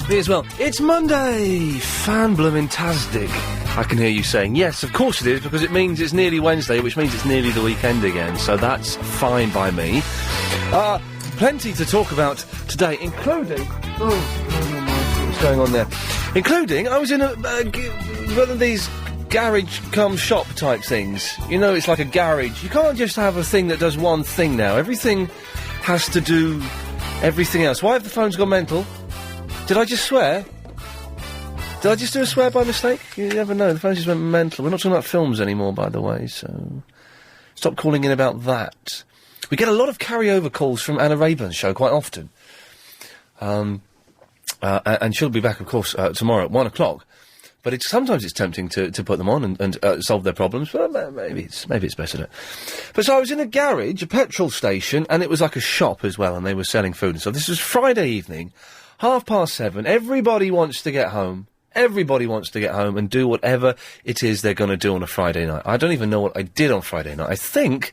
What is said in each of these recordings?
Me as well. It's Monday! Fan-bloomin'-tastic. I can hear you saying, yes, of course it is, because it means it's nearly Wednesday, which means it's nearly the weekend again, so that's fine by me. Plenty to talk about today, including... what's going on there? Including, I was in one of these garage-cum-shop type things. You know, it's like a garage. You can't just have a thing that does one thing now. Everything has to do everything else. Why have the phones gone mental? Did I just swear? Did I just do a swear by mistake? You never know. The phone just went mental. We're not talking about films anymore, by the way, so... Stop calling in about that. We get a lot of carryover calls from Anna Rayburn's show quite often. And she'll be back, of course, tomorrow at 1 o'clock. But sometimes it's tempting to put them on and solve their problems, but maybe it's better not. But so I was in a garage, a petrol station, and it was like a shop as well, and they were selling food and stuff. This was Friday evening, 7:30. Everybody wants to get home. Everybody wants to get home and do whatever it is they're going to do on a Friday night. I don't even know what I did on Friday night. I think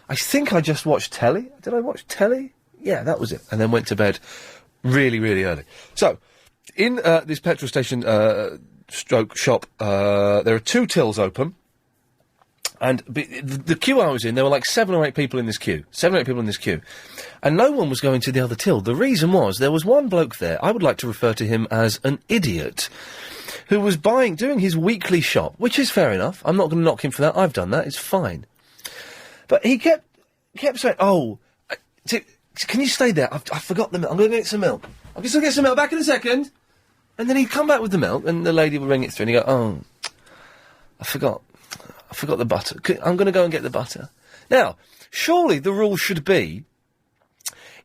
I just watched telly. Did I watch telly? Yeah, that was it. And then went to bed really, really early. So, in this petrol station stroke shop, there are 2 tills open. And the queue I was in, there were like 7 or 8 people in this queue. 7 or 8 people in this queue. And no one was going to the other till. The reason was, there was one bloke there, I would like to refer to him as an idiot, who was doing his weekly shop, which is fair enough. I'm not going to knock him for that. I've done that. It's fine. But he kept saying, can you stay there? I forgot the milk. I'm going to get some milk. I'm just going to get some milk. Back in a second. And then he'd come back with the milk, and the lady would ring it through, and he'd go, I forgot the butter. I'm going to go and get the butter. Now, surely the rule should be,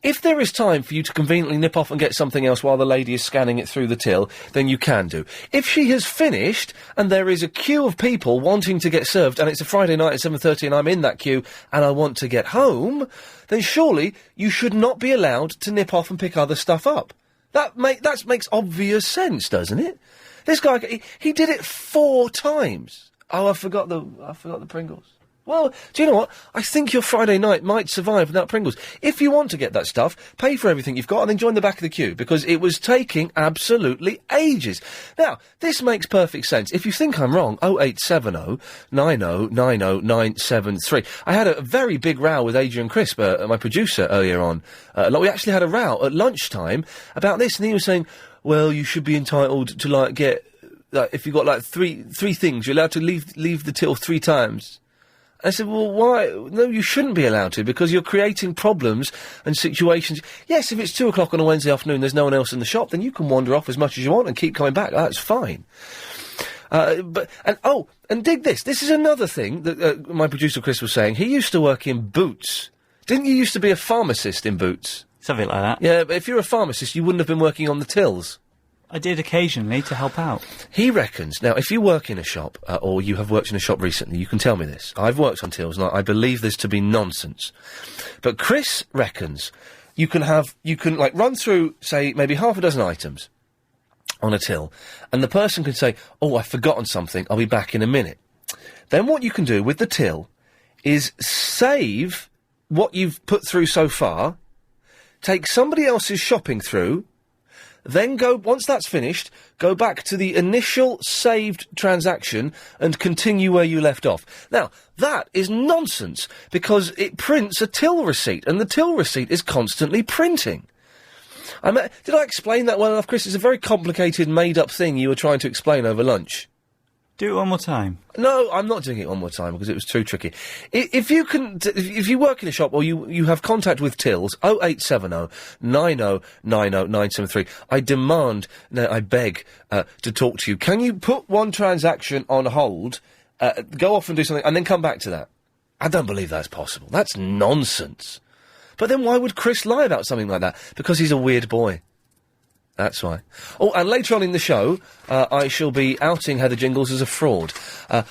if there is time for you to conveniently nip off and get something else while the lady is scanning it through the till, then you can do. If she has finished, and there is a queue of people wanting to get served, and it's a Friday night at 7:30 and I'm in that queue, and I want to get home, then surely you should not be allowed to nip off and pick other stuff up. That makes obvious sense, doesn't it? This guy, he did it 4 times. Oh, I forgot the Pringles. Well, do you know what? I think your Friday night might survive without Pringles. If you want to get that stuff, pay for everything you've got and then join the back of the queue, because it was taking absolutely ages. Now, this makes perfect sense. If you think I'm wrong, 0870 90 90 973. I had a very big row with Adrian Crisp, my producer, earlier on. We actually had a row at lunchtime about this, and he was saying, well, you should be entitled to, get... if you've got, three things, you're allowed to leave the till 3 times. I said, well, why? No, you shouldn't be allowed to, because you're creating problems and situations. Yes, if it's 2 o'clock on a Wednesday afternoon, there's no one else in the shop, then you can wander off as much as you want and keep coming back. That's fine. And dig this. This is another thing that my producer Chris was saying. He used to work in Boots. Didn't you used to be a pharmacist in Boots? Something like that. Yeah, but if you're a pharmacist, you wouldn't have been working on the tills. I did occasionally to help out. He reckons, now, if you work in a shop, or you have worked in a shop recently, you can tell me this. I've worked on tills, and I believe this to be nonsense. But Chris reckons you can run through, say, maybe half a dozen items on a till, and the person can say, oh, I've forgotten something, I'll be back in a minute. Then what you can do with the till is save what you've put through so far, take somebody else's shopping through, then once that's finished, go back to the initial saved transaction and continue where you left off. Now, that is nonsense, because it prints a till receipt, and the till receipt is constantly printing. Did I explain that well enough, Chris? It's a very complicated, made-up thing you were trying to explain over lunch. Do it one more time. No, I'm not doing it one more time because it was too tricky. If you work in a shop or you have contact with tills, 0870 90 90 973. I demand, no, I beg to talk to you. Can you put one transaction on hold, go off and do something, and then come back to that? I don't believe that's possible. That's nonsense. But then why would Chris lie about something like that? Because he's a weird boy. That's why. Oh, and later on in the show, I shall be outing Heather Jingles as a fraud.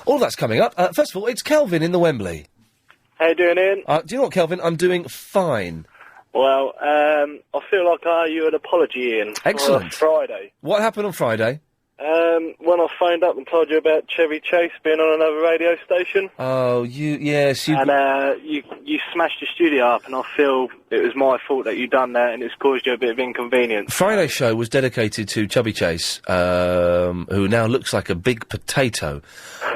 All that's coming up. First of all, it's Kelvin in the Wembley. How you doing, Ian? Do you know what, Kelvin? I'm doing fine. Well, I feel like I owe you an apology, Ian. Excellent. For Friday. What happened on Friday? when I phoned up and told you about Chevy Chase being on another radio station. Oh, yes, you... And you smashed the studio up, and I feel it was my fault that you done that, and it's caused you a bit of inconvenience. Friday's show was dedicated to Chubby Chase, who now looks like a big potato.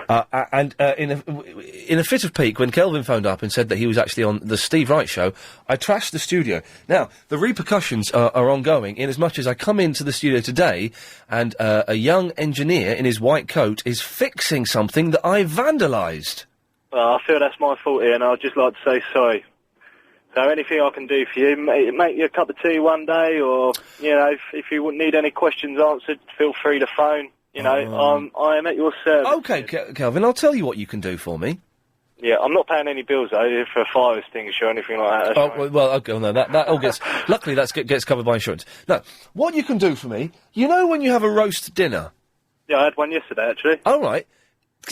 And in a fit of pique, when Kelvin phoned up and said that he was actually on the Steve Wright show, I trashed the studio. Now, the repercussions are ongoing, in as much as I come into the studio today, and a young engineer in his white coat is fixing something that I vandalised. Well, I feel that's my fault here, and I'd just like to say sorry. So anything I can do for you, make you a cup of tea one day, or, you know, if you need any questions answered, feel free to phone. You know, I am at your service. OK, Kelvin, I'll tell you what you can do for me. Yeah, I'm not paying any bills, though, for a fire extinguisher or anything like that. Okay, no, that all gets... luckily, that gets covered by insurance. No, what you can do for me, you know when you have a roast dinner? Yeah, I had one yesterday, actually. All right.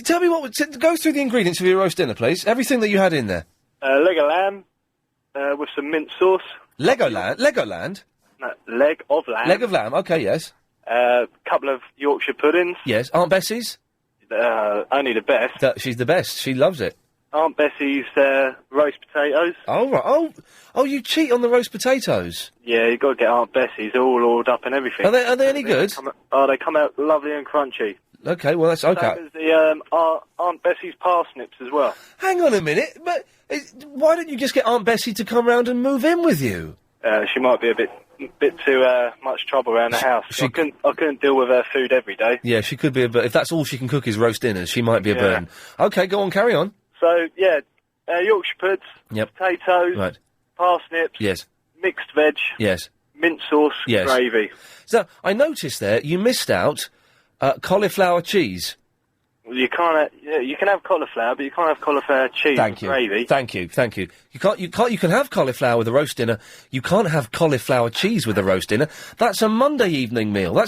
Tell me go through the ingredients of your roast dinner, please. Everything that you had in there. Leg of lamb, with some mint sauce. Legoland? No, leg of lamb. Leg of lamb, okay, yes. Couple of Yorkshire puddings. Yes. Aunt Bessie's? Only the best. She's the best. She loves it. Aunt Bessie's, roast potatoes. Oh, right. Oh, you cheat on the roast potatoes? Yeah, you got to get Aunt Bessie's all oiled up and everything. Are they any good? They come out lovely and crunchy. Okay, well, that's okay. Same as the, Aunt Bessie's parsnips as well. Hang on a minute, but why don't you just get Aunt Bessie to come round and move in with you? She might be a bit too much trouble around the house. I couldn't deal with her food every day. Yeah, she could be if that's all she can cook is roast dinners, she might be a burden. Okay, go on, carry on. So, yeah, Yorkshire puds, potatoes, right. parsnips, yes, mixed veg, yes, mint sauce, yes, gravy. So, I noticed there, you missed out cauliflower cheese. Well, you can have cauliflower, but you can't have cauliflower cheese with gravy. Thank you. You can have cauliflower with a roast dinner. You can't have cauliflower cheese with a roast dinner. That's a Monday evening meal.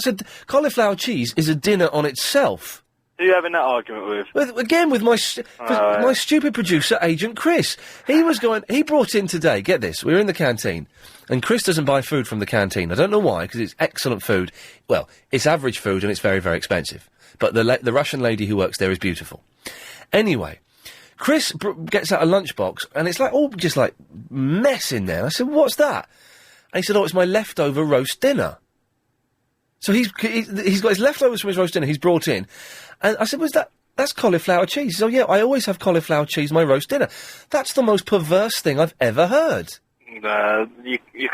Cauliflower cheese is a dinner on itself. Who are you having that argument with? Again, with my stupid producer, Agent Chris. He brought in today, get this, we were in the canteen, and Chris doesn't buy food from the canteen. I don't know why, because it's excellent food. Well, it's average food and it's very, very expensive. But the Russian lady who works there is beautiful. Anyway, Chris gets out a lunchbox, and it's just like mess in there. I said, what's that? And he said, it's my leftover roast dinner. So he's got his leftovers from his roast dinner he's brought in. And I said, that's cauliflower cheese. So, yeah, I always have cauliflower cheese my roast dinner. That's the most perverse thing I've ever heard. You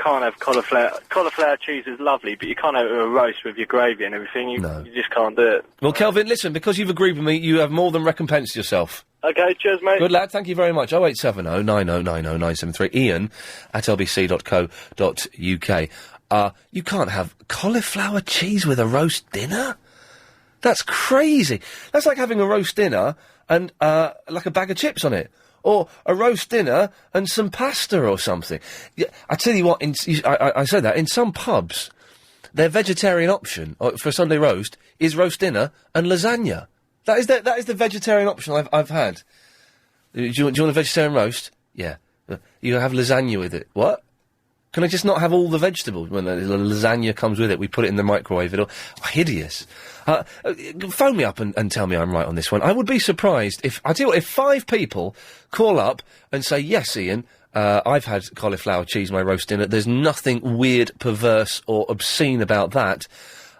can't have cauliflower. Cauliflower cheese is lovely, but you can't have a roast with your gravy and everything. You just can't do it. Well, Kelvin, listen, because you've agreed with me, you have more than recompensed yourself. Okay, cheers, mate. Good lad, thank you very much. 0870 9090 973 Ian at lbc.co.uk. You can't have cauliflower cheese with a roast dinner? That's crazy. That's like having a roast dinner and, like a bag of chips on it. Or a roast dinner and some pasta or something. Yeah, I tell you what, I said that, in some pubs, their vegetarian option for a Sunday roast is roast dinner and lasagna. That is the vegetarian option I've had. Do you want a vegetarian roast? Yeah. You have lasagna with it. What? Can I just not have all the vegetables? When the lasagna comes with it, we put it in the microwave. Hideous. Phone me up and tell me I'm right on this one. I would be surprised if 5 people call up and say, yes, Ian, I've had cauliflower cheese, my roast dinner. There's nothing weird, perverse or obscene about that.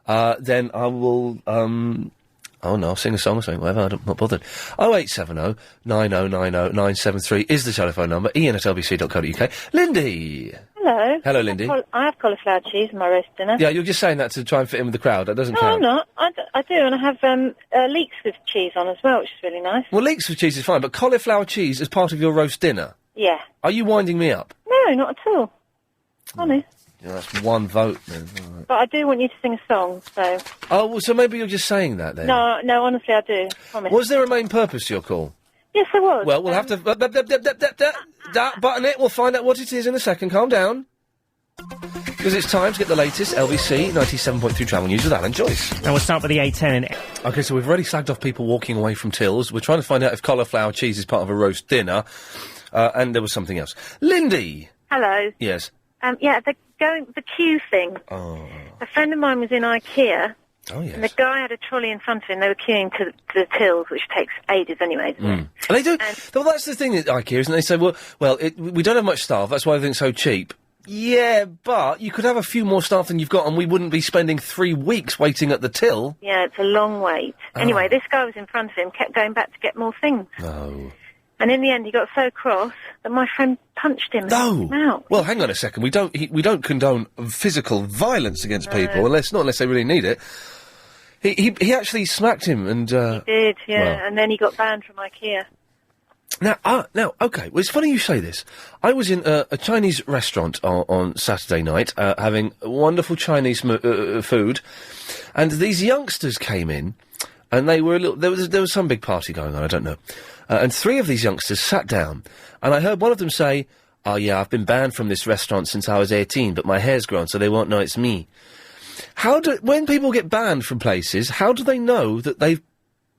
Then I will, I'll sing a song or something, whatever, I'm not bothered. 0870 9090 973 is the telephone number. Ian at lbc.co.uk. Lindy! Hello. Hello, Lindy. I have cauliflower cheese in my roast dinner. Yeah, you're just saying that to try and fit in with the crowd. That doesn't count. No, I'm not. I do, and I have leeks with cheese on as well, which is really nice. Well, leeks with cheese is fine, but cauliflower cheese as part of your roast dinner? Yeah. Are you winding me up? No, not at all. Honest. Yeah, that's one vote, then. Right. But I do want you to sing a song, so... Oh, well, so maybe you're just saying that, then? No, honestly, I do. Promise. Was there a main purpose to your call? Yes, there was. Well, we'll have to... button it. We'll find out what it is in a second. Calm down. Because it's time to get the latest LBC 97.3 travel news with Alan Joyce. And we'll start with the A10. OK, so we've already slagged off people walking away from tills. We're trying to find out if cauliflower cheese is part of a roast dinner. And there was something else. Lindy! Hello. Yes. The queue thing. Oh. A friend of mine was in IKEA, Oh, yes. And the guy had a trolley in front of him. They were queuing to the tills, which takes ages anyway, doesn't it? And they do. Well, that's the thing at IKEA, isn't it? They say, we don't have much staff. That's why everything's so cheap. Yeah, but you could have a few more staff than you've got, and we wouldn't be spending 3 weeks waiting at the till. Yeah, it's a long wait. Anyway, this guy was in front of him, kept going back to get more things. No. And in the end, he got so cross that my friend punched him. And knocked him out. Well, hang on a second. We don't condone physical violence against people unless they really need it. He actually smacked him and. He did, yeah, and then he got banned from IKEA. Now, okay. Well, it's funny you say this. I was in a Chinese restaurant on Saturday night, having wonderful Chinese food, and these youngsters came in, and they were there was some big party going on. I don't know, and 3 of these youngsters sat down, and I heard one of them say, "Oh yeah, I've been banned from this restaurant since I was 18, but my hair's grown, so they won't know it's me." When people get banned from places, how do they know that they've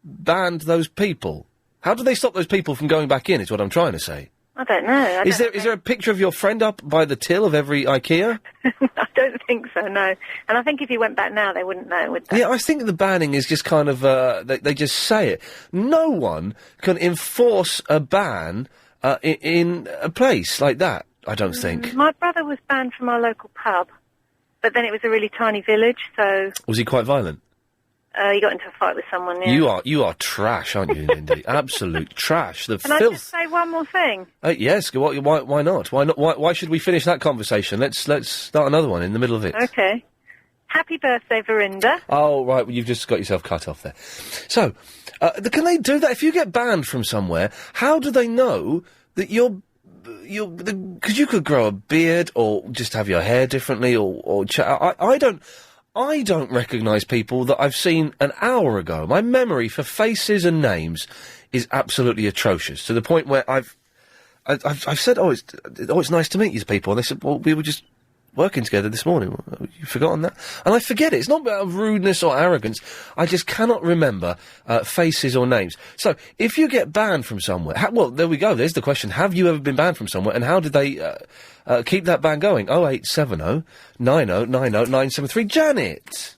banned those people? How do they stop those people from going back in, is what I'm trying to say. I don't know. Is there a picture of your friend up by the till of every IKEA? I don't think so, no. And I think if he went back now, they wouldn't know, would they? Yeah, I think the banning is just kind of, they just say it. No one can enforce a ban in a place like that, I don't think. My brother was banned from our local pub, but then it was a really tiny village, so... Was he quite violent? He got into a fight with someone, yeah. You are trash, aren't you, Lindy? Absolute trash. The Can filth. I just say one more thing? Yes. Why not? Why should we finish that conversation? Let's start another one in the middle of it. Okay. Happy birthday, Verinda. Oh, right. Well, you've just got yourself cut off there. So, can they do that? If you get banned from somewhere, how do they know that you're because you could grow a beard or just have your hair differently or I don't recognise people that I've seen an hour ago. My memory for faces and names is absolutely atrocious, to the point where I've said, it's nice to meet you people. And they said, well, we were just working together this morning. You've forgotten that? And I forget it. It's not about rudeness or arrogance. I just cannot remember faces or names. So, if you get banned from somewhere... there we go. There's the question. Have you ever been banned from somewhere? And how did they keep that ban going? 0870 90 90 973. Janet!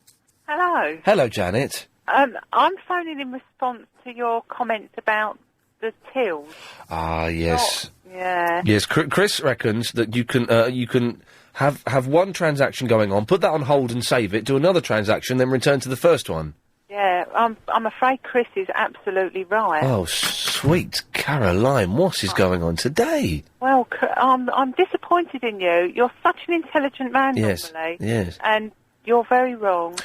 Hello. Hello, Janet. I'm phoning in response to your comments about the tills. Ah, yes. Yeah. Yes, Chris reckons that you can have one transaction going on, put that on hold and save it, do another transaction, then return to the first one. Yeah, I'm afraid Chris is absolutely right. Oh, sweet Caroline, what is going on today? Well, I'm disappointed in you. You're such an intelligent man, normally. Yes. And you're very wrong.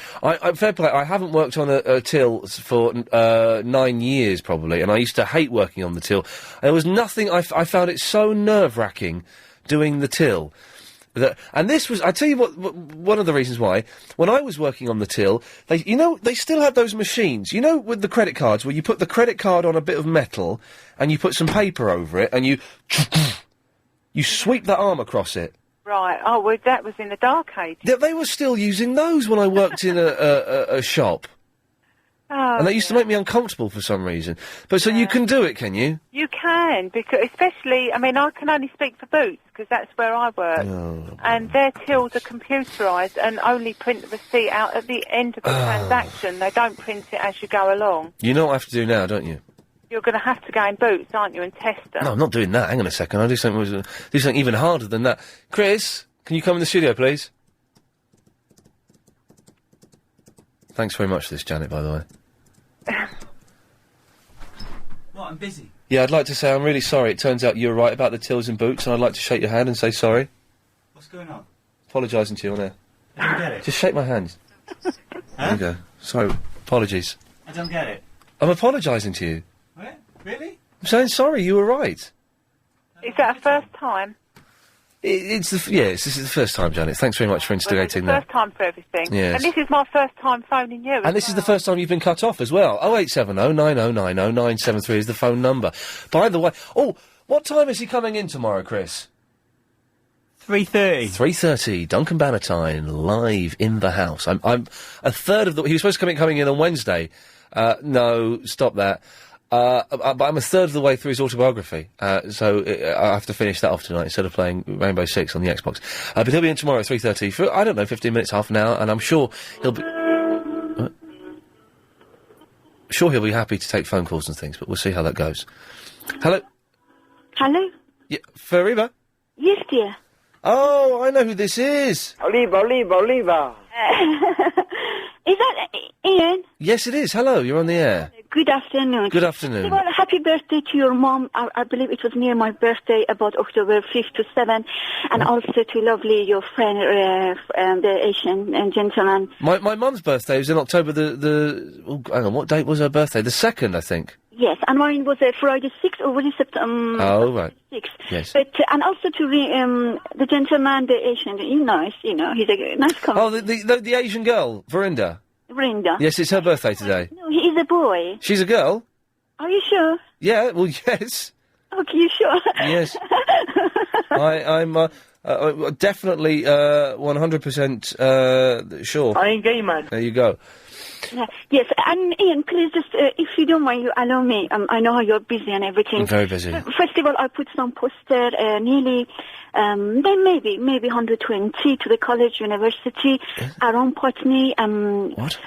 Fair play, I haven't worked on a till for 9 years, probably, and I used to hate working on the till. There was nothing, I found it so nerve-wracking doing the till. And this was, I tell you what, one of the reasons why, when I was working on the till, they still had those machines, with the credit cards, where you put the credit card on a bit of metal, and you put some paper over it, and you sweep that arm across it. Right, well, that was in the dark ages. They were still using those when I worked in a shop. Oh, and they used to make me uncomfortable for some reason. But so you can do it, can you? You can, because especially, I can only speak for Boots, because that's where I work. Oh. And their tills are computerised and only print the receipt out at the end of the transaction. They don't print it as you go along. You know what I have to do now, don't you? You're going to have to go in Boots, aren't you, and test them? No, I'm not doing that. Hang on a second. I'll do something even harder than that. Chris, can you come in the studio, please? Thanks very much for this, Janet, by the way. What, I'm busy? Yeah, I'd like to say I'm really sorry. It turns out you were right about the tills and Boots, and I'd like to shake your hand and say sorry. What's going on? Apologising to you on air. I don't get it. Just shake my hand. Huh? There you go. Sorry, apologies. I don't get it. I'm apologising to you. What? Really? I'm saying sorry, you were right. Is that a first time? This is the first time, Janet. Thanks very much for instigating well, that. it's the first time for everything. Yes. And this is my first time phoning you. And this is the first time you've been cut off as well. 0870 90 90 973 is the phone number. By the way, what time is he coming in tomorrow, Chris? 3:30. 3:30. Duncan Bannatyne live in the house. I'm a third of the. He was supposed to be coming in on Wednesday. No, stop that. But I'm a third of the way through his autobiography, so I have to finish that off tonight instead of playing Rainbow Six on the Xbox. But he'll be in tomorrow at 3:30 for, 15 minutes, half an hour, and I'm sure he'll be... sure he'll be happy to take phone calls and things, but we'll see how that goes. Hello? Hello? Yeah, Fariba? Yes, dear. Oh, I know who this is. Oliva. Is that Ian? Yes, it is. Hello, you're on the air. Good afternoon. Good afternoon. Well, happy birthday to your mom. I believe it was near my birthday, about October 5th to 7th. And also to lovely, your friend, the Asian gentleman. My mum's birthday was in October hang on, what date was her birthday? The 2nd, I think. Yes, and mine was Friday 6th, or was it September? Oh, right. 6th. Yes. But, and also to the gentleman, the Asian, he's nice, you know, he's a nice guy. Oh, the Asian girl, Verinda. Brenda. Yes, it's her birthday today. No, he is a boy. She's a girl? Are you sure? Yeah, well, yes. Okay, you sure? Yes. I'm definitely 100% sure. I ain't gay, man. There you go. Yes, and Ian, please just, if you don't mind, you allow me. I know how you're busy and everything. I'm very busy. First of all, I put some poster, nearly, then maybe 120 to the college, university, around Putney. What?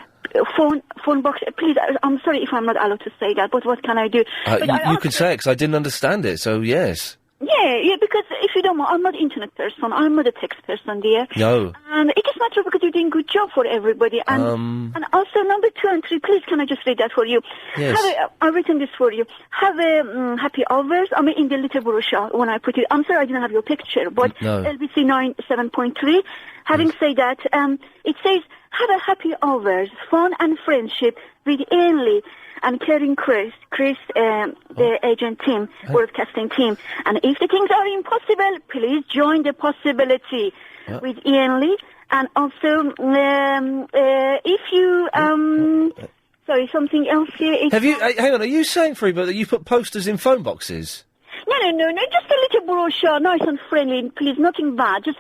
Phone box. Please, I'm sorry if I'm not allowed to say that, but what can I do? You could say it, because I didn't understand it, so yes. Yeah, because if you don't mind, I'm not an internet person, I'm not a text person, dear. No. And it is not true because you're doing a good job for everybody. And also, number 2 and 3, please, can I just read that for you? Yes. I've written this for you. Have a happy hours. I mean, in the little brochure when I put it. I'm sorry I didn't have your picture, but No. LBC 97.3. Having said that, it says, have a happy hours, fun and friendship with Ainley and caring Chris, the agent team, broadcasting team. And if the things are impossible, please join the possibility with Ian Lee. And also, if you, sorry, something else here. Have you, hang on, are you saying, Freeba, that you put posters in phone boxes? No, just a little brochure, nice and friendly, please, nothing bad. Just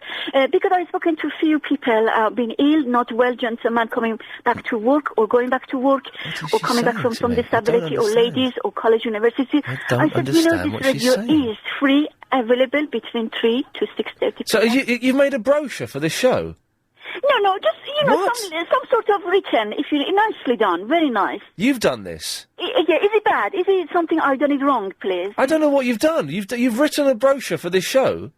because I've spoken to a few people being ill, not well, gentlemen coming back to work or going back to work or coming back from some disability or ladies or college, university. I said, this radio is free, available between 3 to 6:30. So you've made a brochure for this show? No, just, some sort of written, if you nicely done, very nice. You've done this? Yeah, is it bad? Is it something I've done it wrong, please? I don't know what you've done. You've written a brochure for this show?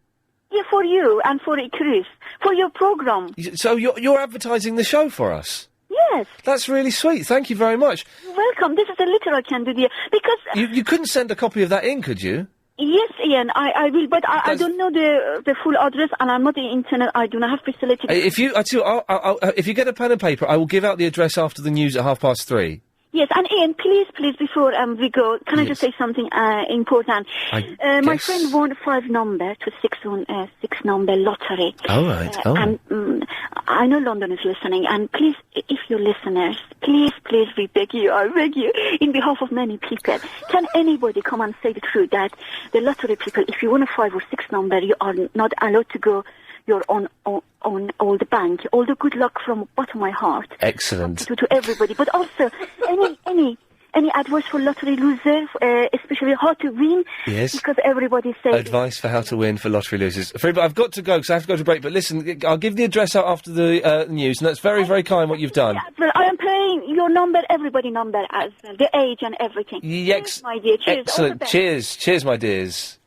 Yeah, for you and for Chris, for your program. So you're advertising the show for us? Yes. That's really sweet. Thank you very much. You're welcome. This is the little I can do, dear. Because... You couldn't send a copy of that in, could you? Yes, Ian, I will, but I don't know the full address, and I'm not the internet. I do not have facility. If you get a pen and paper, I will give out the address after the news at 3:30. Yes, and Ian, please, before we go, can I just say something important? My friend won 5 number to 6 number lottery. All right. And I know London is listening, and please, if you're listeners, please, we beg you, I beg you, in behalf of many people, can anybody come and say the truth that the lottery people, if you won a 5 or 6 number, you are not allowed to go your own all the bank. All the good luck from bottom of my heart. Excellent. To everybody, but also any advice for lottery losers, especially how to win? Yes. Because everybody says... Advice for how to win for lottery losers. But I've got to go, because I have to go to break. But listen, I'll give the address out after the news, and that's very, very kind what you've done. Well, I am playing your number, everybody number as well, the age and everything. Yes, my dear. Cheers. Excellent. Cheers, my dears.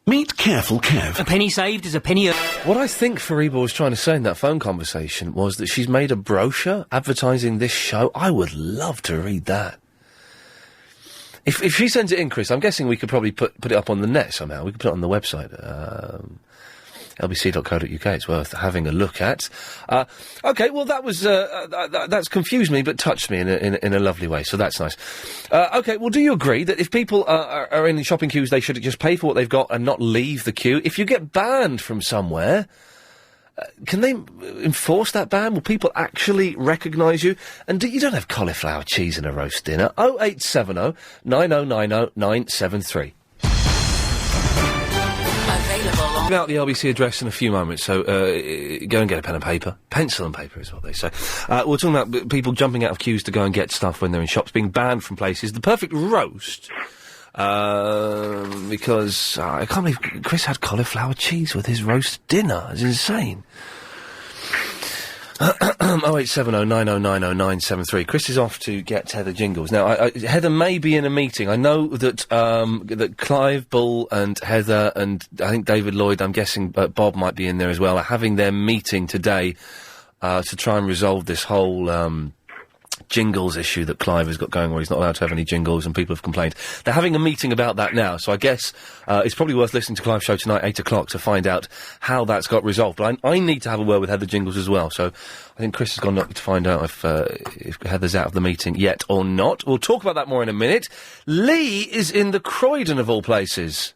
Meet Careful Kev. A penny saved is a penny... What I think Fariba was trying to say in that phone conversation was that she's made a brochure advertising this show. I would love to read that. If she sends it in, Chris, I'm guessing we could probably put it up on the net somehow. We could put it on the website. lbc.co.uk. It's worth having a look at. Okay, well, that was that's confused me, but touched me in a lovely way. So that's nice. Okay, well, do you agree that if people are in shopping queues, they should just pay for what they've got and not leave the queue? If you get banned from somewhere, can they enforce that ban? Will people actually recognise you? And you don't have cauliflower cheese in a roast dinner? 0870 9090 973. Out the LBC address in a few moments, so go and get a pen and paper. Pencil and paper is what they say. We're talking about people jumping out of queues to go and get stuff when they're in shops, being banned from places. The perfect roast, because I can't believe Chris had cauliflower cheese with his roast dinner. It's insane. 08709090973. Chris is off to get Heather jingles. Now, Heather may be in a meeting. I know that that Clive, Bull and Heather and I think David Lloyd, I'm guessing Bob might be in there as well, are having their meeting today to try and resolve this whole jingles issue that Clive has got going where he's not allowed to have any jingles and people have complained. They're having a meeting about that now, so I guess it's probably worth listening to Clive's show tonight, 8 o'clock, to find out how that's got resolved. But I need to have a word with Heather Jingles as well, so I think Chris has gone up to find out if Heather's out of the meeting yet or not. We'll talk about that more in a minute. Lee is in the Croydon of all places.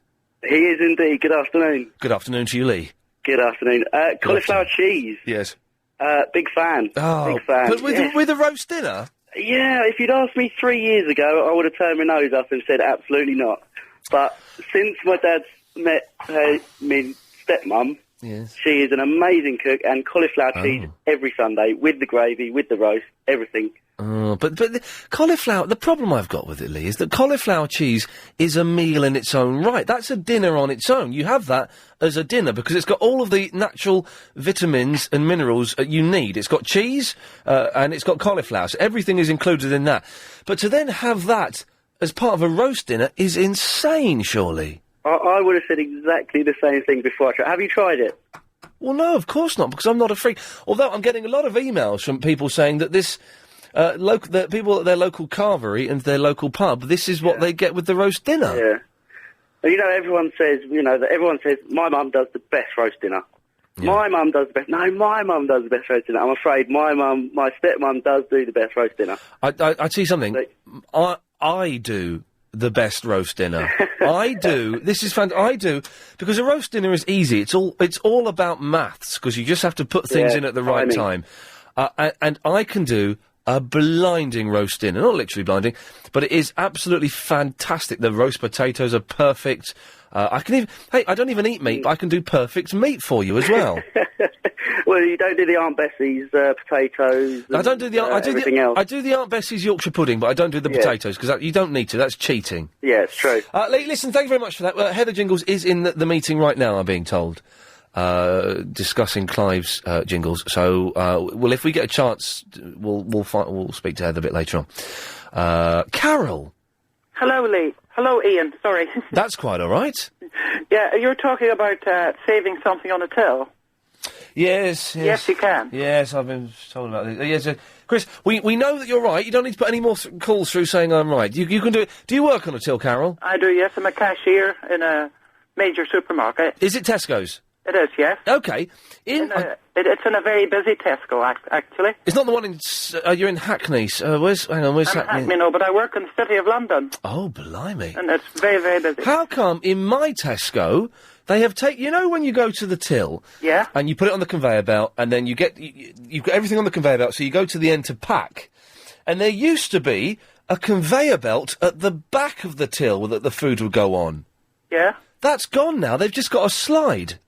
He is indeed. Good afternoon. Good afternoon to you, Lee. Good afternoon. Cauliflower cheese. Yes. Big fan. Oh, big fan. But with a roast dinner? Yeah, if you'd asked me 3 years ago, I would have turned my nose up and said absolutely not. But since my dad's met my stepmum, yes, she is an amazing cook, and cauliflower cheese every Sunday, with the gravy, with the roast, everything. But the cauliflower, the problem I've got with it, Lee, is that cauliflower cheese is a meal in its own right. That's a dinner on its own. You have that as a dinner because it's got all of the natural vitamins and minerals you need. It's got cheese, and it's got cauliflower, so everything is included in that. But to then have that as part of a roast dinner is insane, surely. I would have said exactly the same thing before I tried. Have you tried it? Well, no, of course not, because I'm not a freak. Although I'm getting a lot of emails from people saying that this... the people at their local carvery and their local pub, this is what they get with the roast dinner. Yeah. Well, everyone says, my mum does the best roast dinner. Yeah. My mum does the best. No, my mum does the best roast dinner. I'm afraid my stepmum does do the best roast dinner. I tell you something. I do the best roast dinner. I do. This is fun. I do, because a roast dinner is easy. It's all about maths, because you just have to put things in at the right time. And I can do a blinding roast dinner. Not literally blinding, but it is absolutely fantastic. The roast potatoes are perfect. I don't even eat meat, but I can do perfect meat for you as well. Well, you don't do the Aunt Bessie's potatoes. I don't do everything else. I do the Aunt Bessie's Yorkshire pudding, but I don't do the potatoes, because you don't need to. That's cheating. Yeah, it's true. Listen, thank you very much for that. Heather Jingles is in the meeting right now, I'm being told, discussing Clive's jingles. So, if we get a chance, we'll speak to Heather a bit later on. Carol. Hello, Lee. Hello, Ian. Sorry. That's quite all right. Yeah, you're talking about saving something on a till. Yes. Yes, you can. Yes, I've been told about this. Yes, Chris, we know that you're right. You don't need to put any more calls through saying I'm right. You can do it. Do you work on a till, Carol? I do, yes. I'm a cashier in a major supermarket. Is it Tesco's? It is, yes. Okay. It's in a very busy Tesco, actually. It's not the one in... you're in Hackney. Where's Hackney? No, but I work in the City of London. Oh, blimey. And it's very, very busy. How come in my Tesco... They have you know when you go to the till, yeah, and you put it on the conveyor belt, and then you've got everything on the conveyor belt, so you go to the end to pack, and there used to be a conveyor belt at the back of the till that the food would go on. Yeah. That's gone now. They've just got a slide.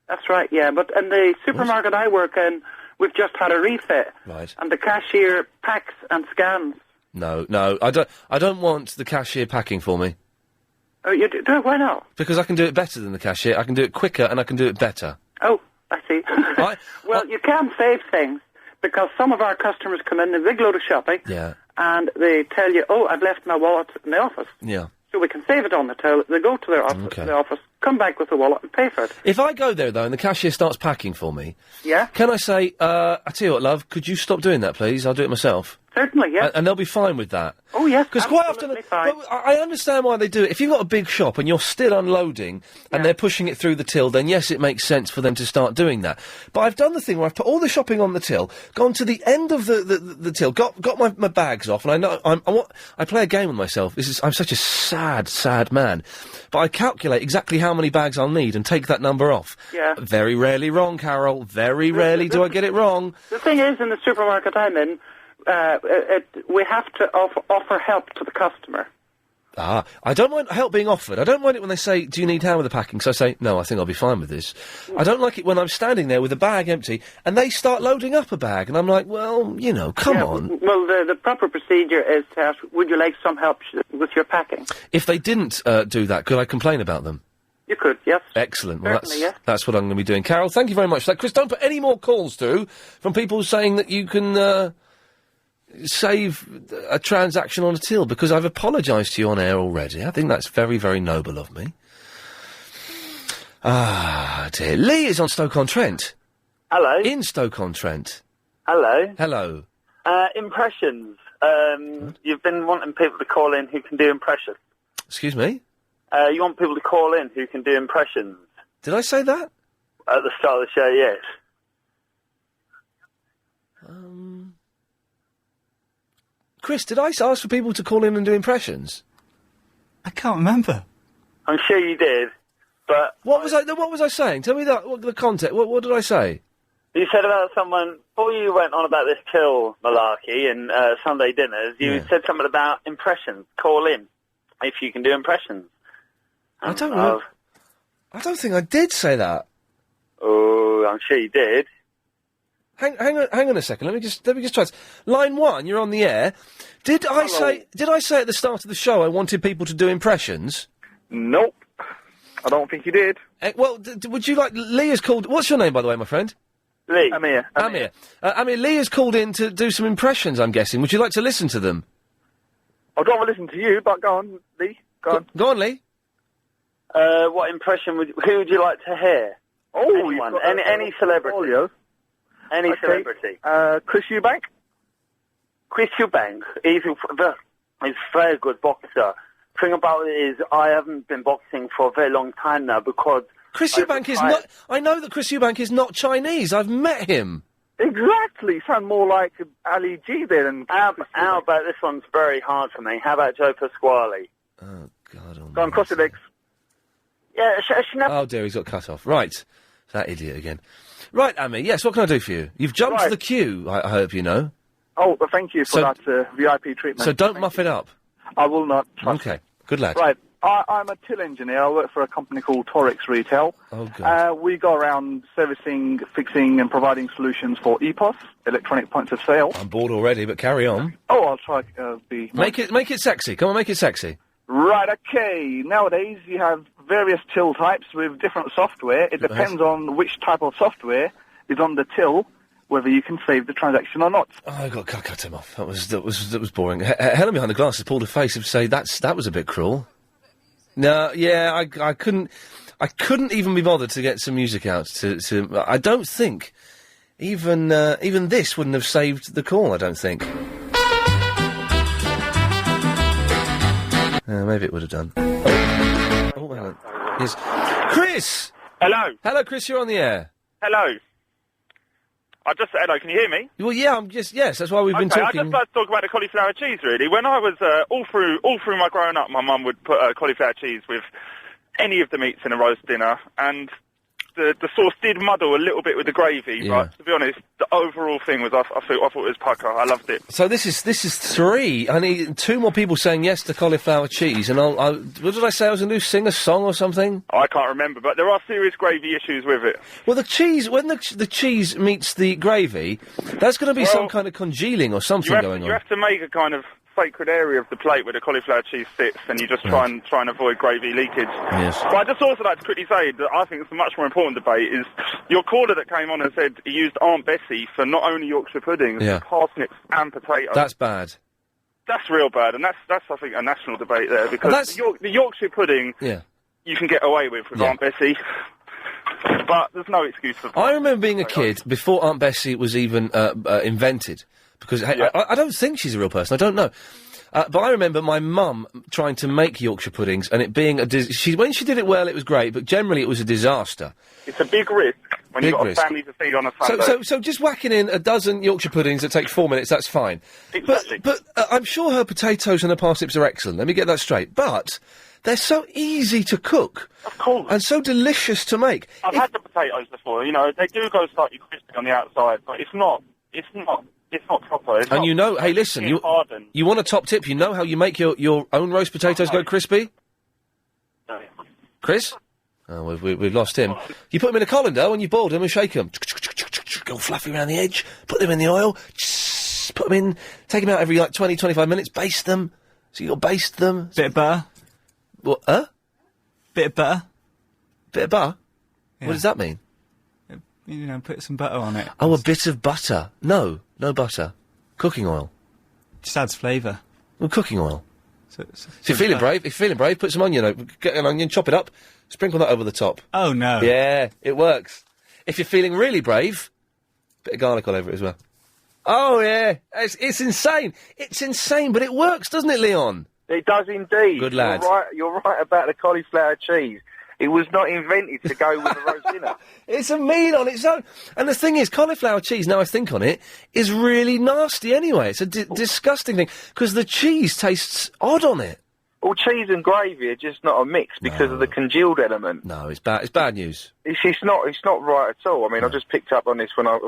That's right. Yeah, but in the supermarket I work in, we've just had a refit. Right. And the cashier packs and scans. No, I don't want the cashier packing for me. Oh, you do it? Why not? Because I can do it better than the cashier. I can do it quicker and I can do it better. Oh, I see. You can save things, because some of our customers come in a big load of shopping, and they tell you, oh, I've left my wallet in the office. Yeah. So we can save it on the till. They go to their office, come back with the wallet and pay for it. If I go there, though, and the cashier starts packing for me, can I say, I tell you what, love, could you stop doing that, please? I'll do it myself. Certainly, yes. And they'll be fine with that. Oh, yes, because quite often, I understand why they do it. If you've got a big shop and you're still unloading and they're pushing it through the till, then yes, it makes sense for them to start doing that. But I've done the thing where I've put all the shopping on the till, gone to the end of the till, got my bags off, and I know I play a game with myself. I'm such a sad man. But I calculate exactly how many bags I'll need and take that number off. Yeah. Very rarely wrong, Carol. Very rarely do I get it wrong. The thing is, in the supermarket I'm in, we have to offer help to the customer. I don't mind help being offered. I don't mind it when they say, do you need help with the packing? So I say, no, I think I'll be fine with this. I don't like it when I'm standing there with a bag empty and they start loading up a bag and I'm like, well, come on. Well, the proper procedure is to ask, would you like some help with your packing? If they didn't do that, could I complain about them? You could, yes. Excellent. Well, Certainly, that's what I'm going to be doing. Carol, thank you very much for that. Chris, don't put any more calls through from people saying that you can save a transaction on a till, because I've apologised to you on air already. I think that's very, very noble of me. Ah, dear. Lee is on Stoke-on-Trent. Hello. In Stoke-on-Trent. Hello. Hello. Impressions. You've been wanting people to call in who can do impressions. Excuse me? You want people to call in who can do impressions. Did I say that? At the start of the show, yes. Chris, did I ask for people to call in and do impressions? I can't remember. I'm sure you did, but... What was I saying? Tell me the context. What did I say? You said about someone, before you went on about this till malarkey and Sunday dinners, you said something about impressions. Call in if you can do impressions. I don't know. I don't think I did say that. Oh, I'm sure you did. Hang on a second. Let me just try this. Line 1, you're on the air. Did I say at the start of the show I wanted people to do impressions? Nope. I don't think you did. Well, would you like... Lee has called... What's your name, by the way, my friend? Lee. Amir. Amir, Lee has called in to do some impressions, I'm guessing. Would you like to listen to them? I don't want to listen to you, but go on, Lee. Go on. Go on, Lee. What impression who would you like to hear? Oh, anyone. Any celebrity. Portfolio. Any celebrity. Chris Eubank? Chris Eubank, he's a very good boxer. Thing about it is, I haven't been boxing for a very long time now because... Chris Eubank is not... I know that Chris Eubank is not Chinese. I've met him. Exactly. You sound more like Ali G there than... How about this one's very hard for me? How about Joe Pasquale? Oh, God almighty. Go on, cross your legs. Yeah, Oh, dear, he's got cut off. Right. That idiot again. Right, Amy, yes, what can I do for you? You've jumped the queue, I hope you know. Oh, well, thank you for that VIP treatment. So don't muff it up. I will not. Okay, good lad. Right, I'm a till engineer. I work for a company called Torex Retail. Oh, God. We go around servicing, fixing and providing solutions for EPOS, electronic points of sale. I'm bored already, but carry on. Oh, I'll try be... Make it sexy. Come on, make it sexy. Right, okay. Nowadays, you have various till types with different software. It depends on which type of software is on the till, whether you can save the transaction or not. Oh, I cut him off. That was boring. Helen behind the glasses pulled a face and say that was a bit cruel. No, yeah, I couldn't even be bothered to get some music out. To I don't think even this wouldn't have saved the call. I don't think. Maybe it would have done. Oh, hang on. Yes. Chris! Hello. Hello, Chris, you're on the air. Hello. I just said hello, can you hear me? Well, yeah, yes, that's why we've been talking. I'd just like to talk about the cauliflower cheese, really. When I was, all through my growing up, my mum would put cauliflower cheese with any of the meats in a roast dinner, and the sauce did muddle a little bit with the gravy, but to be honest, the overall thing was, I thought it was pucker. I loved it. So this is 3. I need 2 more people saying yes to cauliflower cheese, and what did I say I was going to do, sing a song or something? I can't remember, but there are serious gravy issues with it. Well, the cheese, when the cheese meets the gravy, that's going to be some kind of congealing or something going on. You have to make a kind of sacred area of the plate where the cauliflower cheese sits, and you just try and avoid gravy leakage. Yes. But I just also like to quickly say that I think it's a much more important debate is your caller that came on and said he used Aunt Bessie for not only Yorkshire puddings, but parsnips and potatoes. That's bad. That's real bad, and that's I think a national debate there, because the Yorkshire pudding you can get away with Aunt Bessie. But there's no excuse for that. I remember being a kid before Aunt Bessie was even invented. Because I don't think she's a real person. I don't know. But I remember my mum trying to make Yorkshire puddings, and it being when she did it well, it was great, but generally it was a disaster. It's a big risk when you've got a family to feed on a Sunday. So just whacking in a dozen Yorkshire puddings that take 4 minutes, that's fine. Exactly. But I'm sure her potatoes and her parsnips are excellent. Let me get that straight. But they're so easy to cook. Of course. And so delicious to make. I've had the potatoes before. You know, they do go slightly crispy on the outside, but it's not proper. And you know, hey, listen, you want a top tip? You know how you make your own roast potatoes go crispy? No. Chris? Oh, we've lost him. You put them in a colander when you boil them and shake them. Go fluffy around the edge. Put them in the oil. Put them in. Take them out every 20, 25 minutes. Baste them. So you'll baste them. Bit of butter. What? Bit of butter. Bit of butter? Yeah. What does that mean? You know, put some butter on it. Oh, a bit of butter. No butter. Cooking oil. Just adds flavour. Well, cooking oil. So If you're feeling brave, put some onion, get an onion, chop it up, sprinkle that over the top. Oh, no. Yeah, it works. If you're feeling really brave, bit of garlic all over it as well. Oh, yeah. It's insane. It's insane, but it works, doesn't it, Leon? It does indeed. Good lad. You're right about the cauliflower cheese. It was not invented to go with a roast dinner. It's a meal on its own. And the thing is, cauliflower cheese, now I think on it, is really nasty anyway. It's a disgusting thing, because the cheese tastes odd on it. Well, cheese and gravy are just not a mix because of the congealed element. No, it's bad. It's bad news. It's not right at all. I mean, I just picked up on this when I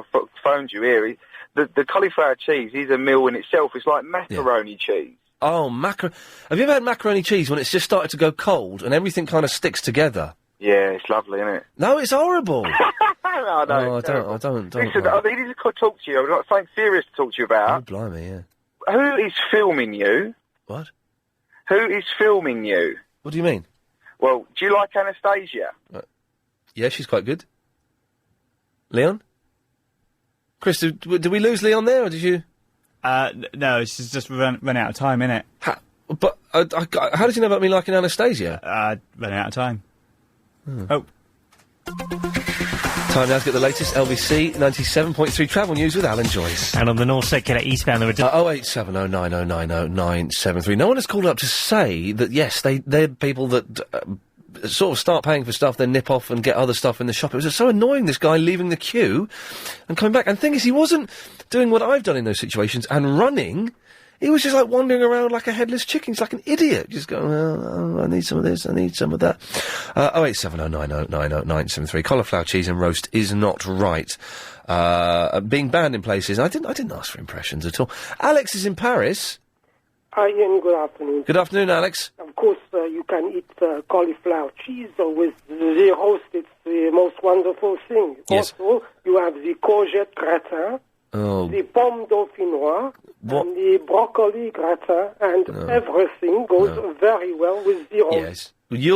phoned you here. The cauliflower cheese is a meal in itself. It's like macaroni cheese. Oh, have you ever had macaroni cheese when it's just started to go cold and everything kind of sticks together? Yeah, it's lovely, isn't it? No, it's horrible. No, I don't. Listen, I need to talk to you. I've got something serious to talk to you about. Oh, blimey, yeah. Who is filming you? What? Who is filming you? What do you mean? Well, do you like Anastasia? Yeah, she's quite good. Leon? Chris, did we lose Leon there, or did you... No, she's just run out of time, innit? How did you know about me liking Anastasia? Ran out of time. Oh. Time now to get the latest LBC 97.3 travel news with Alan Joyce. And on the North Circular eastbound, there were... 08709090973. No one has called up to say that, yes, they're people that... sort of start paying for stuff, then nip off and get other stuff in the shop. It was just so annoying, this guy leaving the queue and coming back. And the thing is, he wasn't doing what I've done in those situations and running. He was just like wandering around like a headless chicken. He's like an idiot. Just going, I need some of this, I need some of that. 08709090973. Cauliflower cheese and roast is not right. Being banned in places. I didn't ask for impressions at all. Alex is in Paris. Hi, Ian. Good afternoon. Good afternoon, Alex. Of course, you can eat cauliflower cheese with the roast. It's the most wonderful thing. Yes. Also, you have the courgette gratin, the pomme dauphinoise, and the broccoli gratin, and everything goes very well with the roast. Yes.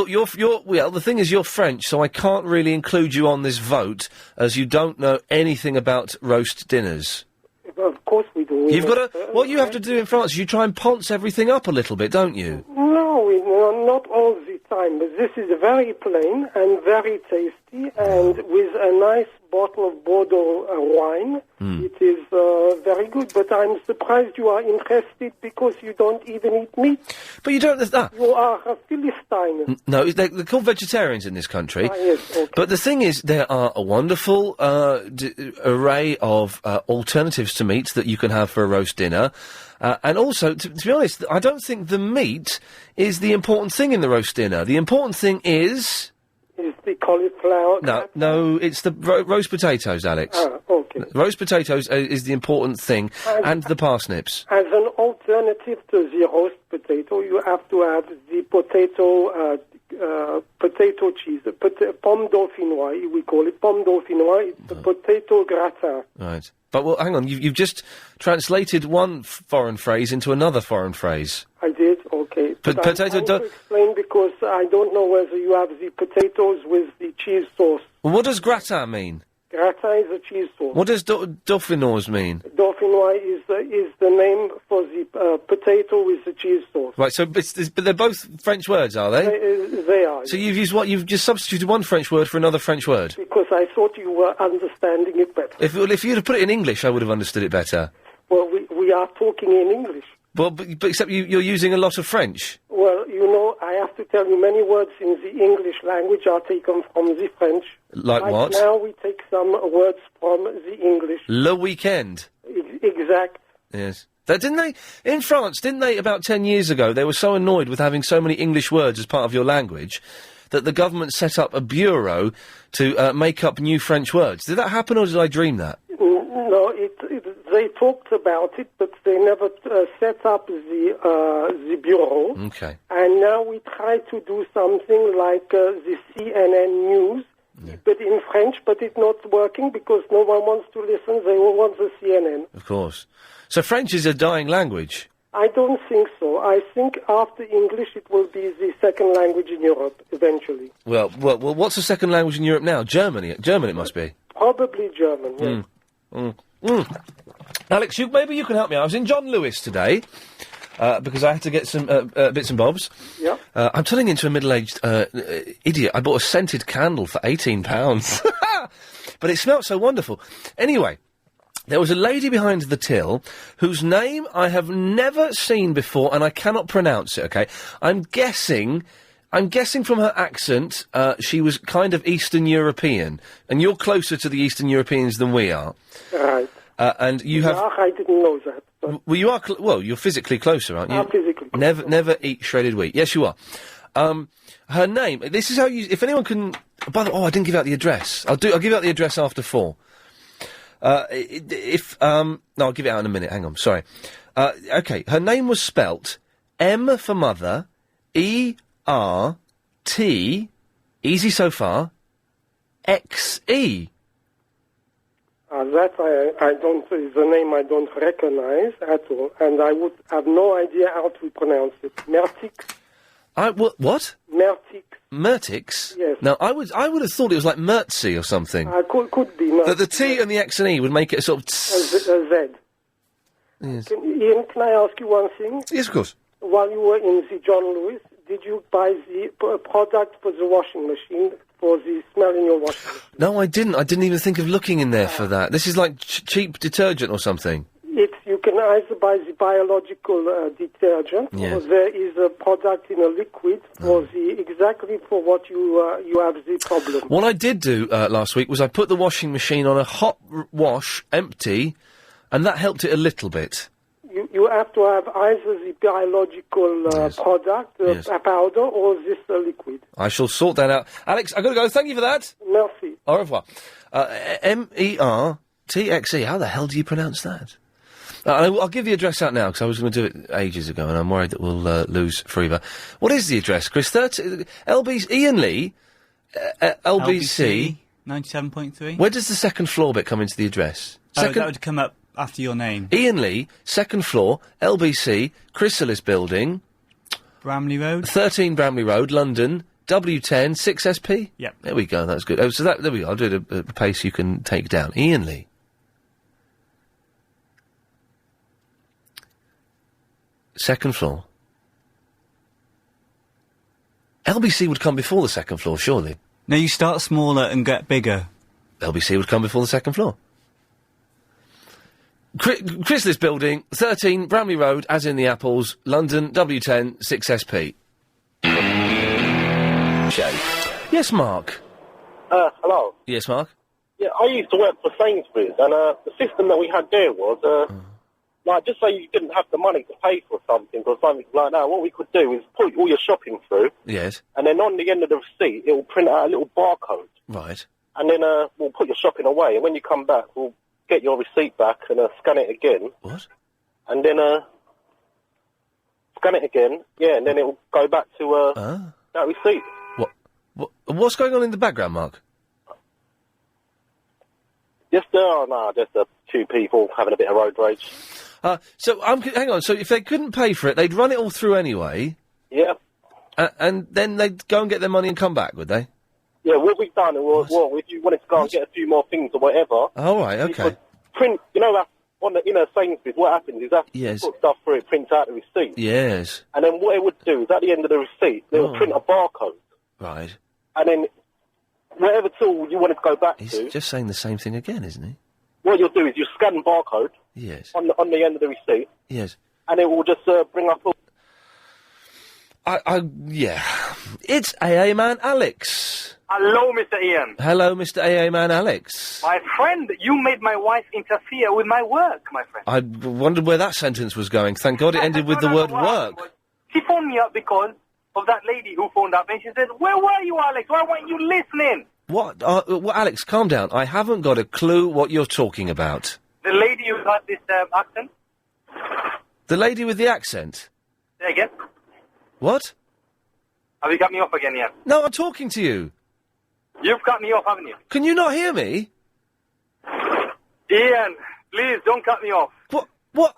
Well, the thing is, you're French, so I can't really include you on this vote, as you don't know anything about roast dinners. Of course we do. You've got to... What you have to do in France is you try and ponce everything up a little bit, don't you? No, not all the time. But this is very plain and very tasty, and with a nice bottle of Bordeaux wine, it is very good. But I'm surprised you are interested because you don't even eat meat. But you don't... You are a Philistine. No, they're called vegetarians in this country. Yes, okay. But the thing is, there are a wonderful array of alternatives to meat that you can have for a roast dinner. And also, to be honest, I don't think the meat is the important thing in the roast dinner. The important thing is... Is the cauliflower... No, it's the roast potatoes, Alex. Okay. Roast potatoes is the important thing, and the parsnips. As an alternative to the roast potato, you have to have the potato cheese, pomme dauphinoise, we call it pomme dauphinoise. It's a potato gratin. Right. But, well, hang on, you've just translated one foreign phrase into another foreign phrase. I did, okay. But potato... I'm trying to explain because I don't know whether you have the potatoes with the cheese sauce. Well, what does gratin mean? Gratin is a cheese sauce. What does dauphinoise mean? Dauphinoise is the name for the potato with the cheese sauce. Right, so but they're both French words, are they? They are. So you've used what? You've just substituted one French word for another French word? Because I thought you were understanding it better. If you'd have put it in English, I would have understood it better. Well, we are talking in English. Well, but except you're using a lot of French. Well, you know, I have to tell you, many words in the English language are taken from the French. Like what? Now we take some words from the English. Le weekend. Exact. Yes. In France, didn't they, about 10 years ago, they were so annoyed with having so many English words as part of your language that the government set up a bureau to make up new French words. Did that happen, or did I dream that? No, they talked about it, but they never set up the bureau. Okay. And now we try to do something like the CNN News, but in French, but it's not working because no one wants to listen. They all want the CNN. Of course. So French is a dying language. I don't think so. I think after English it will be the second language in Europe eventually. Well, what's the second language in Europe now? Germany. German it must be. Probably German, yes. Alex, maybe you can help me. I was in John Lewis today, because I had to get some bits and bobs. Yeah. I'm turning into a middle-aged idiot. I bought a scented candle for £18. But it smelt so wonderful. Anyway, there was a lady behind the till whose name I have never seen before, and I cannot pronounce it, OK? I'm guessing from her accent, she was kind of Eastern European, and you're closer to the Eastern Europeans than we are. Right. And you have... I didn't know that. But Well, you are... you're physically closer, aren't you? I'm physically closer. Never eat shredded wheat. Yes, you are. Her name... This is how you... If anyone can... By the way, I didn't give out the address. I'll give out the address after 4. No, I'll give it out in a minute. Hang on, sorry. OK, her name was spelt M for mother, E-R-T, easy so far, X-E. That I don't, is a name I don't recognize at all, and I would have no idea how to pronounce it. Mertix? What? Mertix. Mertix? Yes. Now, I would have thought it was like Mertzi or something. Could be Mertix. The T and the X and E would make it a sort of... A Z. Yes. Ian, can I ask you one thing? Yes, of course. While you were in the John Lewis, did you buy the product for the washing machine, for the smell in your washing machine? No, I didn't. I didn't even think of looking in there for that. This is like cheap detergent or something. You can either buy the biological detergent, Yes. or there is a product in a liquid for exactly for what you have the problem. What I did do last week was I put the washing machine on a hot wash, empty, and that helped it a little bit. You have to have either the biological product, a powder, or this liquid. I shall sort that out. Alex, I've got to go. Thank you for that. Merci. Au revoir. M-E-R-T-X-E. How the hell do you pronounce that? I'll give the address out now, because I was going to do it ages ago, and I'm worried that we'll lose Freeba. What is the address, Chris? LBC, Ian Lee, LBC... 97.3. Where does the second floor bit come into the address? That would come up after your name. Ian Lee, second floor, LBC, Chrysalis Building... Bramley Road? 13 Bramley Road, London, W10, 6SP? Yep. There we go, that's good. Oh, so there we go, I'll do it at a pace you can take down. Ian Lee. Second floor. LBC would come before the second floor, surely. No, you start smaller and get bigger. LBC would come before the second floor. Chrysalis Building, 13 Bramley Road, as in the apples, London, W10, 6SP. Yes, Mark. Hello. Yes, Mark. Yeah, I used to work for Sainsbury's, and the system that we had there was, like, just say you didn't have the money to pay for something or something like that, what we could do is put all your shopping through, Yes. and then on the end of the receipt, it will print out a little barcode. Right. And then we'll put your shopping away, and when you come back, we'll get your receipt back and scan it again. What? And then scan it again, yeah, and then it will go back to that receipt. What's going on in the background, Mark? Just two people having a bit of road rage. Hang on, so if they couldn't pay for it, they'd run it all through anyway? Yeah. And then they'd go and get their money and come back, would they? Yeah, what we've done was, if you wanted to go and get a few more things or whatever... Oh, right, okay. You could print, that on the inner Sainsbury's, what happens is that Yes. put stuff through, it prints out the receipt. Yes. And then what it would do is, at the end of the receipt, it would print a barcode. Right. And then, whatever tool you wanted to go back to... He's just saying the same thing again, isn't he? What you'll do is you scan the barcode... Yes. On the end of the receipt. Yes. And it will just bring up... Yeah. It's AA Man Alex. Hello, Mr. Ian. Hello, Mr. AA Man Alex. My friend, you made my wife interfere with my work, my friend. I wondered where that sentence was going. Thank God it ended with the word work. She phoned me up because of that lady who phoned up, and she said, "Where were you, Alex? Why weren't you listening?" What? Alex, calm down. I haven't got a clue what you're talking about. The lady who got this accent? The lady with the accent? Say again? What? Have you got me off again yet? No, I'm talking to you. You've cut me off, haven't you? Can you not hear me? Ian, please don't cut me off. What?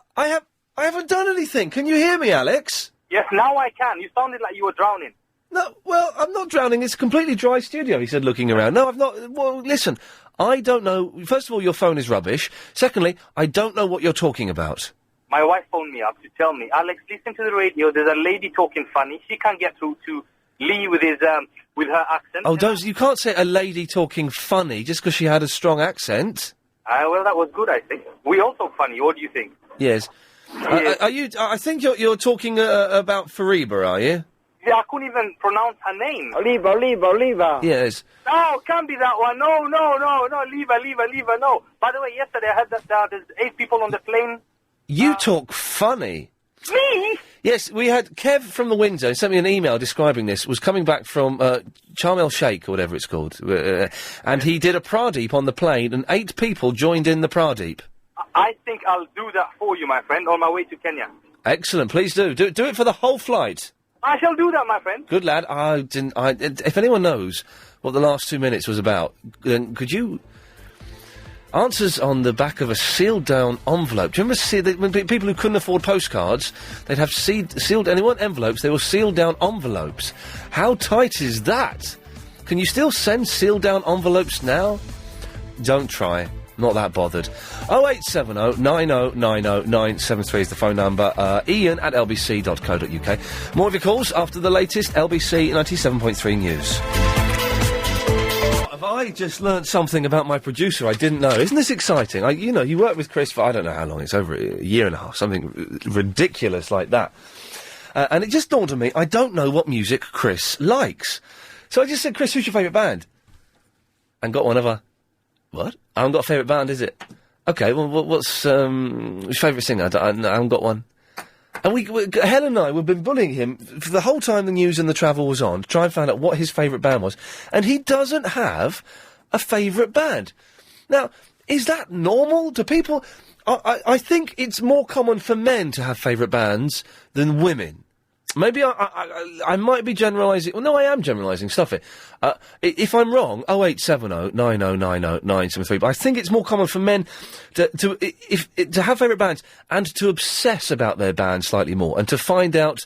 I haven't done anything. Can you hear me, Alex? Yes, now I can. You sounded like you were drowning. No, well, I'm not drowning. It's a completely dry studio, he said, looking around. No, I've not. Well, listen, I don't know. First of all, your phone is rubbish. Secondly, I don't know what you're talking about. My wife phoned me up to tell me, Alex, listen to the radio. There's a lady talking funny. She can't get through to Lee with his with her accent. Oh, you can't say a lady talking funny just because she had a strong accent. Well, that was good, I think. We all talk funny. What do you think? Yes. Are you? I think you're talking about Fariba, are you? Yeah, I couldn't even pronounce her name. Oliva. Yes. No, can't be that one. No, Liva, no. By the way, yesterday I heard that there's 8 people on the plane. You talk funny. Me? Yes, we had Kev from the Windsor sent me an email describing this, was coming back from Sharm el Sheikh, or whatever it's called, and he did a Pradeep on the plane, and 8 people joined in the Pradeep. I think I'll do that for you, my friend, on my way to Kenya. Excellent, please do. Do it for the whole flight. I shall do that, my friend. Good lad. If anyone knows what the last 2 minutes was about, then could you... Answers on the back of a sealed-down envelope. Do you remember when people who couldn't afford postcards, they'd have sealed... And they weren't envelopes, they were sealed-down envelopes. How tight is that? Can you still send sealed-down envelopes now? Don't try. Not that bothered. 0870 9090 973 is the phone number. Iain at lbc.co.uk. More of your calls after the latest LBC 97.3 news. Have I just learnt something about my producer I didn't know? Isn't this exciting? You worked with Chris for I don't know how long. It's over a year and a half, something ridiculous like that. And it just dawned on me, I don't know what music Chris likes. So I just said, Chris, who's your favourite band? And got one of a... What? I haven't got a favourite band, is it? Okay, well, what's your favourite singer? I haven't got one. And Helen and I, we've been bullying him for the whole time the news and the travel was on to try and find out what his favourite band was. And he doesn't have a favourite band. Now, is that normal? Do people... I think it's more common for men to have favourite bands than women. Maybe I might be generalising... Well, no, I am generalising. Stuff it. If I'm wrong, 0870 9090 973. But I think it's more common for men to have favourite bands and to obsess about their band slightly more and to find out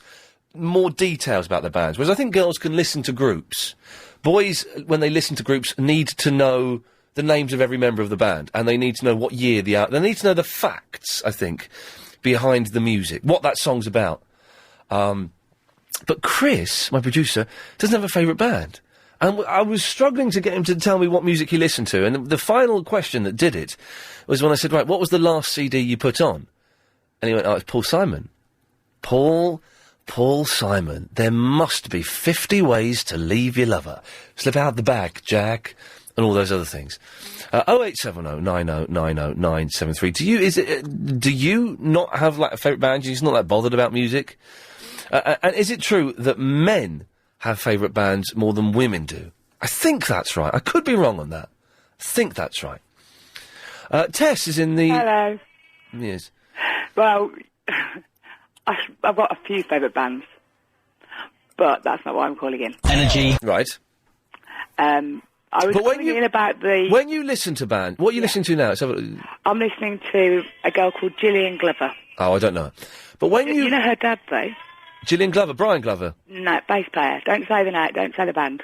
more details about their bands. Whereas I think girls can listen to groups. Boys, when they listen to groups, need to know the names of every member of the band and they need to know what year they need to know the facts, I think, behind the music, what that song's about. But Chris, my producer, doesn't have a favourite band. And I was struggling to get him to tell me what music he listened to. And the final question that did it was when I said, right, what was the last CD you put on? And he went, oh, it's Paul Simon. Paul Simon. There must be 50 ways to leave your lover. Slip out the back, Jack. And all those other things. 0870 9090 973. Do you not have, like, a favourite band? You're just not that bothered about music? And is it true that men have favourite bands more than women do? I think that's right. I could be wrong on that. I think that's right. Tess is in the... Hello. Yes. Well, I've got a few favourite bands, but that's not why I'm calling in. Energy. Right. I was calling in about the... When you listen to band, what are you listening to now? I'm listening to a girl called Gillian Glover. Oh, I don't know. But when you... You know her dad, though? Gillian Glover, Brian Glover? No, bass player. Don't say the name, don't say the band.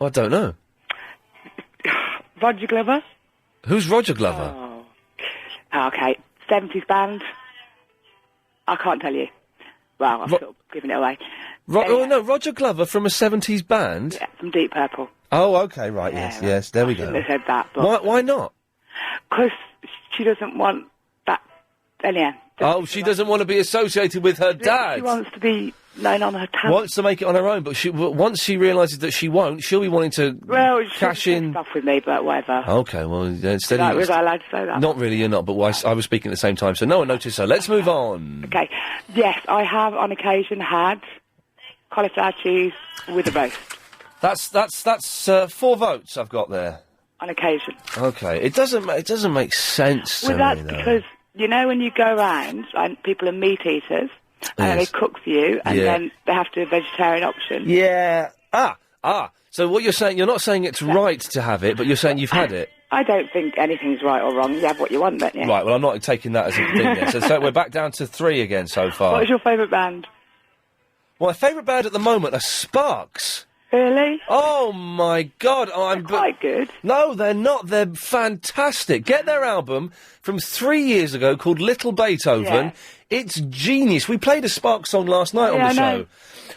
I don't know. Roger Glover? Who's Roger Glover? Oh, okay. 70s band. I can't tell you. Well, I'm sort of giving it away. Oh, no, Roger Glover from a 70s band? Yeah, from Deep Purple. Oh, okay, right, yes, there we go. I said that, but... Why not? Because she doesn't want that... Anyhow. Oh, she doesn't want to be associated with her dad. She wants to be known on her talent. Wants to make it on her own, but once she realises that she won't, she'll be wanting to cash in... stuff with me, but whatever. Okay, well, instead of... Was I allowed to say that? Not really, you're not, but I was speaking at the same time, so no one noticed her. Let's move on. Okay. Yes, I have on occasion had cauliflower cheese with a roast. That's 4 votes I've got there. On occasion. Okay, it doesn't make sense to me, that's though. Because, you know, when you go around, and people are meat eaters, and they cook for you, and then they have to do a vegetarian option. Yeah. So what you're saying, you're not saying it's right to have it, but you're saying you've had it. I don't think anything's right or wrong. You have what you want, don't you? Right, well, I'm not taking that as a thing yet. So we're back down to 3 again so far. What's your favourite band? Well, my favourite band at the moment are Sparks. Really? Oh, my God. They're quite good. No, they're not. They're fantastic. Get their album from 3 years ago called Little Beethoven. Yeah. It's genius. We played a Sparks song last night on the I show. know.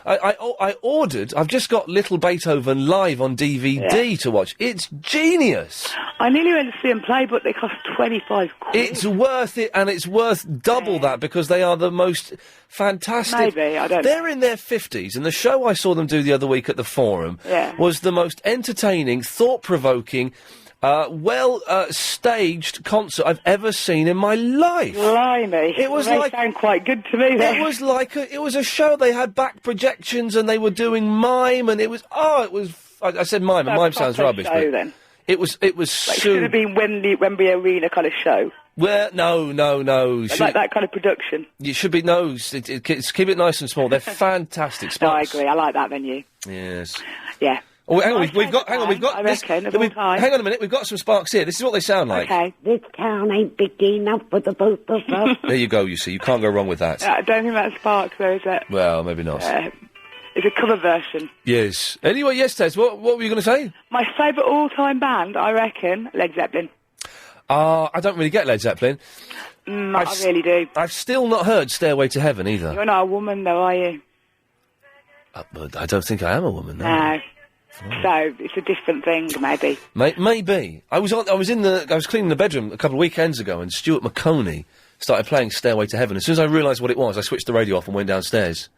I ordered, I've just got Little Beethoven live on DVD to watch. It's genius. I nearly went to see them play, but they cost 25 quid. It's worth it, and it's worth double that, because they are the most fantastic. Maybe, I don't know. They're in their 50s, and the show I saw them do the other week at the Forum was the most entertaining, thought-provoking, staged concert I've ever seen in my life. Blimey. It was They like sound quite good to me, then. It was like it was a show. They had back projections and they were doing mime, and it was I said mime, and mime sounds rubbish. Show, but then. It was Like, it should have been Wembley Arena kind of show. Well, no. Like that kind of production. It should be keep it nice and small. They're fantastic. No, I Sparks. agree. I like that venue. Yes. Yeah. Oh, hang on, we've got. I reckon, of all time. Hang on a minute, we've got some Sparks here. This is what they sound like. Okay. This town ain't big enough for the both of us. There you go. You see, you can't go wrong with that. I don't think that's Sparks, though, is it? Well, maybe not. It's a cover version. Yes. Anyway, yes, Tess. What were you going to say? My favourite all-time band, I reckon, Led Zeppelin. I don't really get Led Zeppelin. I really do. I've still not heard Stairway to Heaven either. You're not a woman, though, are you? But I don't think I am a woman. No. No. So it's a different thing, maybe. Maybe. I was cleaning the bedroom a couple of weekends ago, and Stuart McConey started playing Stairway to Heaven. As soon as I realised what it was, I switched the radio off and went downstairs.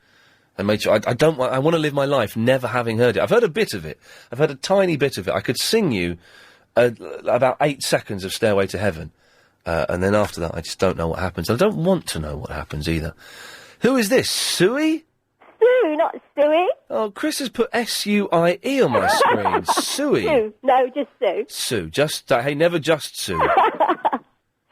And made sure I want to live my life never having heard it. I've heard a bit of it. I've heard a tiny bit of it. I could sing you about 8 seconds of Stairway to Heaven, and then after that, I just don't know what happens. I don't want to know what happens either. Who is this? Suey? Sue, not Suey. Oh, Chris has put S-U-I-E on my screen. Suey. Sue. No, just Sue. Sue. Just, hey, never just Sue.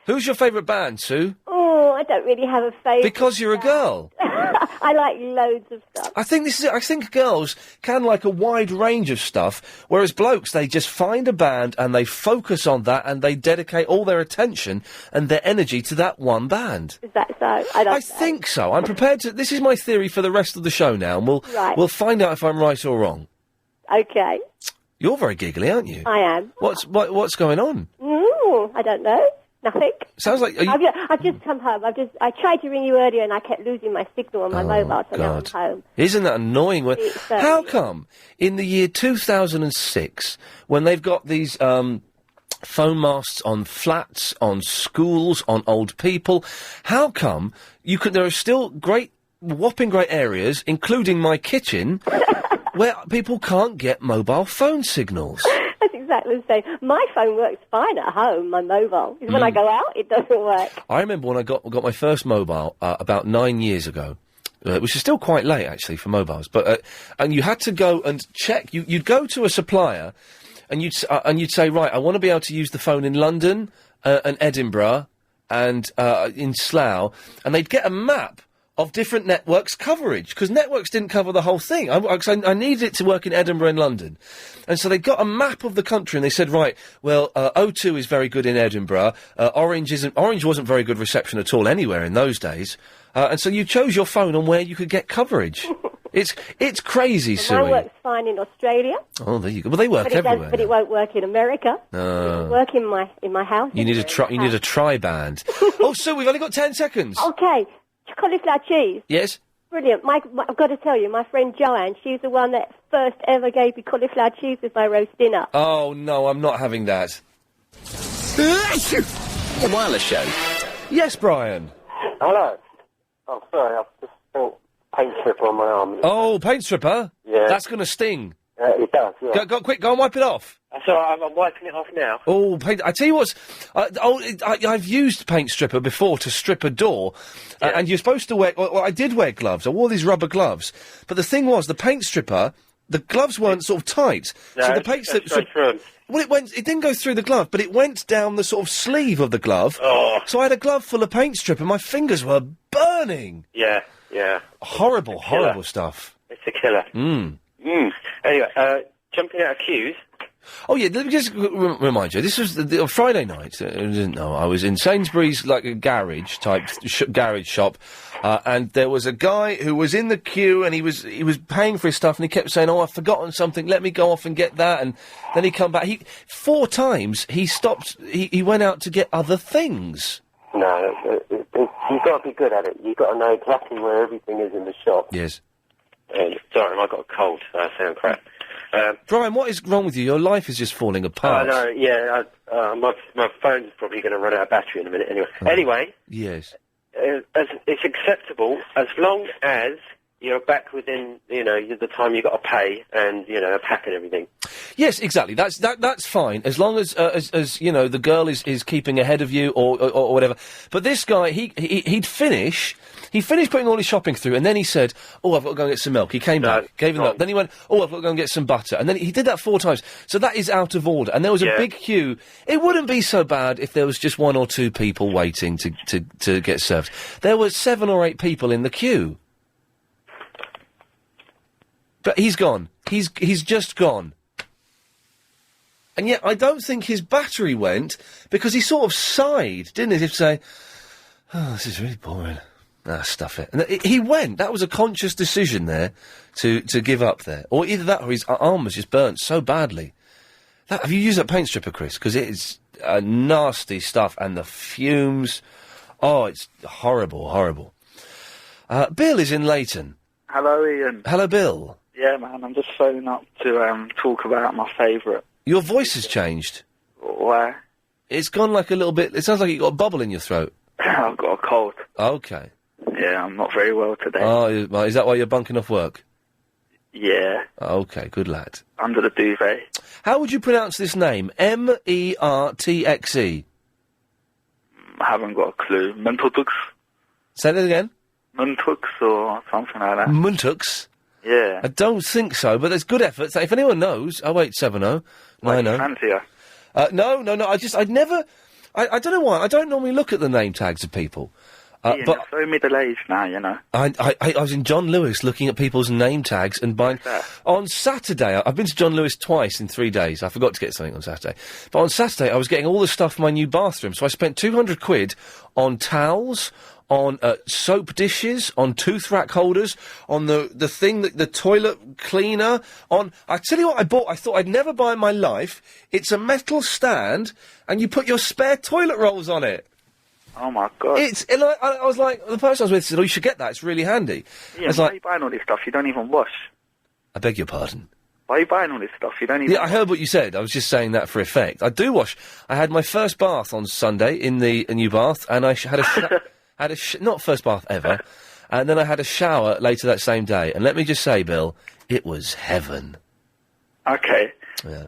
Who's your favourite band, Sue? Oh, I don't really have a favourite. Because you're a girl. I like loads of stuff. I think girls can like a wide range of stuff, whereas blokes, they just find a band and they focus on that and they dedicate all their attention and their energy to that one band. Is that so? I think so. I'm prepared to. This is my theory for the rest of the show now, and we'll find out if I'm right or wrong. Okay. You're very giggly, aren't you? I am. What's going on? I don't know. Nothing. Sounds like I've just come home. I tried to ring you earlier and I kept losing my signal on my mobile, so now I'm home. Isn't that annoying? How come in the year 2006, when they've got these phone masts on flats, on schools, on old people, how come there are still whopping great areas, including my kitchen, where people can't get mobile phone signals? That's exactly the same. My phone works fine at home, my mobile. When I go out, it doesn't work. I remember when I got my first mobile about 9 years ago, which is still quite late, actually, for mobiles. But and you had to go and check. You'd go to a supplier, and you'd say, right, I want to be able to use the phone in London and Edinburgh and in Slough, and they'd get a map of different networks' coverage, because networks didn't cover the whole thing. I needed it to work in Edinburgh and London. And so they got a map of the country, and they said, right, well, O2 is very good in Edinburgh, Orange wasn't very good reception at all anywhere in those days, and so you chose your phone on where you could get coverage. It's crazy, Sue. Mine works fine in Australia. Oh, there you go. Well, they work everywhere. But it won't work in America. It No. work in my house. You need a tri-band. Oh, Sue, we've only got 10 seconds. Okay. Cauliflower cheese. Yes? Brilliant. I've got to tell you, my friend Joanne, she's the one that first ever gave me cauliflower cheese with my roast dinner. Oh, no, I'm not having that. The Wireless Show. Yes, Brian. Hello. Oh, sorry, I've just felt paint stripper on my arm. Oh, paint stripper? Yeah. That's going to sting. It does, yeah. Go, quick, go and wipe it off. That's all right, I'm wiping it off now. Oh, I tell you what, I've used paint stripper before to strip a door, and you're supposed to wear. Well, I did wear gloves. I wore these rubber gloves, but the thing was, the paint stripper, the gloves weren't sort of tight, No, so the paint stripper. Well, it didn't go through the glove, but it went down the sort of sleeve of the glove. Oh. So I had a glove full of paint stripper, and my fingers were burning. Yeah. Horrible stuff. It's a killer. Mm. Anyway, jumping out of queues. Oh yeah, let me just remind you. This was the Friday night. I didn't know. I was in Sainsbury's, like a garage type garage shop, and there was a guy who was in the queue, and he was paying for his stuff, and he kept saying, "Oh, I've forgotten something. Let me go off and get that." And then he come back. 4 times he stopped. He went out to get other things. No, you've got to be good at it. You've got to know exactly where everything is in the shop. Yes. Sorry, I got a cold, so I sound crap. Brian, what is wrong with you? Your life is just falling apart. No, yeah, my phone's probably going to run out of battery in a minute anyway. Oh. Anyway, Yes. it's acceptable as long as you're back within, the time you've got to pay and, a pack and everything. Yes, exactly. That's fine as long as the girl is keeping ahead of you or whatever. But this guy, he'd finish. He finished putting all his shopping through, and then he said, "Oh, I've got to go and get some milk." He came back, gave him milk. Then he went, "Oh, I've got to go and get some butter." And then he did that 4 times. So that is out of order. And there was a big queue. It wouldn't be so bad if there was just 1 or 2 people waiting to get served. There were 7 or 8 people in the queue. But he's gone. He's just gone. And yet I don't think his battery went because he sort of sighed, didn't he? As if to say, "Oh, this is really boring. Stuff it." And he went. That was a conscious decision there to give up there. Or either that or his arm was just burnt so badly. Have you used that paint stripper, Chris? Because it is nasty stuff. And the fumes. Oh, it's horrible, horrible. Bill is in Leighton. Hello, Ian. Hello, Bill. Yeah, man, I'm just phoning up to talk about my favourite. Your voice has changed. Why? It's gone like a little bit... It sounds like you got a bubble in your throat. I've got a cold. Okay. Yeah, I'm not very well today. Oh, is that why you're bunking off work? Yeah. Okay, good lad. Under the duvet. How would you pronounce this name? Mertxe? I haven't got a clue. Muntux? Say that again? Muntux or something like that. Muntux? Yeah. I don't think so, but there's good effort. So if anyone knows, 0870 90. Fancy her? No. I don't know why. I don't normally look at the name tags of people. Ian, But you're so middle-aged now, you know. I was in John Lewis looking at people's name tags and buying... On Saturday, I've been to John Lewis twice in 3 days. I forgot to get something on Saturday. But on Saturday, I was getting all the stuff for my new bathroom. So I spent 200 quid on towels, on soap dishes, on tooth rack holders, on the thing, the toilet cleaner, on... I tell you what I bought, I thought I'd never buy in my life. It's a metal stand, and you put your spare toilet rolls on it. Oh, my God. And I was like, the person I was with said, "Oh, you should get that, it's really handy." Yeah, I was why like, are you buying all this stuff you don't even wash? I beg your pardon? Why are you buying all this stuff you don't even Yeah, I heard what you said. I was just saying that for effect. I do wash. I had my first bath on Sunday in the new bath, and I had a not first bath ever, and then I had a shower later that same day. And let me just say, Bill, it was heaven. Okay. Yeah.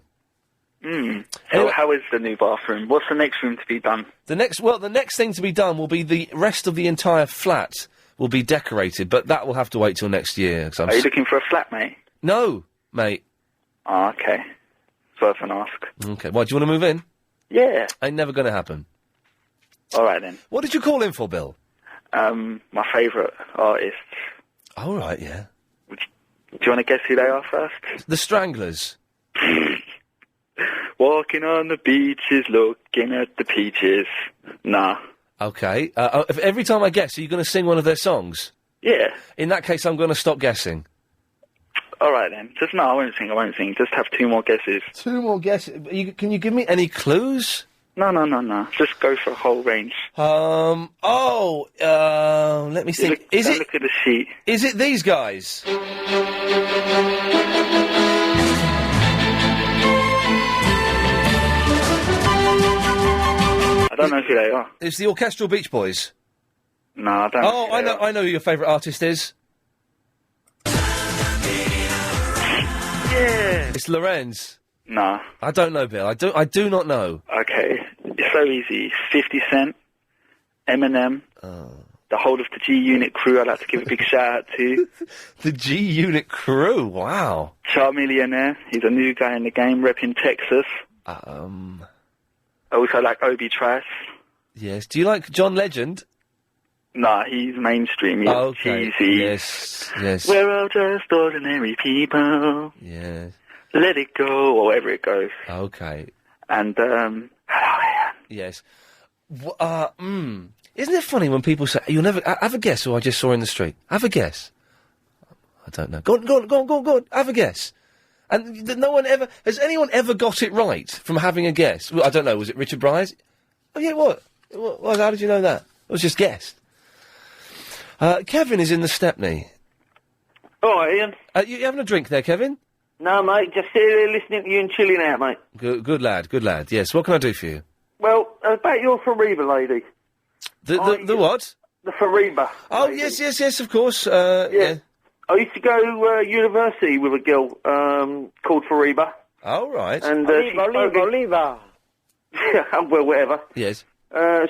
So how is the new bathroom? What's the next room to be done? The next thing to be done will be the rest of the entire flat will be decorated, but that will have to wait till next year. Are you looking for a flat, mate? No, mate. Oh, okay. It's worth an ask. Okay. Why, do you want to move in? Yeah. Ain't never going to happen. All right, then. What did you call in for, Bill? My favourite artists. All right, yeah. Do you want to guess who they are first? The Stranglers. Walking on the beaches, looking at the peaches. Nah. Okay. Every time I guess, are you going to sing one of their songs? Yeah. In that case, I'm going to stop guessing. All right, then. I won't sing. Just have 2 more guesses. 2 more guesses? Can you give me any clues? No. Just go for a whole range. Let me think. Look at the sheet. Is it these guys? I don't know who they are. It's the Orchestral Beach Boys. No, I don't. Oh, I know who your favourite artist is. Yeah. It's Lorenz. Nah. I don't know, Bill. I do not know. Okay. It's so easy. 50 Cent, Eminem, the whole of the G-Unit crew I'd like to give a big shout out to. The G-Unit crew, wow. Chart Millionaire, he's a new guy in the game, repping Texas. Also like Obi Trice. Yes. Do you like John Legend? Nah, he's mainstream. He's cheesy. Yes. We're all just ordinary people. Yes. Let It Go, or whatever it goes. Okay. And, hello, Ian. Yes. Isn't it funny when people say, you'll never... have a guess who I just saw in the street. Have a guess. I don't know. Go on. Have a guess. And no one ever... Has anyone ever got it right from having a guess? Well, I don't know. Was it Richard Bryce? Oh, yeah, what? How did you know that? It was just guessed. Kevin is in the Stepney. All right, Ian. You having a drink there, Kevin? No, mate, just sitting here listening to you and chilling out, mate. Good lad. Yes, what can I do for you? Well, about your Fariba lady. The what? The Fariba. Oh, lady. yes, of course. Yeah. I used to go university with a girl called Fariba. Oh, right. And Oliva. Yeah, well, whatever. Yes.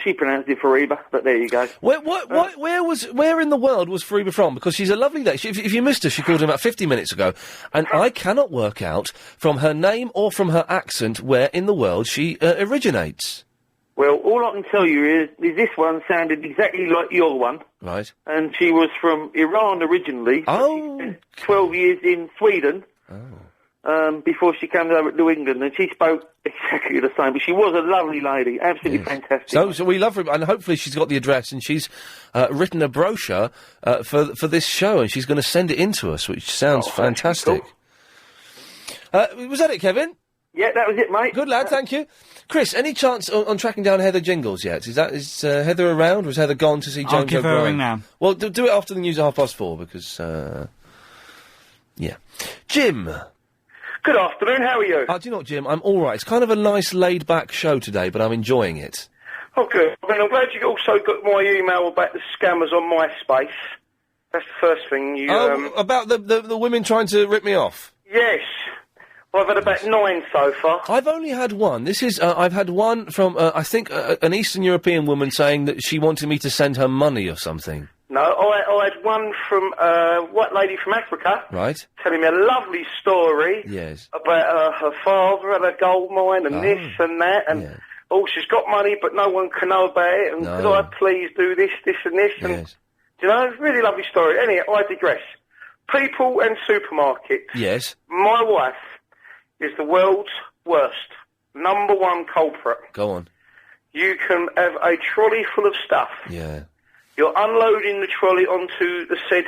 She pronounced it Fariba, but there you go. Where in the world was Fariba from? Because she's a lovely lady. If you missed her, she called in about 50 minutes ago, and I cannot work out from her name or from her accent where in the world she originates. Well, all I can tell you is this one sounded exactly like your one. Right. And she was from Iran originally. Oh. She spent 12 years in Sweden. Before she came over to England, and she spoke exactly the same. But she was a lovely lady, absolutely fantastic. So we love her, and hopefully she's got the address, and she's written a brochure for this show, and she's going to send it in to us, which sounds fantastic. Cool. Was that it, Kevin? Yeah, that was it, mate. Good lad, thank you. Chris, any chance on tracking down Heather Jingles yet? Is Heather around, or has Heather gone to see Jones I'll give her a ring now. Well, do it after the news at 4:30, because, yeah. Jim. Good afternoon, how are you? Do you know what, Jim? I'm all right. It's kind of a nice, laid-back show today, but I'm enjoying it. Oh, good. I mean, I'm glad you also got my email about the scammers on MySpace. That's the first thing you... about the women trying to rip me off? Yes. Well, I've had about 9 so far. I've only had one. This is... I've had one from, I think, an Eastern European woman saying that she wanted me to send her money or something. No, I had one from a white lady from Africa. Right. Telling me a lovely story. Yes. About her father had a gold mine and this and that. And, she's got money, but no one can know about it. And could I please do this, this and this? And, yes. You know, really lovely story. Anyway, I digress. People and supermarkets. Yes. My wife is the world's worst, #1 culprit. Go on. You can have a trolley full of stuff. Yeah. You're unloading the trolley onto the said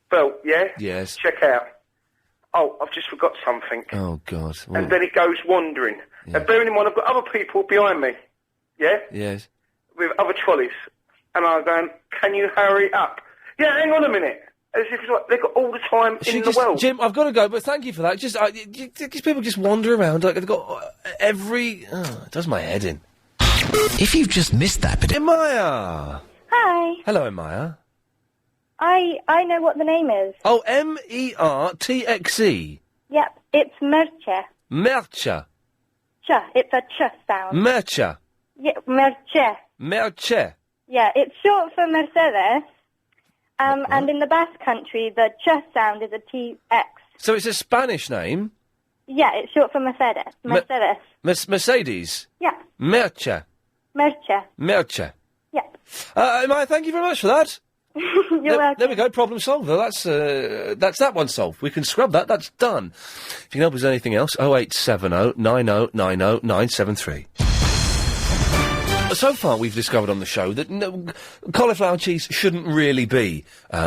belt, yeah? Yes. Check out. Oh, I've just forgot something. Oh, God. And then it goes wandering. Yeah. Now, bearing in mind, I've got other people behind me, yeah? Yes. With other trolleys. And I'm going, can you hurry up? Yeah, hang on a minute. As if it's like they've got all the time in the world. Jim, I've got to go, but thank you for that. Just, these people just wander around like they've got every... it does my head in. If you've just missed that bit... Maya! Hi. Hello, Maya. I know what the name is. Oh, Mertxe. Yep, it's Merche. Merche. Ch. It's a ch sound. Merche. Yeah, Merche. Merche. Yeah, it's short for Mercedes. And in the Basque Country, the ch sound is a TX. So it's a Spanish name? Yeah, it's short for Mercedes. Mercedes. Mercedes? Yeah. Merche. Merche. Merche. Yeah. Maya, thank you very much for that. You're welcome. There we go, problem solved. That's that one solved. We can scrub that, that's done. If you can help us with anything else, 0870 9090 973. So far, we've discovered on the show that cauliflower cheese shouldn't really be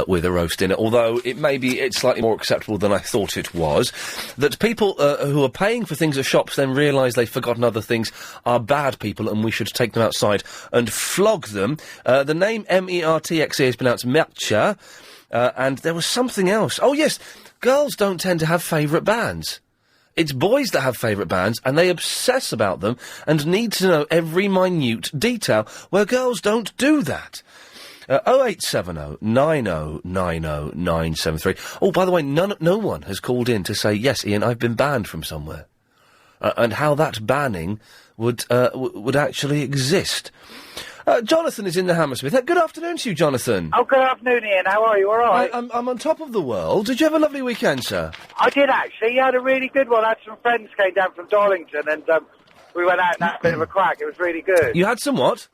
with a roast dinner, although it's slightly more acceptable than I thought it was. That people who are paying for things at shops then realise they've forgotten other things are bad people and we should take them outside and flog them. The name Mertxe is pronounced Mertxe, and there was something else. Oh, yes, girls don't tend to have favourite bands. It's boys that have favourite bands, and they obsess about them and need to know every minute detail, where girls don't do that. 0870 9090 973. Oh, by the way, no one has called in to say, yes, Ian, I've been banned from somewhere. And how that banning would actually exist. Jonathan is in the Hammersmith. Good afternoon to you, Jonathan. Oh, good afternoon, Ian. How are you? All right? I'm on top of the world. Did you have a lovely weekend, sir? I did, actually. You had a really good one. I had some friends came down from Darlington, and we went out and had a bit of a crack. It was really good. You had some what?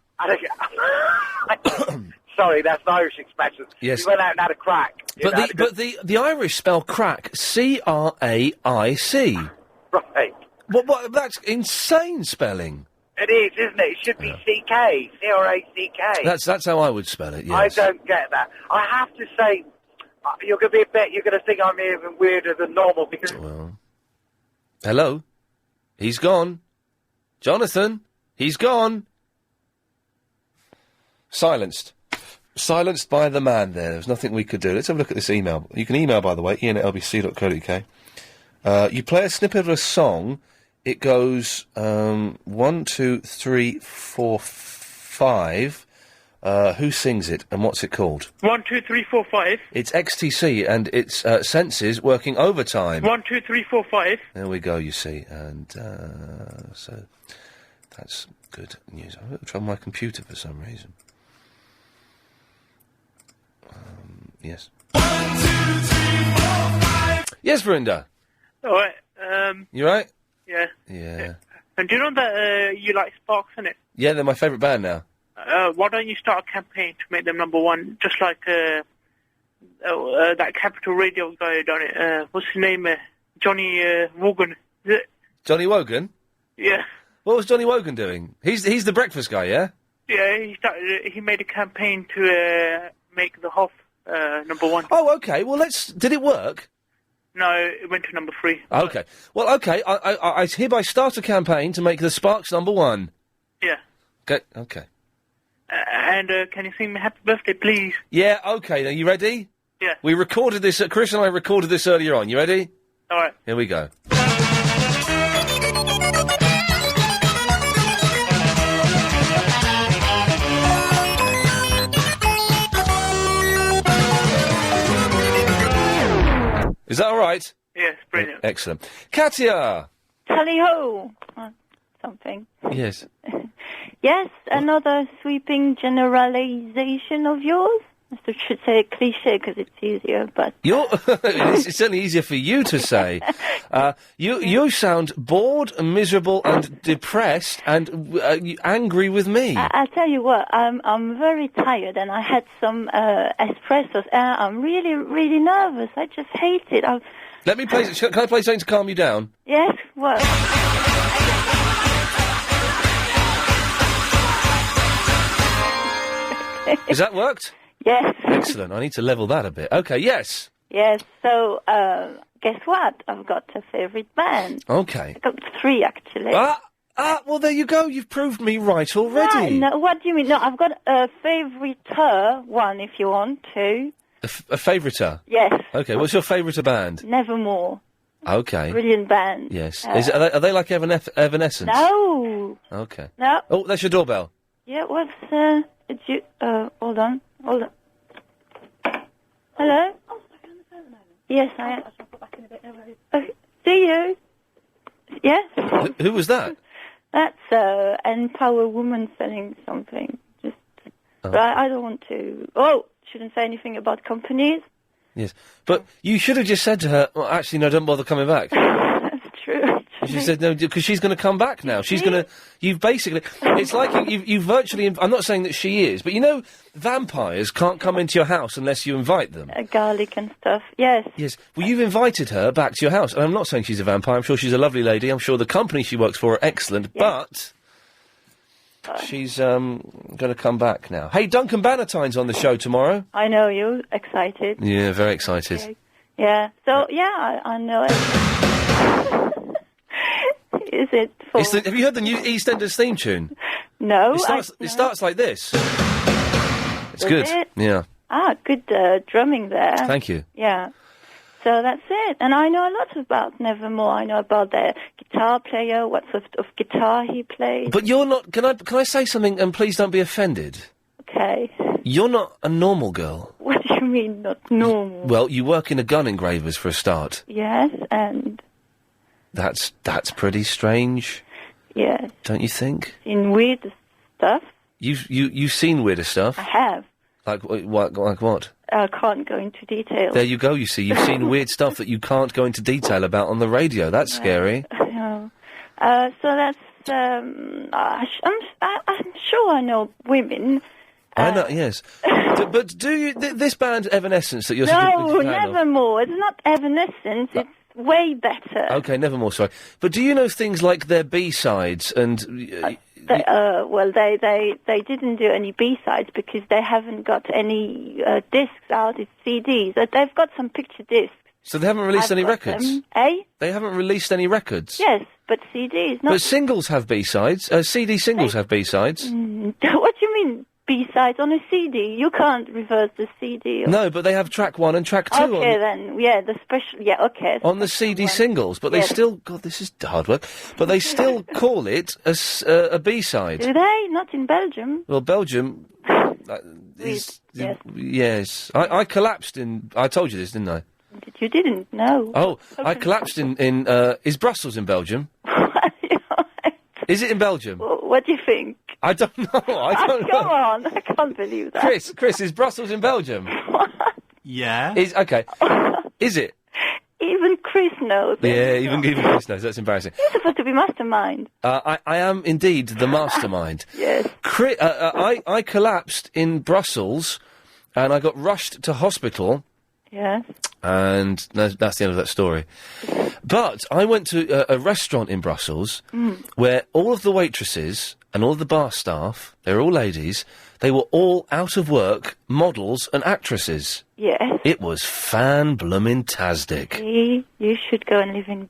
Sorry, that's an Irish expression. Yes. We went out and had a crack. But the Irish spell crack C-R-A-I-C. Right. What? That's insane spelling. It is, isn't it? It should be C-K. C-R-A-C-K. That's how I would spell it, yes. I don't get that. I have to say, you're going to think I'm even weirder than normal because... Hello? He's gone. Jonathan? He's gone. Silenced. Silenced by the man there. There's nothing we could do. Let's have a look at this email. You can email, by the way, iain@lbc.co.uk. You play a snippet of a song. It goes 1, 2, 3, 4, 5. Who sings it and what's it called? 1, 2, 3, 4, 5. It's XTC and it's Senses working overtime. 1, 2, 3, 4, 5. There we go, you see. And so that's good news. I'm going to try my computer for some reason. Yes. 1, 2, 3, 4, 5. Yes, Verinda. All right. You right? Yeah. Yeah. And do you know that you like Sparks, innit? Yeah, they're my favourite band now. Why don't you start a campaign to make them number one, just like that Capital Radio guy done it. What's his name? Johnny Wogan. Is it? Johnny Wogan? Yeah. What was Johnny Wogan doing? He's the breakfast guy, yeah? Yeah, he made a campaign to make the Hoff number one. Oh, okay. Well, did it work? No, it went to number 3. Okay. Well, okay. I hereby start a campaign to make the Sparks number one. Yeah. Okay. And can you sing me Happy Birthday, please? Yeah, okay. Are you ready? Yeah. We recorded this, Chris and I recorded this earlier on. You ready? All right. Here we go. Is that all right? Yes, brilliant. Excellent. Katya! Tally-ho! Something. Yes. Yes, another sweeping generalization of yours. I should say cliché because it's easier, but... It's certainly easier for you to say. You sound bored and miserable and depressed and angry with me. I'll tell you what, I'm very tired and I had some espressos and I'm really, really nervous. I just hate it. Let me play... Can I play something to calm you down? Yes, what? Has that worked? Yes. Excellent. I need to level that a bit. Okay, yes. Yes, so, guess what? I've got a favourite band. Okay. I've got 3, actually. Well, there you go. You've proved me right already. Right, no, what do you mean? No, I've got a favourite one, if you want to. A favouriter? Yes. Okay, what's your favourite band? Nevermore. Okay. Brilliant band. Yes. Are they like Evanescence? No. Okay. No. Oh, that's your doorbell. Yeah, what's, hold on. Hello? Yes, I am. Okay, see you. Yes? Who was that? That's, Empower Woman selling something. Just, I don't want to... shouldn't say anything about companies. Yes. But you should have just said to her, well, actually, no, don't bother coming back. That's true. She said no, because she's going to come back now. She's going to... You've basically... It's like you've virtually... I'm not saying that she is, but you know, vampires can't come into your house unless you invite them. Garlic and stuff, yes. Yes. Well, you've invited her back to your house. And I'm not saying she's a vampire. I'm sure she's a lovely lady. I'm sure the company she works for are excellent. Yes. But... she's going to come back now. Hey, Duncan Bannatyne's on the show tomorrow. I know you. Excited. Yeah, very excited. Okay. Yeah. So, yeah, I know it. Is it for... have you heard the new EastEnders theme tune? No. It starts like this. It's good. It? Yeah. Good drumming there. Thank you. Yeah. So that's it. And I know a lot about Nevermore. I know about their guitar player, what sort of guitar he plays. But you're not... Can I say something, and please don't be offended? Okay. You're not a normal girl. What do you mean, not normal? Well, you work in a gun engravers for a start. Yes, and... That's pretty strange. Yes. Don't you think? In weird stuff. You've seen weirder stuff? I have. Like what? I can't go into detail. There you go, you see. You've seen weird stuff that you can't go into detail about on the radio. That's scary. I know. So that's... I'm sure I know women... I know, yes. But do you... this band, Evanescence, that you're... No, Nevermore. It's not Evanescence. It's way better. Okay, never more sorry. But do you know things like their B-sides and... Well, they didn't do any B-sides because they haven't got any discs out. It's CDs. They've got some picture discs. So they haven't released I've any got records? them. Eh? They haven't released any records? Yes, but CDs, not... But singles have B-sides. CD singles have B-sides. What do you mean, B-sides on a CD? You can't reverse the CD. No, but they have track 1 and track 2 Okay, then. Yeah, the special... Yeah, okay. on the CD singles, but they Yes. still... God, this is hard work. But they still call it a B-side. Do they? Not in Belgium. Well, Belgium... Yes. I collapsed in... I told you this, didn't I? You didn't? No. Oh, I collapsed in is Brussels in Belgium? Is it in Belgium? What do you think? I don't know. I don't know. Come on, I can't believe that. Chris, is Brussels in Belgium? Yeah. Okay. Is it? Even Chris knows. Yeah, even Chris knows. That's embarrassing. You're supposed to be mastermind. I am indeed the mastermind. Yes. I collapsed in Brussels, and I got rushed to hospital. Yes. And that's the end of that story. But I went to a restaurant in Brussels where all of the waitresses and all of the bar staff, they were all ladies, they were all out of work models and actresses. Yes. It was fan-bloomin-tastic. See, you should go and live in...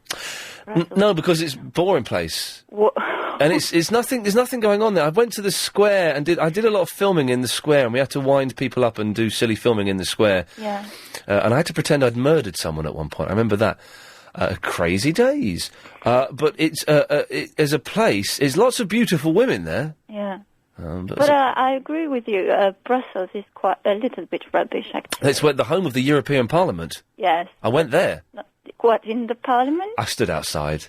No, because it's a boring place. What? And it's nothing. There's nothing going on there. I went to the square and I did a lot of filming in the square, and we had to wind people up and do silly filming in the square. Yeah. And I had to pretend I'd murdered someone at one point. I remember that. Crazy days. But it's as a place, there's lots of beautiful women there. Yeah. But I agree with you. Brussels is quite a little bit rubbish, actually. it's where the home of the European Parliament. Yes. I went there. What, in the Parliament? I stood outside.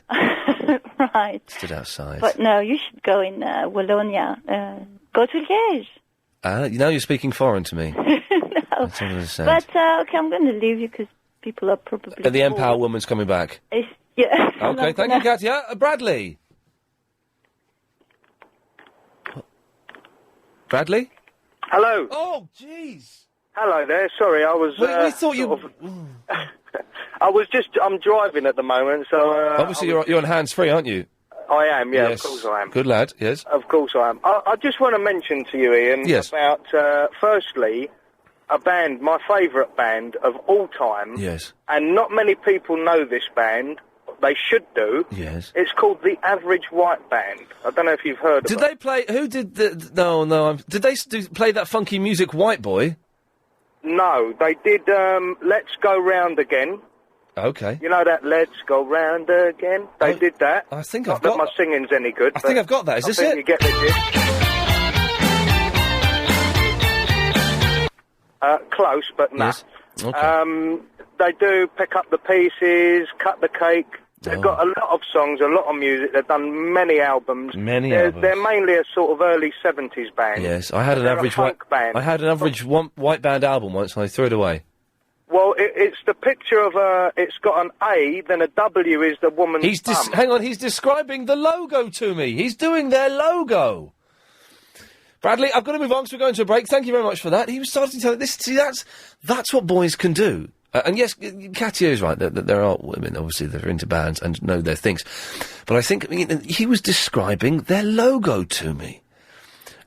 Right. Stood outside. But no, you should go in Wallonia. Go to Liège. Now you're speaking foreign to me. No. That's what I understand. But, okay, I'm going to leave you because people are probably... And the Empower woman's coming back. Yeah. Okay, thank you, Katya. Bradley. Bradley? Hello. Oh, jeez. Hello there. Sorry, I was... we thought you... I'm driving at the moment, so... Obviously, you're on hands-free, aren't you? I am, yeah, Yes. of course I am. Good lad, yes. Of course I am. I just want to mention to you, Ian, Yes. about, firstly, a band, my favourite band of all time. Yes. And not many people know this band. They should do. Yes. It's called the Average White Band. I don't know if you've heard of Did it. they play... Who did the... No, did they play that funky music, White Boy? No, they did, Let's Go Round Again. Okay. You know that Let's Go Round Again? They did that. I think Not I've got... that my singing's any good. I think but I've got that. Is this I think it? you get the gist. Close, but no. Yes. Okay. They do Pick Up the Pieces, Cut the Cake. They've got a lot of songs, a lot of music. They've done many albums. They're mainly a sort of early 70s band. Yes, I had an They're a average funk band. I had an average white band album once, and I threw it away. Well, it's the picture of it's got an A, then a W is the woman's bum. Hang on, he's describing the logo to me. He's doing their logo. Bradley, I've got to move on because we're going to a break. Thank you very much for that. He was starting to tell this. See, that's what boys can do. And yes, Katya is right that there are women, obviously, that are into bands and know their things. But I think he was describing their logo to me.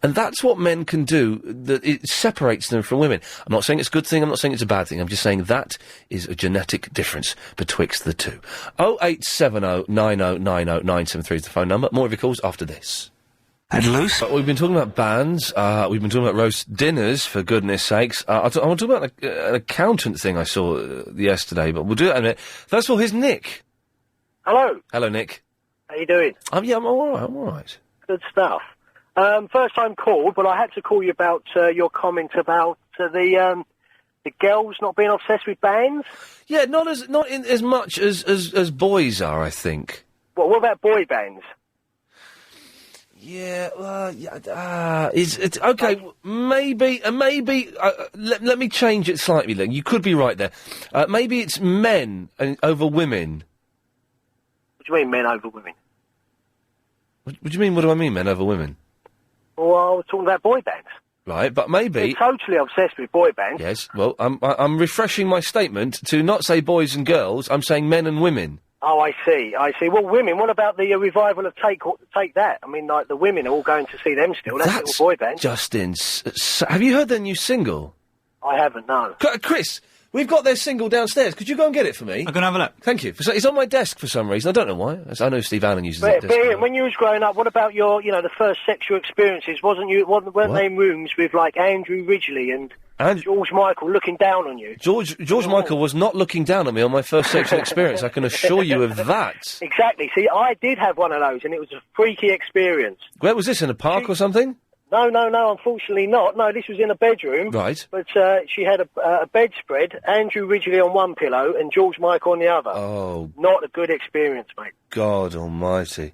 And that's what men can do, that it separates them from women. I'm not saying it's a good thing, I'm not saying it's a bad thing, I'm just saying that is a genetic difference betwixt the two. 0870 90 90 973 is the phone number. More of your calls after this. And loose. We've been talking about bands, we've been talking about roast dinners, for goodness sakes. I want to talk about an accountant thing I saw yesterday, but we'll do that in a minute. First of all, here's Nick. Hello. Hello, Nick. How you doing? Yeah, I'm alright. Good stuff. First time called, but I had to call you about your comment about the girls not being obsessed with bands. Yeah, not as much as boys are, I think. What about boy bands? Yeah, it's okay. Maybe. Let me change it slightly. Then you could be right there. Maybe it's men over women. What do you mean, men over women? What do you mean? What do I mean, men over women? Well, I was talking about boy bands. right? But maybe You're totally obsessed with boy bands. yes. Well, I'm refreshing my statement to not say boys and girls. I'm saying men and women. Oh, I see. Well, women, what about the revival of Take That? I mean, like, the women are all going to see them still. That's little boy band. Justin, have you heard their new single? I haven't, no. Chris, we've got their single downstairs. Could you go and get it for me? I'm going to have a look. Thank you. It's on my desk for some reason. I don't know why. I know Steve Allen uses that But desk. Ian, when you was growing up, what about your, the first sexual experiences? Weren't they in rooms with, like, Andrew Ridgeley and George Michael looking down on you? George Michael was not looking down on me on my first sexual experience. I can assure you of that. Exactly. See, I did have one of those, and it was a freaky experience. Where was this, in a park or something? No, unfortunately not. No, this was in a bedroom. Right. But she had a bedspread, Andrew Ridgeley on one pillow and George Michael on the other. Oh. Not a good experience, mate. God almighty.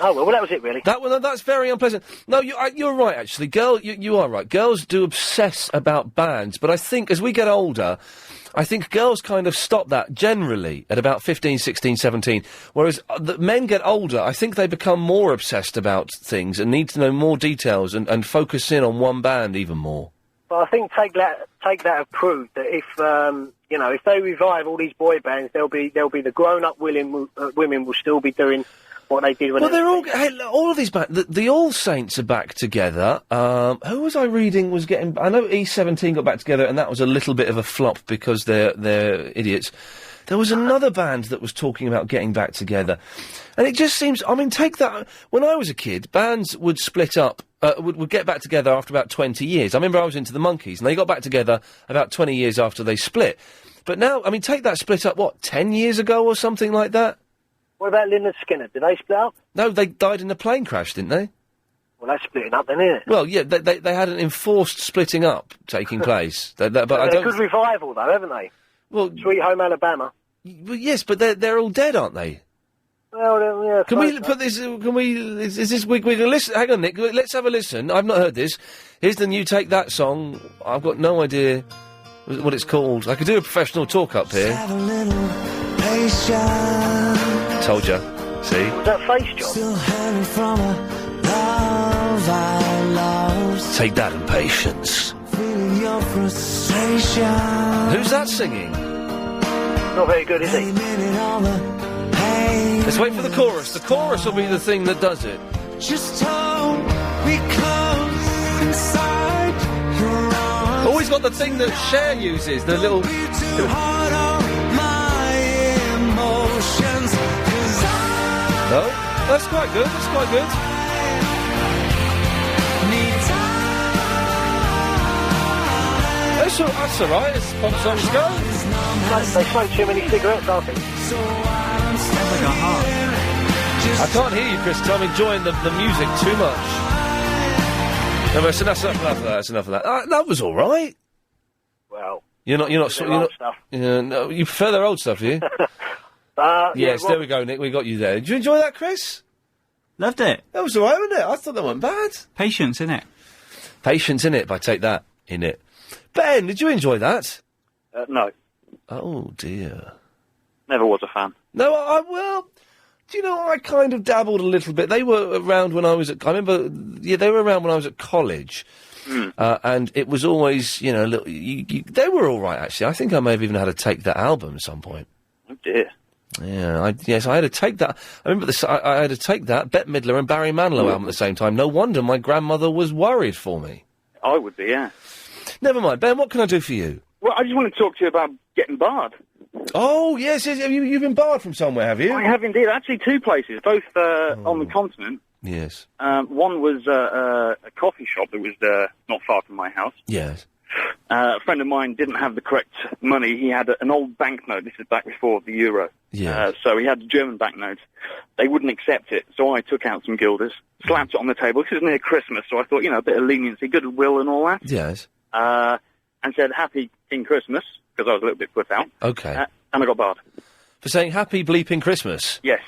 Oh, well, that was it, really. That's very unpleasant. No, you're right, actually. You are right. Girls do obsess about bands, but I think as we get older, I think girls kind of stop that generally at about 15, 16, 17, whereas the men get older, I think they become more obsessed about things and need to know more details and focus in on one band even more. But I think Take That have proved that if if they revive all these boy bands, there'll be the grown-up women will still be doing what they did when. Well, they're all of these bands. The All Saints are back together. Who was I reading was getting? I know E17 got back together, and that was a little bit of a flop because they're idiots. There was another band that was talking about getting back together, and it just seems. I mean, take that. When I was a kid, bands would split up. Would get back together after about 20 years. I remember I was into the Monkees, and they got back together about 20 years after they split. But now, I mean, Take That split up, 10 years ago or something like that? What about Lynyrd Skynyrd? Did they split up? No, they died in a plane crash, didn't they? Well, that's splitting up then, isn't it? Well, yeah, they had an enforced splitting up taking place. But I They're don't. a good revival, though, haven't they? Well, Sweet Home Alabama. Well, yes, but they're all dead, aren't they? Well, yeah. Can we put this? Can we? Is this? We can listen. Hang on, Nick. Let's have a listen. I've not heard this. Here's the new Take That song. I've got no idea what it's called. I could do a professional talk up here. Have a little patience. Told ya. See? Was that Face Job? Still hanging from a love I lost. Take that and patience. Feeling your frustration. Who's that singing? Not very good, is he? Let's wait for the chorus. The chorus will be the thing that does it. Just hold me close inside your arms. Always got the thing that Cher uses, the little... Hard on my emotions. No? That's quite good, that's quite good. That's alright, as pop songs go. They smoke too many cigarettes, I think. I can't hear you, Chris, 'cause I'm enjoying the music too much. No, but that's enough of that, that's enough of that. That was alright. Well... You're not stuff. No, you prefer their old stuff, do you? Yes, there we go, Nick, we got you there. Did you enjoy that, Chris? Loved it. That was alright, wasn't it? I thought that went bad. Patience, innit? Patience, innit, if I take that, innit. Ben, did you enjoy that? No. Oh, dear. Never was a fan. No, well, do you know, I kind of dabbled a little bit. They were around when I was at, they were around when I was at college. And it was always, they were alright, actually. I think I may have even had to take that album at some point. Oh, dear. Yeah, I had to take that. I remember I had to take that Bette Midler and Barry Manilow album at the same time. No wonder my grandmother was worried for me. I would be, yeah. Never mind. Ben, what can I do for you? Well, I just want to talk to you about getting barred. Oh, yes. You've been barred from somewhere, have you? I have indeed. Actually, two places, both on the continent. Yes. One was a coffee shop that was not far from my house. Yes. A friend of mine didn't have the correct money. He had an old banknote. This is back before the euro. Yeah. So he had German banknotes. They wouldn't accept it, so I took out some guilders, slapped it on the table. This is near Christmas, so I thought, a bit of leniency, goodwill and all that. Yes. And said, Happy King Christmas, because I was a little bit put out. Okay. And I got barred. For saying Happy Bleeping Christmas? Yes.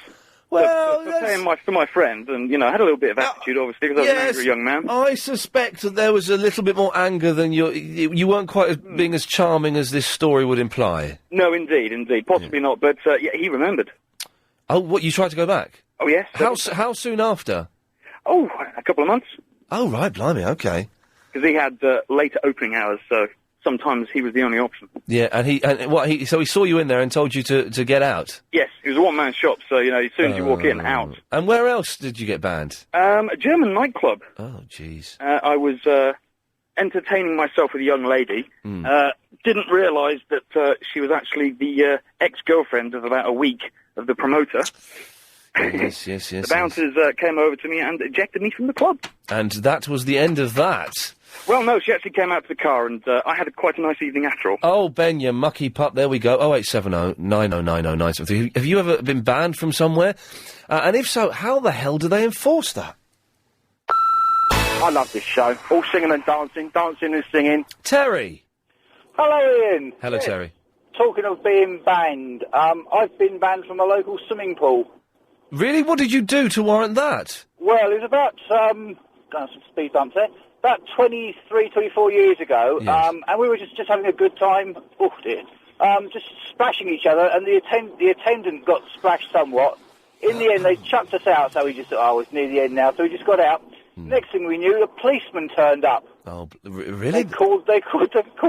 Well, for paying for my friend, and, I had a little bit of attitude, obviously, because I was an angry young man. I suspect that there was a little bit more anger than you weren't quite being as charming as this story would imply. No, indeed. Possibly not, but, he remembered. Oh, what, you tried to go back? Oh, yes. How soon after? Oh, a couple of months. Oh, right, blimey, okay. because he had later opening hours, so sometimes he was the only option. Yeah, so he saw you in there and told you to get out? Yes, it was a one-man shop, so, as soon as you walk in, out. And where else did you get banned? A German nightclub. Oh, jeez. I was entertaining myself with a young lady. Didn't realise that she was actually the ex-girlfriend of about a week of the promoter. Yes. The bouncers came over to me and ejected me from the club. And that was the end of that? Well, no, she actually came out to the car, and I had quite a nice evening after all. Oh, Ben, you mucky pup, there we go. 0870 9090 Have you ever been banned from somewhere? And if so, how the hell do they enforce that? I love this show. All singing and dancing and singing. Terry! Hello, Ian. Hello, Terry. Talking of being banned, I've been banned from a local swimming pool. Really? What did you do to warrant that? Well, it was about, going some speed bumps there, about 23, 24 years ago, Yes. and we were just having a good time, just splashing each other, and the attendant got splashed somewhat. In the end, they chucked us out, so we just thought, it's near the end now, so we just got out. Next thing we knew, a policeman turned up. Oh, really? They called the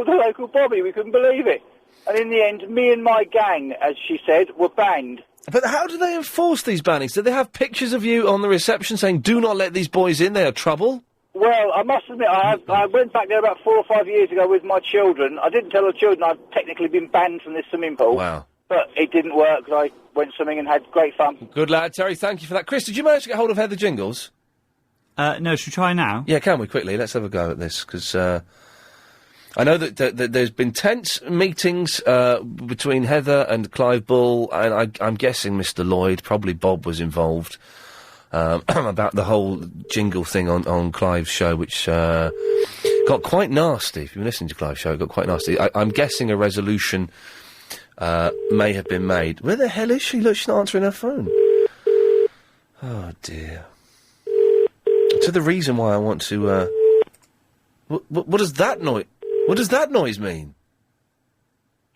local Bobby. We couldn't believe it. And in the end, me and my gang, as she said, were banned. But how do they enforce these bannings? Do they have pictures of you on the reception saying, do not let these boys in, they are trouble? Well, I must admit, I went back there about 4 or 5 years ago with my children. I didn't tell the children I'd technically been banned from this swimming pool. Wow. But it didn't work, because I went swimming and had great fun. Good lad, Terry, thank you for that. Chris, did you manage to get hold of Heather Jingles? No, should we try now? Yeah, can we quickly? Let's have a go at this, because I know that there's been tense meetings between Heather and Clive Bull, and I'm guessing Mr. Lloyd, probably Bob was involved, about the whole jingle thing on Clive's show, which got quite nasty. If you've been listening to Clive's show, it got quite nasty. I'm guessing a resolution may have been made. Where the hell is she? Look, she's not answering her phone. Oh, dear. To the reason why I want to, what does that noise... What does that noise mean?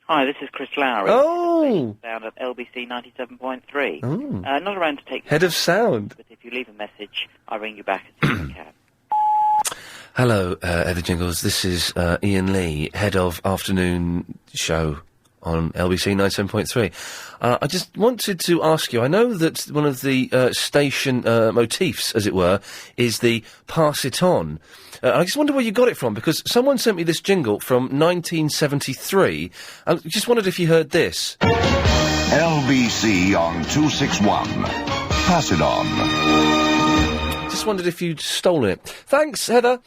Hi, this is Chris Lowry. Oh! Down at LBC 97.3. Oh. Not around to take... Head of sound. But if you leave a message, I'll ring you back as soon as I can. Hello, Heather Jingles. This is Ian Lee, head of afternoon show on LBC 97.3. I just wanted to ask you, I know that one of the station motifs, as it were, is the pass it on. I just wonder where you got it from, because someone sent me this jingle from 1973, and I just wondered if you heard this. LBC on 261. Pass it on. Just wondered if you'd stolen it. Thanks, Heather.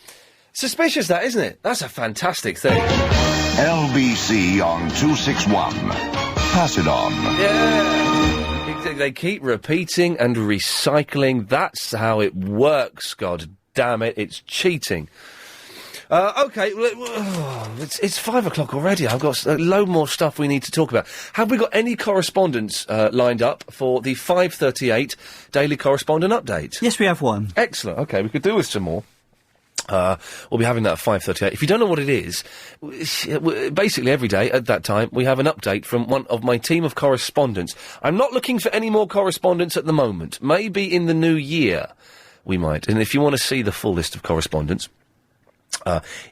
Suspicious, that, isn't it? That's a fantastic thing. LBC on 261. Pass it on. Yeah. They keep repeating and recycling. That's how it works, God damn it. It's cheating. OK, it's 5 o'clock already. I've got a load more stuff we need to talk about. Have we got any correspondence lined up for the 5:38 Daily Correspondent Update? Yes, we have one. Excellent. OK, we could do with some more. We'll be having that at 5:38. If you don't know what it is, basically every day at that time we have an update from one of my team of correspondents. I'm not looking for any more correspondents at the moment. Maybe in the new year we might. And if you want to see the full list of correspondents,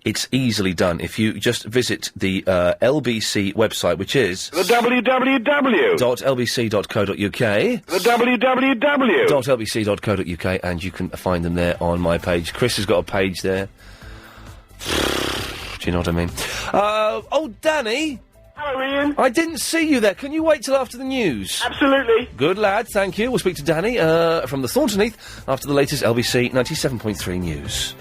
it's easily done if you just visit the LBC website, which is the www.lbc.co.uk. The www. .lbc.co.uk, and you can find them there on my page. Chris has got a page there. Do you know what I mean? Oh, Danny. Hello, Ian. I didn't see you there. Can you wait till after the news? Absolutely. Good lad, thank you. We'll speak to Danny from the Thornton Heath after the latest LBC 97.3 news.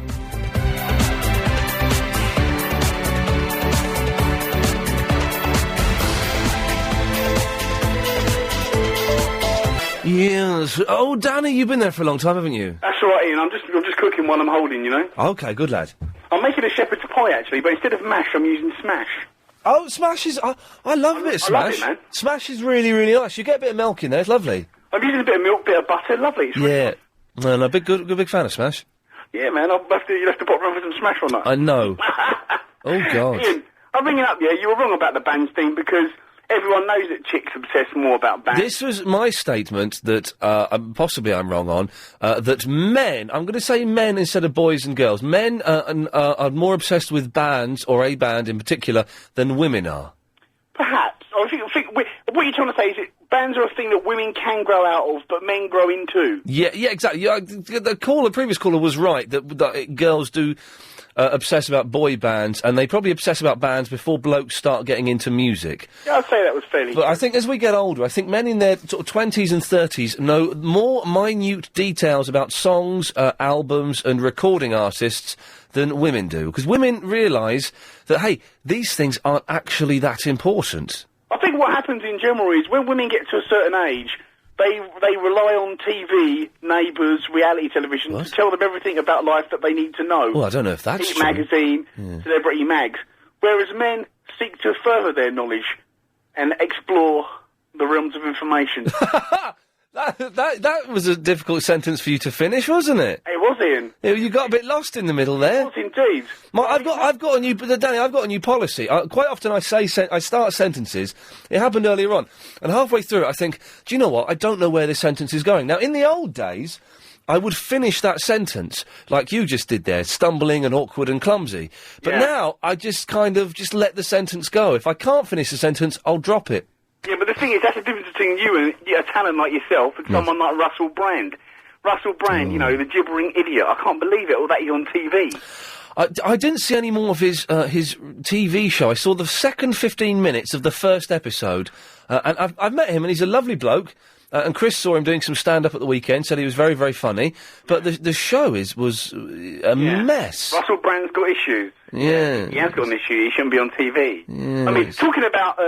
Yes. Oh, Danny, you've been there for a long time, haven't you? That's all right, Ian. I'm just cooking while I'm holding, you know. Okay, good lad. I'm making a shepherd's pie, actually, but instead of mash, I'm using smash. Oh, Smash is... I love a bit of Smash. I love it, man. Smash is really, really nice. You get a bit of milk in there. It's lovely. I'm using a bit of milk, bit of butter. Lovely. It's really Yeah. nice. No, big fan of Smash. Yeah, man. You'll have to pop round for some smash on that. I know. Oh, God. Ian, I'm ringing up, yeah. You were wrong about the band theme because everyone knows that chicks obsess more about bands. This was my statement that, possibly I'm wrong on, that men, I'm going to say men instead of boys and girls, men are more obsessed with bands, or a band in particular, than women are. Perhaps. I think what you're trying to say is that bands are a thing that women can grow out of, but men grow into. Yeah, exactly. Yeah, the previous caller was right, that girls do obsess about boy bands, and they probably obsess about bands before blokes start getting into music. Yeah, I'd say that was fairly But I think as we get older, I think men in their sort of 20s and 30s know more minute details about songs, albums, and recording artists than women do. Because women realise that, hey, these things aren't actually that important. I think what happens in general is when women get to a certain age, they rely on TV, Neighbours, reality television to tell them everything about life that they need to know. Well, I don't know if that's Heat true. magazine, Yeah. celebrity mags. Whereas men seek to further their knowledge and explore the realms of information. That was a difficult sentence for you to finish, wasn't it? It was, Ian. You got a bit lost in the middle there. It was indeed. I've got a new, Danny. I've got a new policy. Quite often I start sentences. It happened earlier on, and halfway through it, I think, do you know what? I don't know where this sentence is going. Now, in the old days, I would finish that sentence like you just did there, stumbling and awkward and clumsy. But now I just kind of just let the sentence go. If I can't finish the sentence, I'll drop it. Yeah, but the thing is, that's the difference between you and a talent like yourself and someone like Russell Brand. Russell Brand, you know, the gibbering idiot. I can't believe it, all that he's on TV. I didn't see any more of his TV show. I saw the second 15 minutes of the first episode, and I've met him, and he's a lovely bloke. And Chris saw him doing some stand-up at the weekend, said he was very, very funny. But the show was a mess. Russell Brand's got issues. Yeah. He has got an issue. He shouldn't be on TV. Yeah. I mean, talking about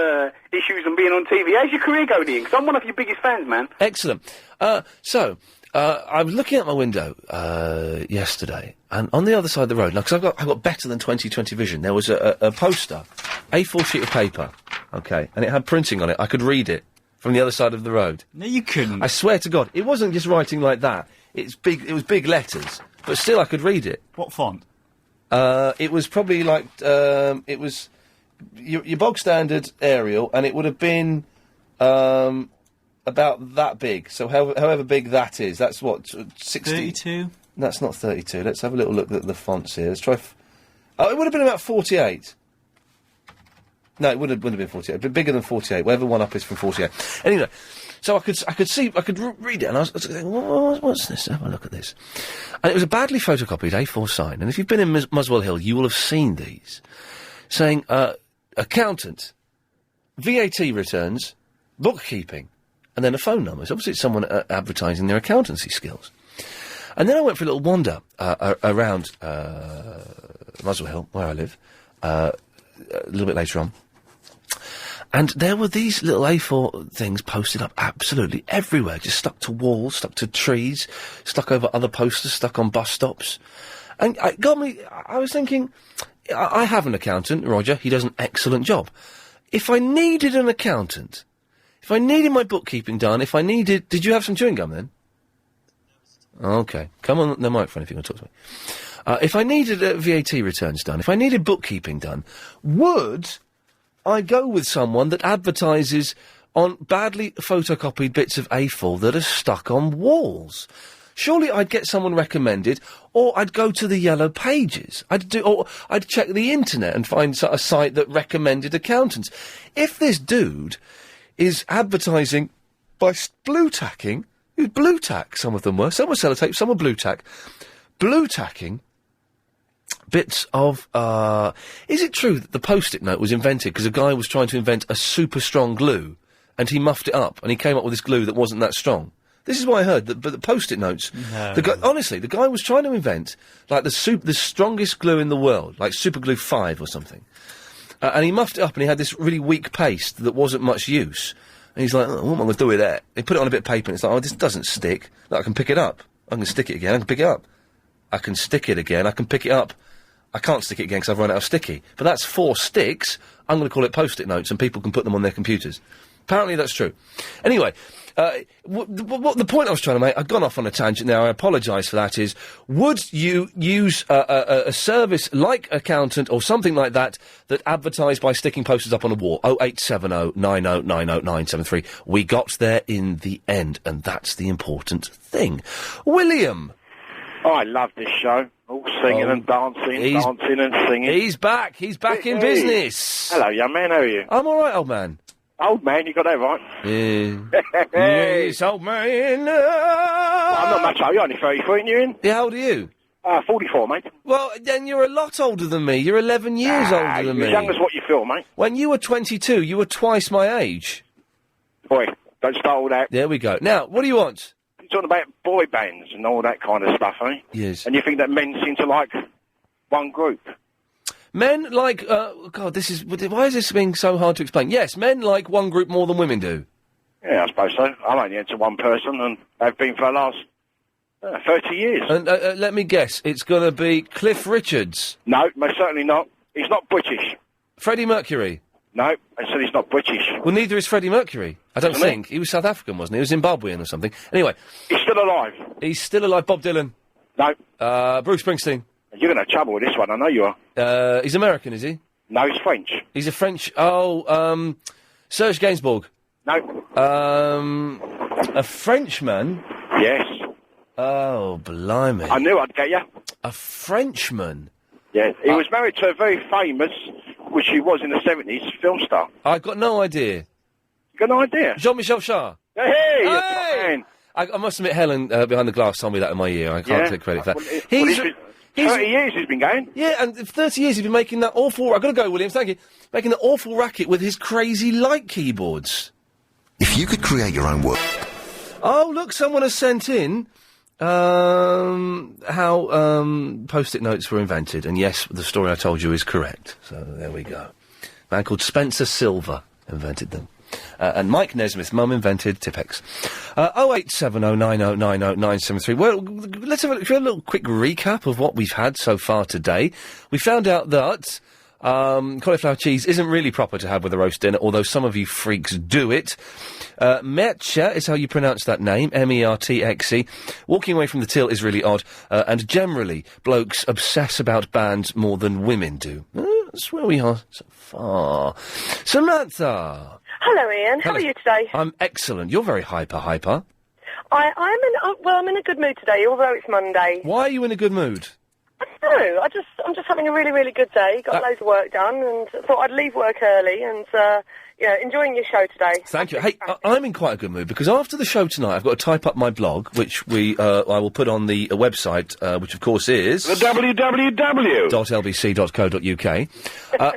issues and being on TV, how's your career going, Ian? Because I'm one of your biggest fans, man. Excellent. So, I was looking out my window yesterday, and on the other side of the road, now, because I've got better than 20/20 vision, there was a poster, A4 sheet of paper, okay, and it had printing on it. I could read it from the other side of the road. No, you couldn't. I swear to God, it wasn't just writing like that. It was big letters, but still I could read it. What font? It was probably like, it was your bog standard Arial, and it would have been, about that big. So however big that is, that's what, 60? 32? That's not 32. Let's have a little look at the fonts here. Let's try, it would have been about 48. No, it wouldn't have been 48. It'd be bigger than 48. Whatever one up is from 48. Anyway, so I could read it, and I was thinking, what's this? Have a look at this. And it was a badly photocopied A4 sign. And if you've been in Muswell Hill, you will have seen these, saying accountant, VAT returns, bookkeeping, and then a phone number. So obviously it's someone advertising their accountancy skills. And then I went for a little wander around Muswell Hill, where I live, a little bit later on. And there were these little A4 things posted up absolutely everywhere, just stuck to walls, stuck to trees, stuck over other posters, stuck on bus stops. And it got me, I was thinking, I have an accountant, Roger, he does an excellent job. If I needed an accountant, if I needed my bookkeeping done, did you have some chewing gum then? Okay, come on the microphone if you're going to talk to me. If I needed VAT returns done, if I needed bookkeeping done, would I go with someone that advertises on badly photocopied bits of A4 that are stuck on walls? Surely I'd get someone recommended, or I'd go to the Yellow Pages. I'd check the internet and find a site that recommended accountants. If this dude is advertising by blue tacking, it was blue tack, some of them were. Some were sellotape, some were blue tack. Blue tacking bits of, is it true that the Post-it note was invented because a guy was trying to invent a super strong glue, and he muffed it up, and he came up with this glue that wasn't that strong? This is what I heard, but the Post-it notes, No. honestly, the guy was trying to invent, like, the strongest glue in the world, like Super Glue 5 or something. And he muffed it up, and he had this really weak paste that wasn't much use. And he's like, what am I going to do with that? He put it on a bit of paper, and it's like, this doesn't stick. Like, I can pick it up. I can stick it again, I can pick it up. I can stick it again, I can pick it up. I can't stick it again because I've run out of sticky. But that's 4 sticks. I'm going to call it Post-it notes, and people can put them on their computers. Apparently that's true. Anyway, What the point I was trying to make, I've gone off on a tangent now, I apologise for that, is would you use a service like Accountant or something like that advertised by sticking posters up on a wall? 0870 90 90 973. We got there in the end, and that's the important thing. William. Oh, I love this show. All singing and dancing and singing. He's back in business. Hello, young man, how are you? I'm all right, old man. Old man, you got that right. Yeah. Yes, old man. Well, I'm not much older, you're only 33 and you're in? Yeah, how old are you? 44, mate. Well, then you're a lot older than me. You're 11 years older than you're me. as young as what you feel, mate. When you were 22, you were twice my age. Boy, don't start all that. There we go. Now, what do you want? You're talking about boy bands and all that kind of stuff, eh? Yes. And you think that men seem to like one group? Men like, God, why is this being so hard to explain? Yes, men like one group more than women do. Yeah, I suppose so. I'm only into one person, and they've been for the last 30 years. And let me guess, it's going to be Cliff Richards. No, most certainly not. He's not British. Freddie Mercury. No, I said he's not British. Well, neither is Freddie Mercury. I don't think. He was South African, wasn't he? He was Zimbabwean or something. Anyway. He's still alive. He's still alive. Bob Dylan. No. Bruce Springsteen. You're going to have trouble with this one, I know you are. He's American, is he? No, he's French. He's a French... Serge Gainsbourg. No. A Frenchman? Yes. Oh, blimey. I knew I'd get you. A Frenchman? Yeah, he was married to a very famous, which he was in the 70s, film star. I've got no idea. You got no idea? Jean-Michel Jarre. Hey! Hey! I must admit, Helen behind the glass told me that in my ear. I can't take credit for that. He's 30 years he's been going. Yeah, and 30 years he's been making that awful... I've got to go, William, thank you. Making that awful racket with his crazy light keyboards. If you could create your own world... Oh, look, someone has sent in how Post-it notes were invented. And yes, the story I told you is correct. So there we go. A man called Spencer Silver invented them. And Mike Nesmith's mum invented Tipex. 08709090973. Well, let's have a little quick recap of what we've had so far today. We found out that cauliflower cheese isn't really proper to have with a roast dinner, although some of you freaks do it. Mertxe is how you pronounce that name, M-E-R-T-X-E. Walking away from the till is really odd, and generally, blokes obsess about bands more than women do. That's where we are so far. Samantha! Hello, Ian. How Hello. are you today? I'm excellent. You're very hyper. I'm in a good mood today, although it's Monday. Why are you in a good mood? I don't know. I'm just having a really, really good day. Got loads of work done, and thought I'd leave work early, and enjoying your show today. Thank you. Hey, I'm in quite a good mood because after the show tonight, I've got to type up my blog, which I will put on the website, which of course is the www.lbc.co.uk.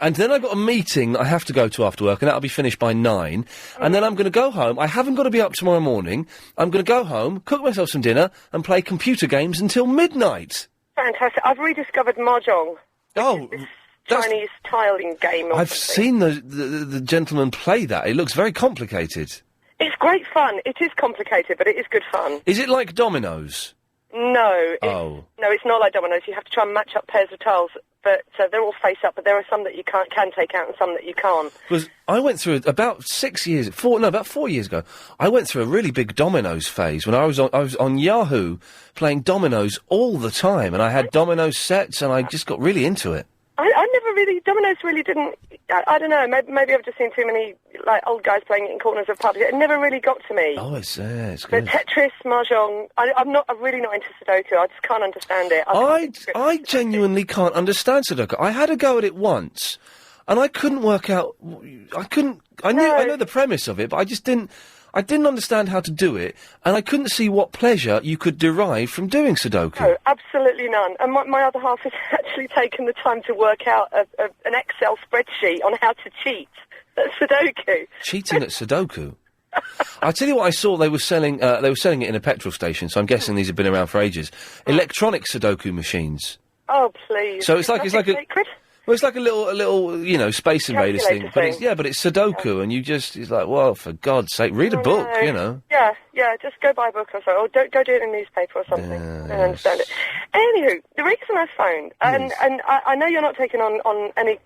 And then I've got a meeting that I have to go to after work, and that'll be finished by 9. And then I'm going to go home. I haven't got to be up tomorrow morning. I'm going to go home, cook myself some dinner, and play computer games until midnight. Fantastic. I've rediscovered Mahjong. Oh, Chinese tiling game. I've seen the gentleman play that. It looks very complicated. It's great fun. It is complicated, but it is good fun. Is it like dominoes? No. Oh. No, it's not like dominoes. You have to try and match up pairs of tiles, but they're all face up, but there are some that you can take out and some that you can't. Because I went through about 4 years ago, I went through a really big dominoes phase when I was on Yahoo playing dominoes all the time, and I had dominoes sets, and I just got really into it. I never really, dominoes really didn't, I don't know, maybe I've just seen too many, old guys playing it in corners of pubs. It never really got to me. Oh, it's good. But Tetris, Mahjong, I'm really not into Sudoku. I just can't understand it. I genuinely can't understand Sudoku. I had a go at it once, and I couldn't work out, I know the premise of it, but I didn't understand how to do it, and I couldn't see what pleasure you could derive from doing Sudoku. No, absolutely none. And my other half has actually taken the time to work out an Excel spreadsheet on how to cheat at Sudoku. Cheating at Sudoku? I tell you what I saw, they were selling it in a petrol station, so I'm guessing these have been around for ages. Electronic Sudoku machines. Oh, please. So it's like a little, Space Invaders thing. But it's Sudoku, and it's like, well, for God's sake, read a book, Yeah, just go buy a book or so, or go do it in a newspaper or something. I don't understand it. Anywho, the reason I phoned, and I know you're not taking on any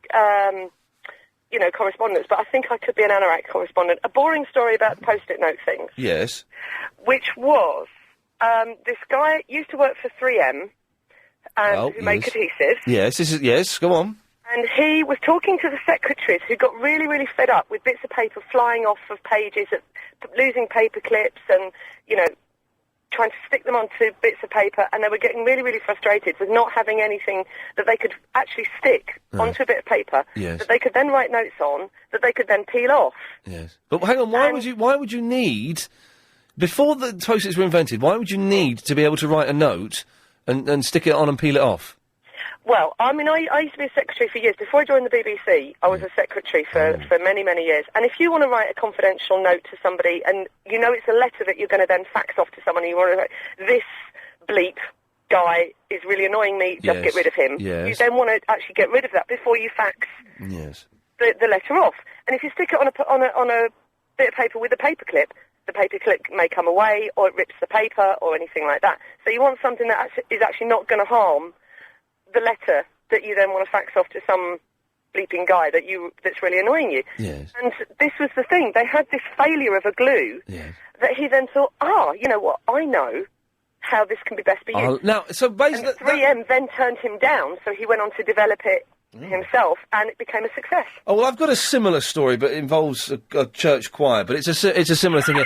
correspondence, but I think I could be an anorak correspondent. A boring story about the Post-it note things, Yes. which was this guy used to work for 3M, who make adhesives. Yes, yes, go on. And he was talking to the secretaries who got really, really fed up with bits of paper flying off of pages, losing paper clips and, trying to stick them onto bits of paper, and they were getting really, really frustrated with not having anything that they could actually stick onto a bit of paper that they could then write notes on, that they could then peel off. Yes. But hang on, why would you need, before the Post-its were invented, why would you need to be able to write a note and stick it on and peel it off? Well, I mean, I used to be a secretary for years. Before I joined the BBC, I was a secretary for many, many years. And if you want to write a confidential note to somebody, and you know it's a letter that you're going to then fax off to someone, and you want to write, this bleep guy is really annoying me, just get rid of him. Yes. You then want to actually get rid of that before you fax the letter off. And if you stick it on a bit of paper with a paperclip, the paperclip may come away, or it rips the paper, or anything like that. So you want something that is actually not going to harm the letter that you then want to fax off to some bleeping guy that's really annoying you. Yes. And this was the thing. They had this failure of a glue that he then thought, you know what, I know how this can be best for you. Now, so basically... And 3M then turned him down, so he went on to develop it himself, and it became a success. Oh, well, I've got a similar story, but it involves a church choir, but it's a similar thing.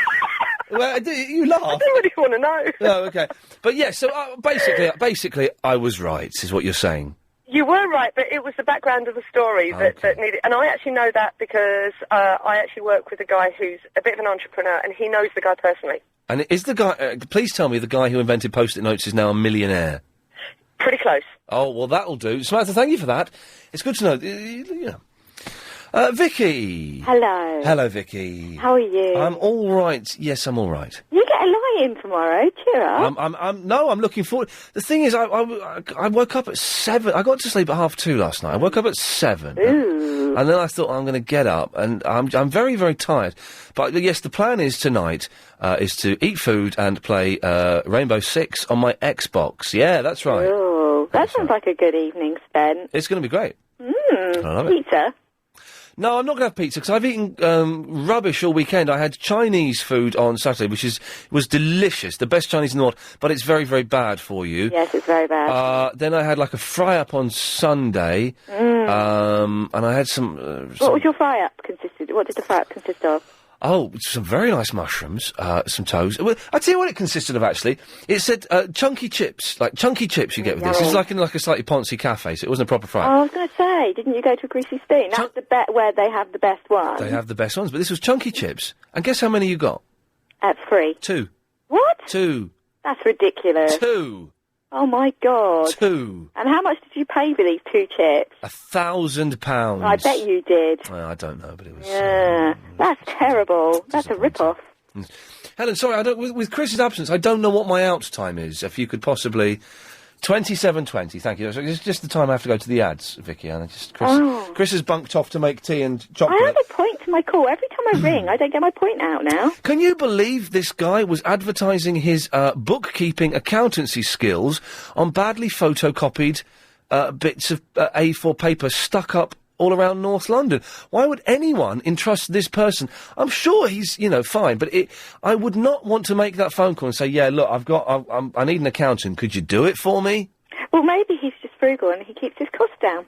Well, you laugh. I don't really want to know. Oh, okay. But yeah, so basically, I was right, is what you're saying. You were right, but it was the background of the story that needed... And I actually know that because I actually work with a guy who's a bit of an entrepreneur, and he knows the guy personally. And is the guy... please tell me the guy who invented Post-it notes is now a millionaire. Pretty close. Oh, well, that'll do. Samantha, thank you for that. It's good to know. You know. Vicky. Hello. Hello, Vicky. How are you? I'm all right. Yes, I'm all right. You get a lie in tomorrow. Cheer up. I'm looking forward. The thing is, I woke up at 7. I got to sleep at 2:30 last night. I woke up at 7. Ooh. And then I thought, I'm going to get up, and I'm very, very tired. But yes, the plan is tonight is to eat food and play Rainbow Six on my Xbox. Yeah, that's right. Ooh, that sounds like a good evening spent. It's going to be great. I love it. Pizza. No, I'm not going to have pizza, because I've eaten rubbish all weekend. I had Chinese food on Saturday, which was delicious, the best Chinese in the world, but it's very, very bad for you. Yes, it's very bad. Then I had like a fry-up on Sunday, and I had some... What was your fry-up consisted? What did the fry-up consist of? Oh, some very nice mushrooms, some toast. Well, I'll tell you what it consisted of, actually. It said chunky chips, like chunky chips you get with this. It's like in like a slightly poncy cafe, so it wasn't a proper fry. Oh, I was going to say, didn't you go to a Greasy Spoon? That's the bet where they have the best ones. They have the best ones, but this was chunky chips. And guess how many you got? At 3. 2. What? 2. That's ridiculous. 2. Oh, my God. 2. And how much did you pay for these 2 chips? £1,000. I bet you did. I don't know, but it was... Yeah, that's terrible. That's a rip-off. Helen, sorry, with Chris's absence, I don't know what my out time is. If you could possibly... 27:20, thank you. It's just the time I have to go to the ads, Vicky. And Chris has bunked off to make tea and chocolate. I have a point to my call. Every time I ring, I don't get my point out now. Can you believe this guy was advertising his bookkeeping accountancy skills on badly photocopied bits of A4 paper stuck up all around North London? Why would anyone entrust this person? I'm sure he's, fine, but I would not want to make that phone call and say, yeah, look, I need an accountant. Could you do it for me? Well, maybe he's just frugal and he keeps his costs down.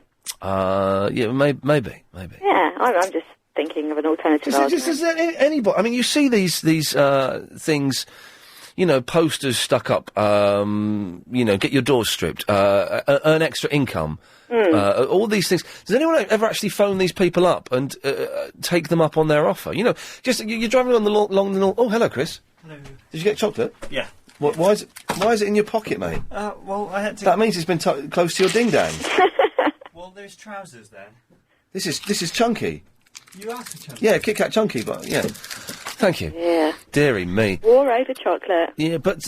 Yeah, maybe. Yeah, I'm just thinking of an alternative argument. Is there anybody? I mean, you see these things... posters stuck up, get your doors stripped, earn extra income, all these things. Does anyone ever actually phone these people up and take them up on their offer? You're driving along the lawn. Oh, hello, Chris. Hello. Did you get chocolate? Yeah. Why is it in your pocket, mate? Well, I had to... That means it's been close to your ding-dang. Well, there's trousers there. This is chunky. You asked for chunky. Yeah, Kit Kat chunky, but yeah. Thank you. Yeah. Deary me. War over chocolate. Yeah, but,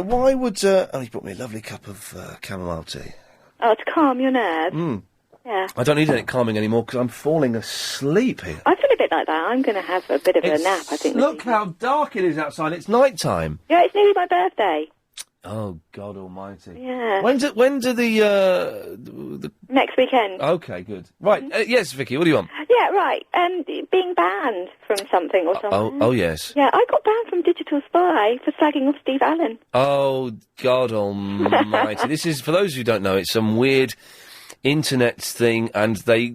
why would... oh, he brought me a lovely cup of chamomile tea. Oh, to calm your nerves. Yeah. I don't need any calming anymore because I'm falling asleep here. I feel a bit like that. I'm going to have a bit of a nap, I think. Look how dark it is outside. It's night time. Yeah, it's nearly my birthday. Oh, God almighty. Yeah. When do the... Next weekend. Okay, good. Right, yes, Vicky, what do you want? Yeah, right. Being banned from something or something. Oh, yes. Yeah, I got banned from Digital Spy for slagging off Steve Allen. Oh, God almighty. This is, for those who don't know, it's some weird internet thing, and they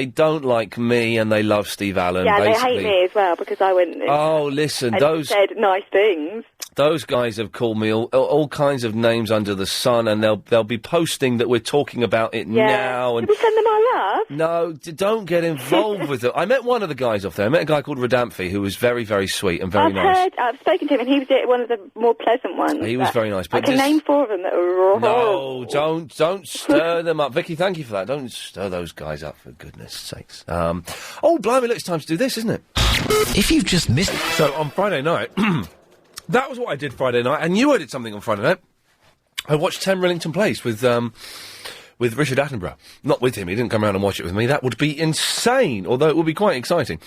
don't like me, and they love Steve Allen, Yeah, basically. they hate me as well, because I went... Oh, listen, and said nice things. Those guys have called me all kinds of names under the sun, and they'll be posting that we're talking about it now. And Did we send them our love? no, don't get involved with it. I met one of the guys off there. I met a guy called Radamphi, who was very, very sweet and very nice. I've spoken to him, and he was one of the more pleasant ones. He was very nice. I But can name 4 of them that were... No, don't stir them up. Vicky, thank you for that. Don't stir those guys up, for goodness sakes. Oh, blimey, look, it's time to do this, isn't it? If you've just missed... So, on Friday night... That was what I did Friday night, and I did something on Friday night. I watched 10 Rillington Place with Richard Attenborough. Not with him, he didn't come around and watch it with me. That would be insane, although it would be quite exciting.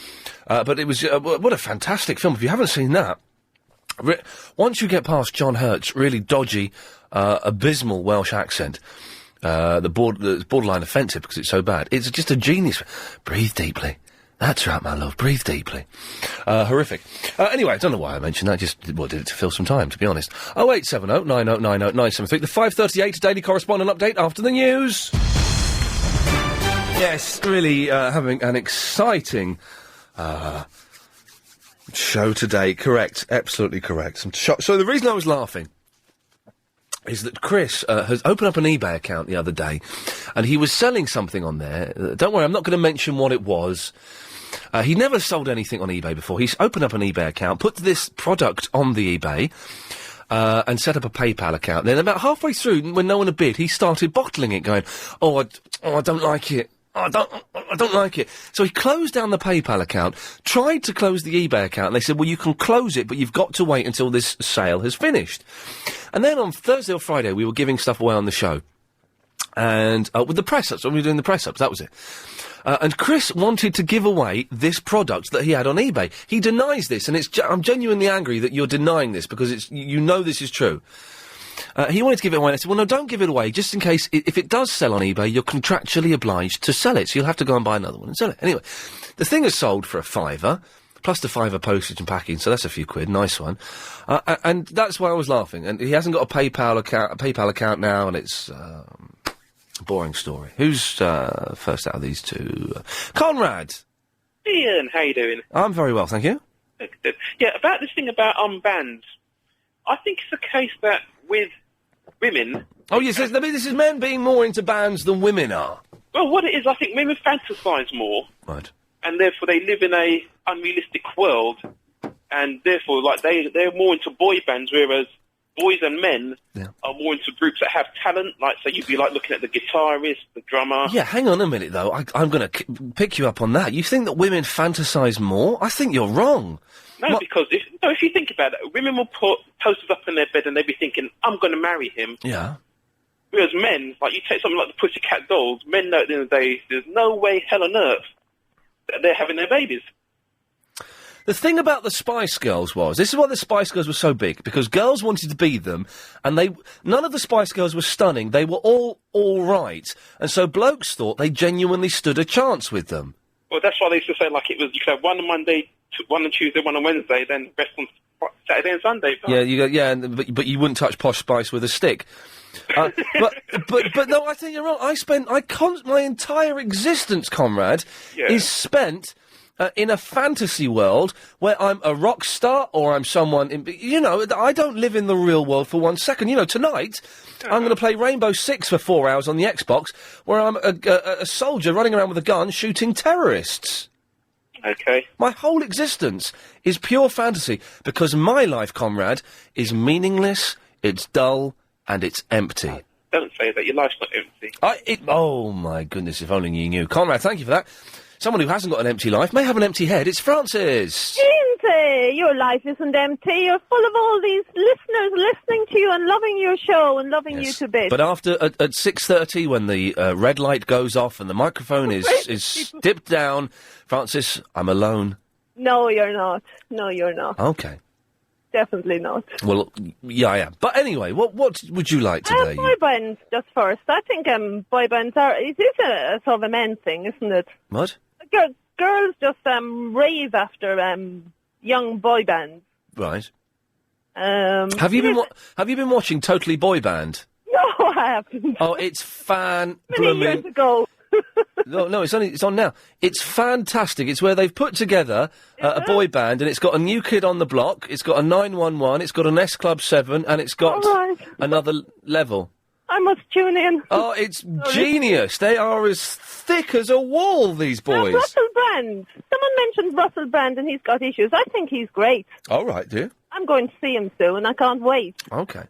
But it was, what a fantastic film. If you haven't seen that, once you get past John Hurt's really dodgy, abysmal Welsh accent, the borderline offensive because it's so bad, it's just a genius. Breathe deeply. That's right, my love. Breathe deeply. Horrific. Anyway, I don't know why I mentioned that. Just, did it to fill some time, to be honest. 0870 90 90 973. The 5:38 Daily Correspondent update after the news. Yes, really having an exciting show today. Correct. Absolutely correct. So the reason I was laughing is that Chris has opened up an eBay account the other day, and he was selling something on there. Don't worry, I'm not going to mention what it was. He never sold anything on eBay before. He's opened up an eBay account, put this product on the eBay, and set up a PayPal account. Then about halfway through, when no one had bid, he started bottling it, going, I don't like it. I don't like it. So he closed down the PayPal account, tried to close the eBay account, and they said, well, you can close it, but you've got to wait until this sale has finished. And then on Thursday or Friday, we were giving stuff away on the show. And, with the press-ups, when we were doing the press-ups, that was it. And Chris wanted to give away this product that he had on eBay. He denies this, and I'm genuinely angry that you're denying this, because you know this is true. He wanted to give it away, and I said, well, no, don't give it away, just in case, if it does sell on eBay, you're contractually obliged to sell it, so you'll have to go and buy another one and sell it. Anyway, the thing is sold for £5, plus the £5 postage and packing, so that's a few quid, nice one. And that's why I was laughing, and he hasn't got a PayPal account now, and it's, boring story. Who's, first out of these two? Conrad! Ian, how you doing? I'm very well, thank you. Good. Yeah, about this thing about bands, I think it's a case that with women... Oh, yes, this is men being more into bands than women are. Well, what it is, I think women fantasise more. Right. And therefore they live in a unrealistic world, and therefore, like, they're more into boy bands, whereas boys and men are more into groups that have talent, like, so you'd be, like, looking at the guitarist, the drummer... Yeah, hang on a minute, though. I'm going to pick you up on that. You think that women fantasise more? I think you're wrong. No, because if you think about it, women will put posters up in their bed and they'll be thinking, I'm going to marry him. Yeah. Whereas men, like, you take something like the Pussycat Dolls, men know at the end of the day, there's no way, hell on earth, that they're having their babies. The thing about the Spice Girls this is why the Spice Girls were so big, because girls wanted to be them, and none of the Spice Girls were stunning, they were all right, and so blokes thought they genuinely stood a chance with them. Well, that's why they used to say, like, it was, you could have one on Monday, one on Tuesday, one on Wednesday, then rest on Saturday and Sunday. But you wouldn't touch Posh Spice with a stick. But no, I think you're wrong. My entire existence, Conrad, is spent in a fantasy world where I'm a rock star or I'm someone I don't live in the real world for 1 second. Tonight I'm going to play Rainbow Six for 4 hours on the Xbox, where I'm a soldier running around with a gun shooting terrorists. Okay. My whole existence is pure fantasy, because my life, Conrad, is meaningless, it's dull, and it's empty. Don't say that, your life's not empty. Oh my goodness, if only you knew. Conrad, thank you for that. Someone who hasn't got an empty life may have an empty head. It's Francis. Your life isn't empty. You're full of all these listeners listening to you and loving your show and loving you to bits. But after, at 6:30, when the red light goes off and the microphone is dipped down, Francis, I'm alone. No, you're not. No, you're not. Okay. definitely not. Well, yeah, I am. But anyway, what would you like today? Boy bands, just first. I think boy bands it is a sort of a men thing, isn't it? What? Girls just rave after young boy bands. Right. Have you been watching Totally Boy Band? No, I haven't. Oh, it's Many years ago. No, it's on now. It's fantastic. It's where they've put together a boy band, and it's got a new kid on the block. It's got a 911. It's got an S Club 7, and it's got another level. I must tune in. Oh, it's genius. They are as thick as a wall, these boys. Russell Brand. Someone mentioned Russell Brand, and he's got issues. I think he's great. All right, do you? I'm going to see him soon. I can't wait. Okay.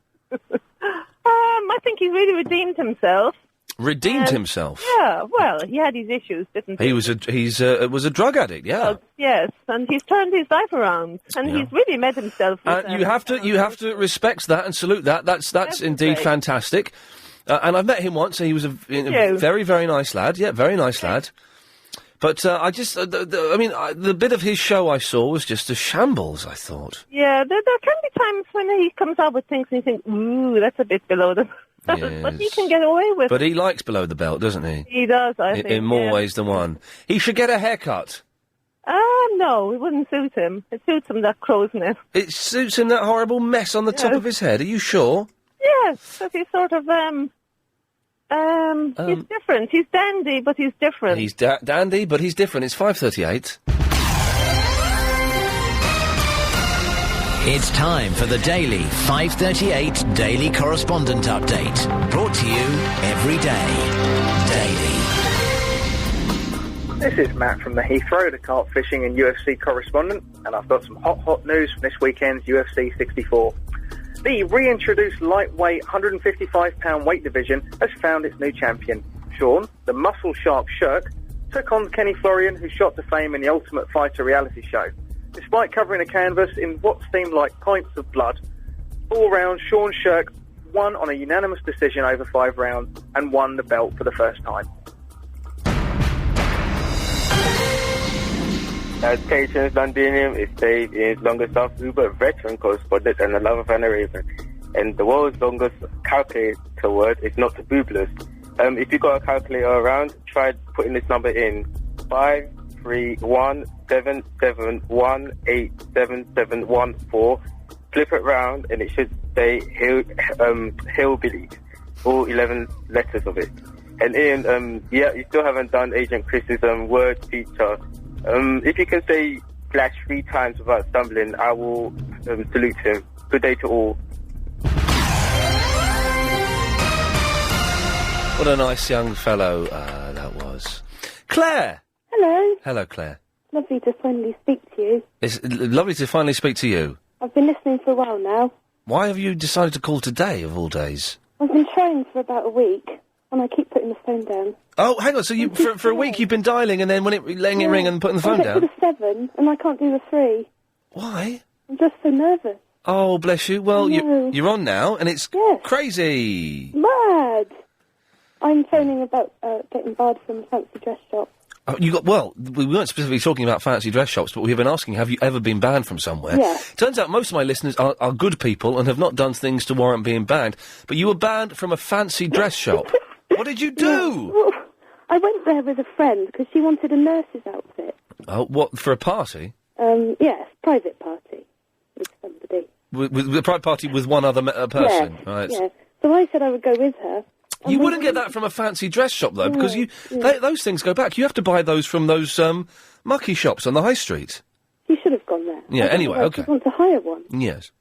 I think he's really redeemed himself. Redeemed himself? Yeah, well, he had his issues, didn't he? He was a drug addict, yeah. Well, yes, and he's turned his life around, and he's really made himself. You have to respect that and salute that. That's indeed fantastic. And I've met him once. And he was a very, very nice lad. Yeah, very nice lad. But I just, the bit of his show I saw was just a shambles, I thought. Yeah, there can be times when he comes out with things and you think, ooh, that's a bit below the... Yes. But he can get away with it. But he likes below the belt, doesn't he? He does, I think. In more ways than one. He should get a haircut. No, it wouldn't suit him. It suits him, that crow's nest. It suits him, that horrible mess on the top of his head. Are you sure? Yes, because he's sort of, he's different. He's dandy, but he's different. He's dandy, but he's different. It's 5:38. It's time for the daily 5:38 Daily Correspondent Update. Brought to you every day. Daily. This is Matt from the Heathrow, the kart fishing and UFC correspondent, and I've got some hot news from this weekend's UFC 64. The reintroduced lightweight 155-pound weight division has found its new champion. Sean, the muscle shark Shirk, took on Kenny Florian, who shot to fame in the Ultimate Fighter reality show. Despite covering a canvas in what seemed like pints of blood, all round Sean Shirk won on a unanimous decision over 5 rounds and won the belt for the first time. As Patience Londinium is stayed in its longest South Uber veteran correspondent and a lover fan of Raven. And the world's longest calculator word is not boobless. If you got a calculator around, try putting this number in. 53177187714. Flip it round and it should say hillbilly. All 11 letters of it. And Ian, you still haven't done Agent Chris's word feature. If you can say Flash 3 times without stumbling, I will salute him. Good day to all. What a nice young fellow that was. Claire! Hello. Hello, Claire. Lovely to finally speak to you. It's lovely to finally speak to you. I've been listening for a while now. Why have you decided to call today, of all days? I've been trying for about a week, and I keep putting the phone down. Oh, hang on, so you for a week you've been dialing and then letting it ring and putting the phone down? I get to the 7, and I can't do the 3. Why? I'm just so nervous. Oh, bless you. Well, you're on now, and it's crazy. Mad! I'm phoning about getting barred from a fancy dress shop. Oh, we weren't specifically talking about fancy dress shops, but we've been asking, have you ever been banned from somewhere? Yeah. Turns out most of my listeners are good people and have not done things to warrant being banned, but you were banned from a fancy dress shop. What did you do? Well, I went there with a friend because she wanted a nurse's outfit. Oh, what, for a party? Yes, private party with somebody. With a private party with one other person? Yeah, Right. yeah. So I said I would go with her. You wouldn't get that from a fancy dress shop, though, because those things go back. You have to buy those from those mucky shops on the high street. You should have gone there. Yeah, anyway, okay. I want to hire one. Yes.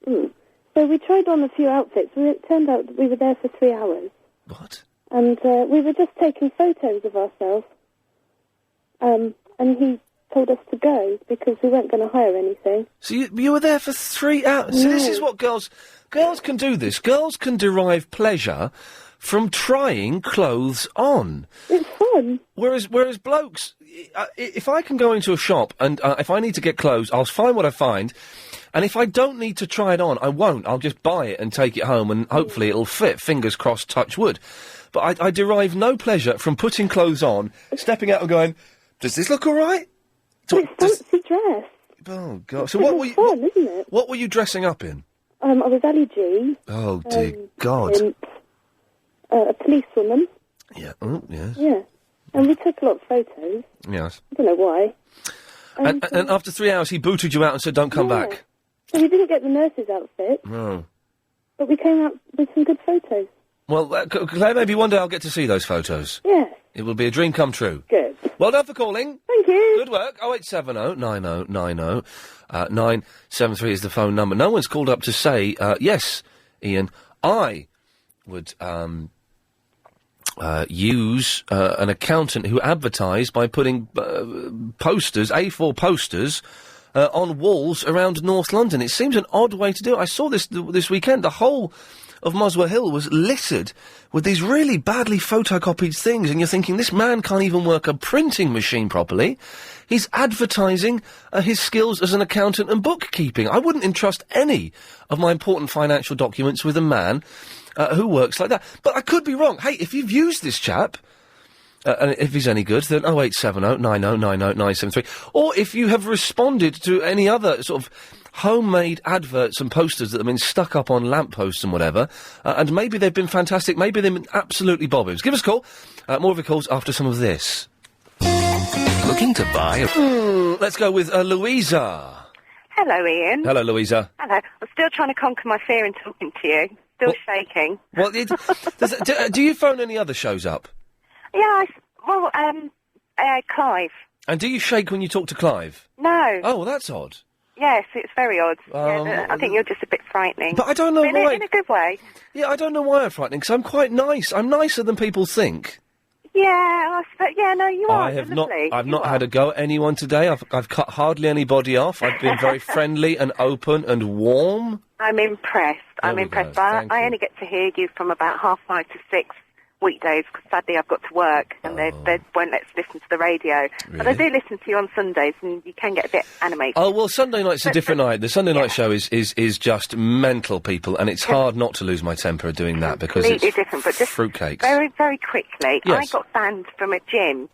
So we tried on a few outfits. It turned out that we were there for 3 hours. What? And we were just taking photos of ourselves. And he told us to go because we weren't going to hire anything. So you were there for 3 hours? So this is what girls can do this. Girls can derive pleasure from trying clothes on. It's fun. Whereas blokes, if I can go into a shop and if I need to get clothes, I'll find what I find, and if I don't need to try it on, I won't. I'll just buy it and take it home, and hopefully it'll fit. Fingers crossed, touch wood. But I derive no pleasure from putting clothes on, stepping out and going, does this look all right? It's fancy dress. Oh, God. So what were you... fun, isn't it? What were you dressing up in? I was Ali G. Oh, dear God. A policewoman. Yeah. Oh, yes. Yeah. And we took a lot of photos. Yes. I don't know why. And after 3 hours, he booted you out and said, don't come back. So we didn't get the nurse's outfit, No. but we came out with some good photos. Well, Claire, maybe one day I'll get to see those photos. Yes. It will be a dream come true. Good. Well done for calling. Thank you. Good work. 0870 90 90 973 is the phone number. No one's called up to say, yes, Ian, I would use an accountant who advertised by putting posters, A4 posters, on walls around North London. It seems an odd way to do it. I saw this weekend. The whole of Muswell Hill was littered with these really badly photocopied things, and you're thinking, this man can't even work a printing machine properly. He's advertising his skills as an accountant and bookkeeping. I wouldn't entrust any of my important financial documents with a man who works like that. But I could be wrong. Hey, if you've used this chap, and if he's any good, then 0870 90 90 973. Or if you have responded to any other sort of homemade adverts and posters that have been stuck up on lampposts and whatever, and maybe they've been fantastic, maybe they've been absolutely bobbins. Give us a call. More of your calls after some of this. Looking to buy let's go with Louisa. Hello, Ian. Hello, Louisa. Hello. I'm still trying to conquer my fear in talking to you. Still shaking. Well, do you phone any other shows up? Yeah, Clive. And do you shake when you talk to Clive? No. Oh, well, that's odd. Yes, it's very odd. Yeah, I think you're just a bit frightening. But I don't know why. In a good way. Yeah, I don't know why I'm frightening, because I'm quite nice. I'm nicer than people think. Yeah, no, you are. I've not had a go at anyone today. I've cut hardly anybody off. I've been very friendly and open and warm. I'm impressed. I'm impressed. But I only get to hear you from about 5:30 to 6 weekdays, because sadly I've got to work and they won't let us listen to the radio. Really? But I do listen to you on Sundays, and you can get a bit animated. Oh, well, Sunday night's a different night. The Sunday night show is just mental, people, and it's hard not to lose my temper doing that, because completely it's different. But just fruitcakes. very, very quickly, Yes. I got banned from a gym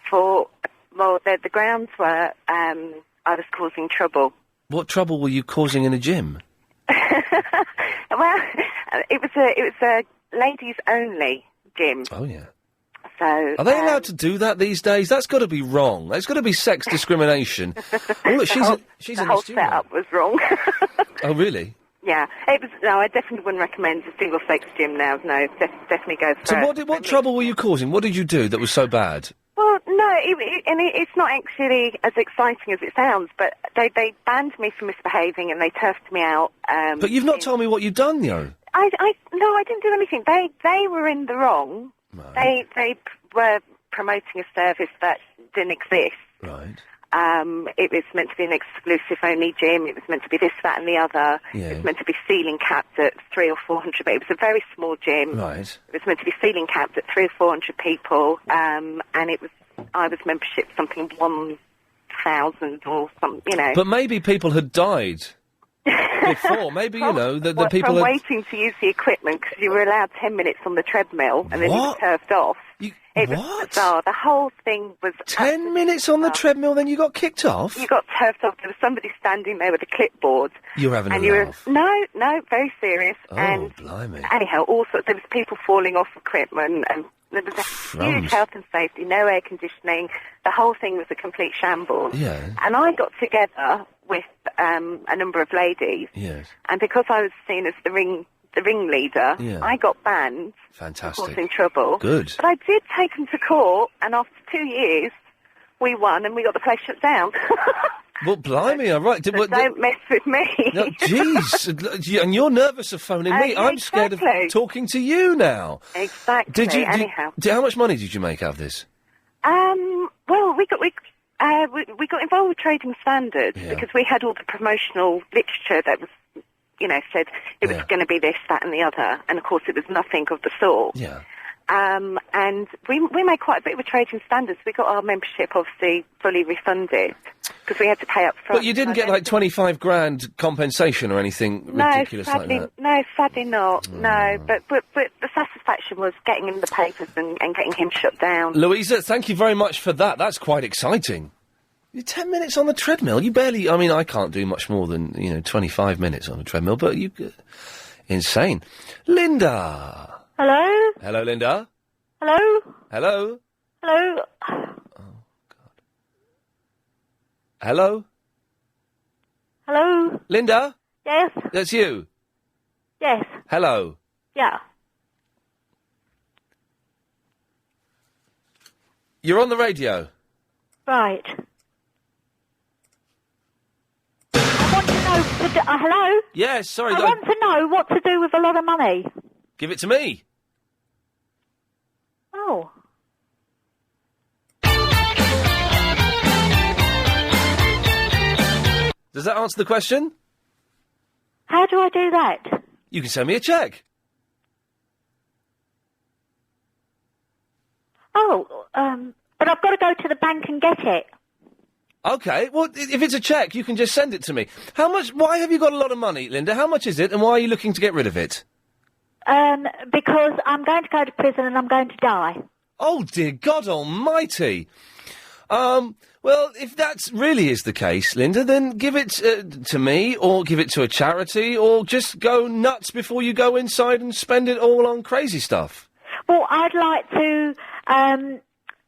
for, well, the grounds were I was causing trouble. What trouble were you causing in a gym? Well, it was a ladies only gym. Oh, yeah. So Are they allowed to do that these days? That's got to be wrong. That's got to be sex discrimination. Oh, look, she's the in whole the studio. setup was wrong. Oh, really? Yeah, it was. No, I definitely wouldn't recommend a single-sex gym now. No, definitely go for. So what trouble were you causing? What did you do that was so bad? Well, no, it's not actually as exciting as it sounds. But they banned me for misbehaving and they turfed me out. But you've not told me what you've done, yo. No, I didn't do anything. They were in the wrong. Right. They were promoting a service that didn't exist. Right. It was meant to be an exclusive-only gym. It was meant to be this, that, and the other. Yeah. It was meant to be ceiling capped at 300 or 400, but it was a very small gym. Right. It was meant to be ceiling capped at 300 or 400 people, and I was membership something 1,000 or something, you know. But maybe people had died before. Maybe, you know, the people from had... waiting to use the equipment, because you were allowed 10 minutes on the treadmill, and then you were turfed off. It was bizarre. The whole thing was 10 minutes on the treadmill, then you got kicked off? You got turfed off. There was somebody standing there with a clipboard. You're having and a you laugh. were no, very serious. Oh, and blimey. Anyhow, also there was people falling off equipment, and there was a huge health and safety, no air conditioning. The whole thing was a complete shambles. Yeah. And I got together with a number of ladies. Yes. And because I was seen as the ringleader, Yeah. I got banned. Fantastic. Causing trouble. Good. But I did take them to court, and after 2 years, we won, and we got the place shut down. Well, blimey, all right. Don't mess with me. No, jeez. And you're nervous of phoning me. I'm scared of talking to you now. Exactly. Anyhow. How much money did you make out of this? Well, we got involved with Trading Standards because we had all the promotional literature that was, you know, said it was going to be this, that, and the other, and of course it was nothing of the sort. Yeah. And we made quite a bit with Trading Standards. We got our membership obviously fully refunded because we had to pay up front. But you didn't get like 25 grand compensation or anything ridiculous like that? No, sadly not. No, but the satisfaction was getting in the papers and getting him shut down. Louisa, thank you very much for that. That's quite exciting. You're 10 minutes on the treadmill? You barely... I mean, I can't do much more than, 25 minutes on a treadmill, but you... insane. Linda! Hello? Hello, Linda? Hello? Hello? Hello? Hello? Hello? Linda? Yes? That's you? Yes. Hello? Yeah. You're on the radio? Right. I want to know... hello? Yes, sorry. I want to know what to do with a lot of money. Give it to me. Oh. Does that answer the question? How do I do that? You can send me a cheque. Oh, but I've got to go to the bank and get it. Okay, well, if it's a cheque, you can just send it to me. How much... Why have you got a lot of money, Linda? How much is it, and why are you looking to get rid of it? Because I'm going to go to prison and I'm going to die. Oh, dear God almighty. Well, if that really is the case, Linda, then give it to me, or give it to a charity, or just go nuts before you go inside and spend it all on crazy stuff. Well, I'd like to...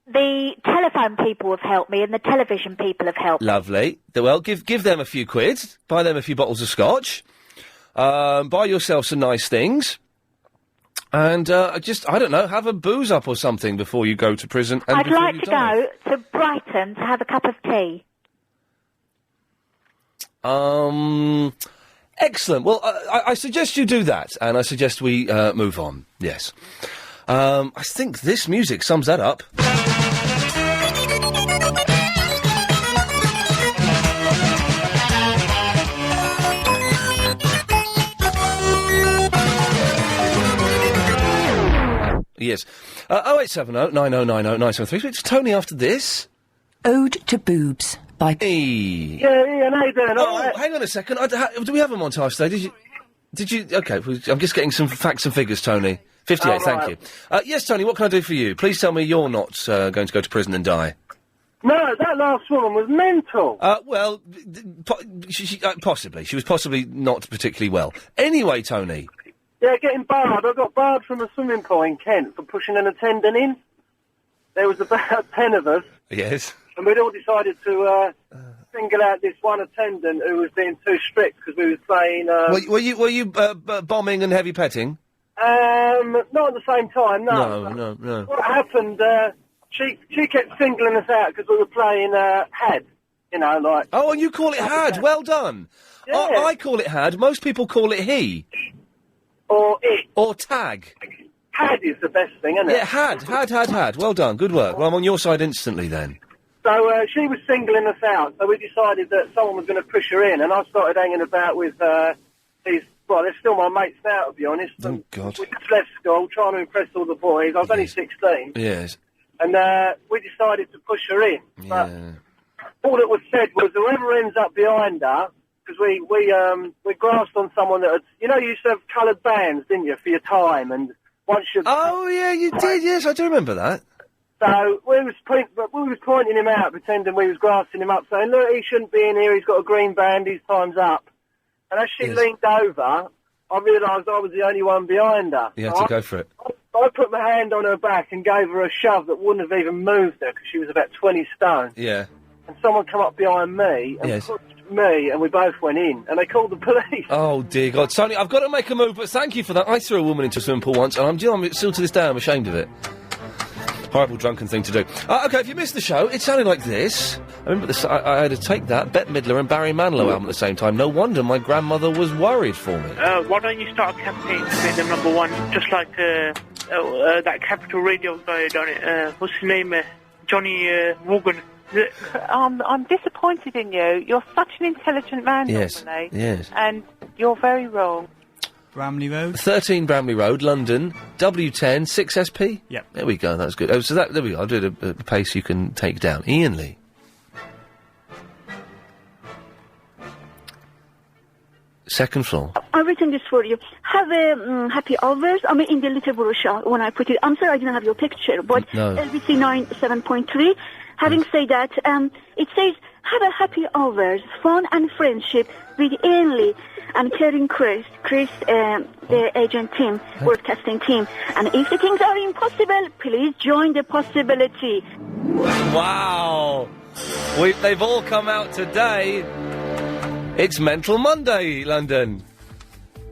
the telephone people have helped me and the television people have helped me. Lovely. Well, give them a few quid, buy them a few bottles of scotch, buy yourself some nice things, and just, I don't know, have a booze up or something before you go to prison. And I'd like to go to Brighton to have a cup of tea. Excellent. Well, I suggest you do that, and I suggest we move on. Yes. I think this music sums that up. Yes. 0870 9090 973. It's Tony after this. Ode to Boobs by... Hey. Yeah, Ian, how you doing? Oh, hang on a second. Do we have a montage today? Did you... OK, I'm just getting some facts and figures, Tony. 58, thank you. Yes, Tony, what can I do for you? Please tell me you're not going to go to prison and die. No, that last woman was mental. Well, possibly. She was possibly not particularly well. Anyway, Tony... Yeah, getting barred. I got barred from a swimming pool in Kent for pushing an attendant in. There was about 10 of us. Yes. And we'd all decided to single out this one attendant who was being too strict because we was playing... Were you bombing and heavy petting? Not at the same time, no. No. What happened, she kept singling us out because we were playing had. You know, like... Oh, and you call it had. Well done. Yeah. I call it had. Most people call it he. Or it. Or tag. Had is the best thing, isn't it? Yeah, had. Well done. Good work. Well, I'm on your side instantly then. So she was singling us out, so we decided that someone was going to push her in, and I started hanging about with these... Well, they're still my mates now, to be honest. Oh, God. We just left school, trying to impress all the boys. I was only 16. Yes. And we decided to push her in. But all that was said was whoever ends up behind her... Because we grasped on someone that had... You know, you used to have coloured bands, didn't you, for your time, and once you... Oh, yeah, you did, yes, I do remember that. So we was pointing him out, pretending we was grasping him up, saying, look, he shouldn't be in here, he's got a green band, his time's up. And as she leaned over, I realised I was the only one behind her. You had to go for it. I put my hand on her back and gave her a shove that wouldn't have even moved her, because she was about 20 stone. Yeah. And someone come up behind me and pushed me, and we both went in, and they called the police. Oh, dear God. Tony, I've got to make a move, but thank you for that. I threw a woman into a swimming pool once, and I'm still to this day, I'm ashamed of it. Horrible drunken thing to do. OK, if you missed the show, it sounded like this. I remember this, I had to take that, Bette Midler and Barry Manilow album at the same time. No wonder my grandmother was worried for me. Why don't you start a campaign to make them number one, just like that Capital Radio guy done it. What's his name? Johnny Morgan. I'm disappointed in you. You're such an intelligent man, Yes, Dominic, yes. and you're very wrong. Bramley Road? 13 Bramley Road, London, W10, 6SP? Yep. There we go, that's good. Oh, so there we go, I'll do it at a pace you can take down. Ian Lee. Second floor. I'm writing this for you. Have a happy hours. I mean, in the little brochure when I put it. I'm sorry I didn't have your picture, but No. LBC 97.3. Having said that, it says have a happy hours, fun and friendship with Iain Lee and Karen Chris, the agent team, broadcasting team. And if the things are impossible, please join the possibility. Wow. They've all come out today. It's Mental Monday, London.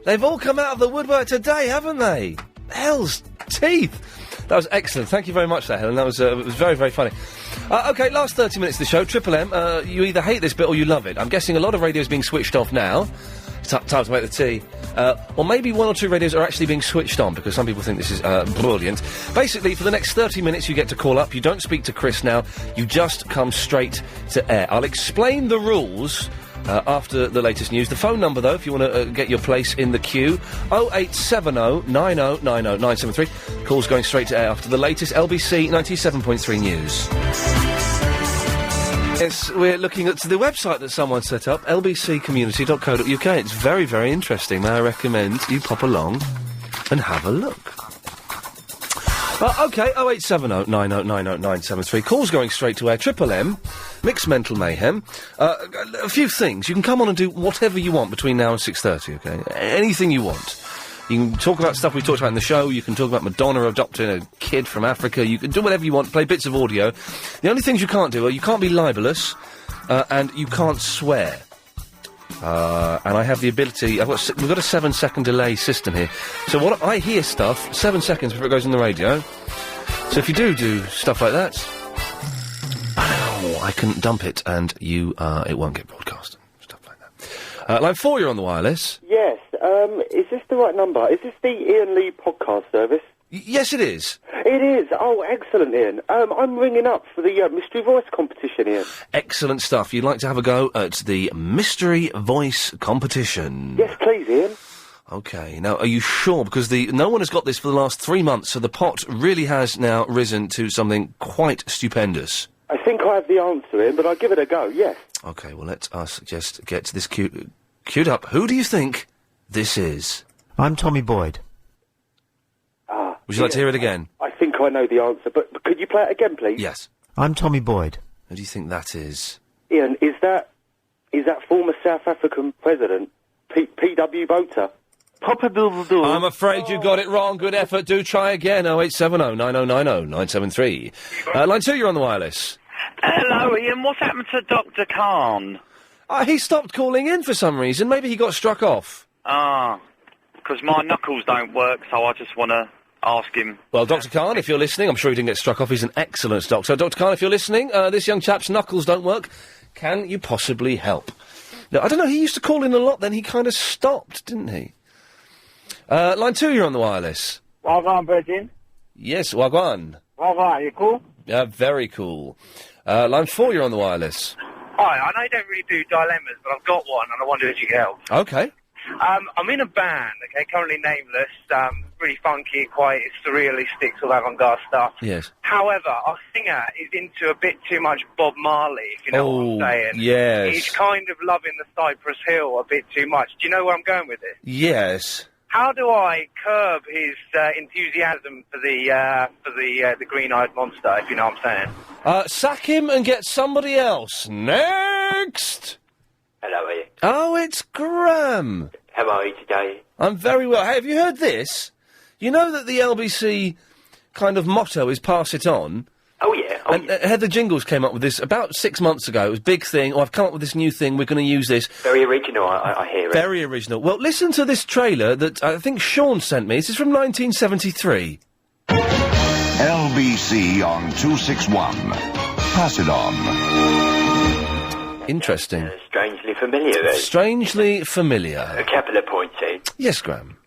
They've all come out of the woodwork today, haven't they? Hell's teeth. That was excellent. Thank you very much for that, Helen. That was, it was very, very funny. OK, last 30 minutes of the show. Triple M, you either hate this bit or you love it. I'm guessing a lot of radio's being switched off now. Time to make the tea. Or maybe one or two radios are actually being switched on, because some people think this is brilliant. Basically, for the next 30 minutes, you get to call up. You don't speak to Chris now. You just come straight to air. I'll explain the rules after the latest news. The phone number, though, if you want to get your place in the queue, 0870 90 90 973. Calls going straight to air after the latest LBC 97.3 news. Yes, we're looking at the website that someone set up, lbccommunity.co.uk. It's very, very interesting. May I recommend you pop along and have a look. OK, 0870 90 90 973. Calls going straight to air. Triple M, Mixed Mental Mayhem. A few things. You can come on and do whatever you want between now and 6:30, OK? Anything you want. You can talk about stuff we talked about in the show. You can talk about Madonna adopting a kid from Africa. You can do whatever you want, play bits of audio. The only things you can't do are you can't be libellous, and you can't swear. And I have the ability... we've got a 7-second delay system here. So what I hear stuff 7 seconds before it goes on the radio. So if you do stuff like that, I can dump it and it won't get broadcast. Stuff like that. Line 4, you're on the wireless. Yes. Is this the right number? Is this the Iain Lee podcast service? Yes, it is. It is. Oh, excellent, Ian. I'm ringing up for the Mystery Voice competition, Ian. Excellent stuff. You'd like to have a go at the Mystery Voice competition? Yes, please, Ian. OK. Now, are you sure? Because no one has got this for the last 3 months, so the pot really has now risen to something quite stupendous. I think I have the answer, Ian, but I'll give it a go, yes. OK, well, let us just get this queued up. Who do you think this is? I'm Tommy Boyd. Would you like to hear it again? I think I know the answer, but could you play it again, please? Yes. I'm Tommy Boyd. Who do you think that is? Ian, is that former South African President, P.W. Botha? Papa Doodle-Doo. I'm afraid you got it wrong. Good effort. Do try again. 0870 90 90 973. Line 2, you're on the wireless. Hello, Ian. What's happened to Dr. Khan? He stopped calling in for some reason. Maybe he got struck off. Because my knuckles don't work, so I just want to ask him. Well, Dr. Khan, if you're listening, I'm sure he didn't get struck off. He's an excellent doctor. Dr. Khan, if you're listening, this young chap's knuckles don't work. Can you possibly help? Now, I don't know, he used to call in a lot, then he kind of stopped, didn't he? Line 2, you're on the wireless. Wagwan, Virgin. Yes, Wagwan. Wagwan, you cool? Yeah, very cool. Line 4, you're on the wireless. Hi, I know you don't really do dilemmas, but I've got one, and I wonder if you can help. OK. I'm in a band, okay, currently nameless, really funky, quite surrealistic, sort of avant-garde stuff. Yes. However, our singer is into a bit too much Bob Marley, if you know what I'm saying. Yes. He's kind of loving the Cypress Hill a bit too much. Do you know where I'm going with this? Yes. How do I curb his enthusiasm for the green-eyed monster, if you know what I'm saying? Sack him and get somebody else. Next! Hello, Ian. Oh, it's Graham. How are you today? I'm very well. Hey, have you heard this? You know that the LBC kind of motto is pass it on? Oh, yeah. And Heather Jingles came up with this about 6 months ago. It was a big thing. I've come up with this new thing. We're going to use this. Very original, I hear it. Very original. Well, listen to this trailer that I think Sean sent me. This is from 1973. LBC on 261. Pass it on. Interesting. Strangely familiar, though. Strangely familiar. A couple of points, Ian. Yes, Graham.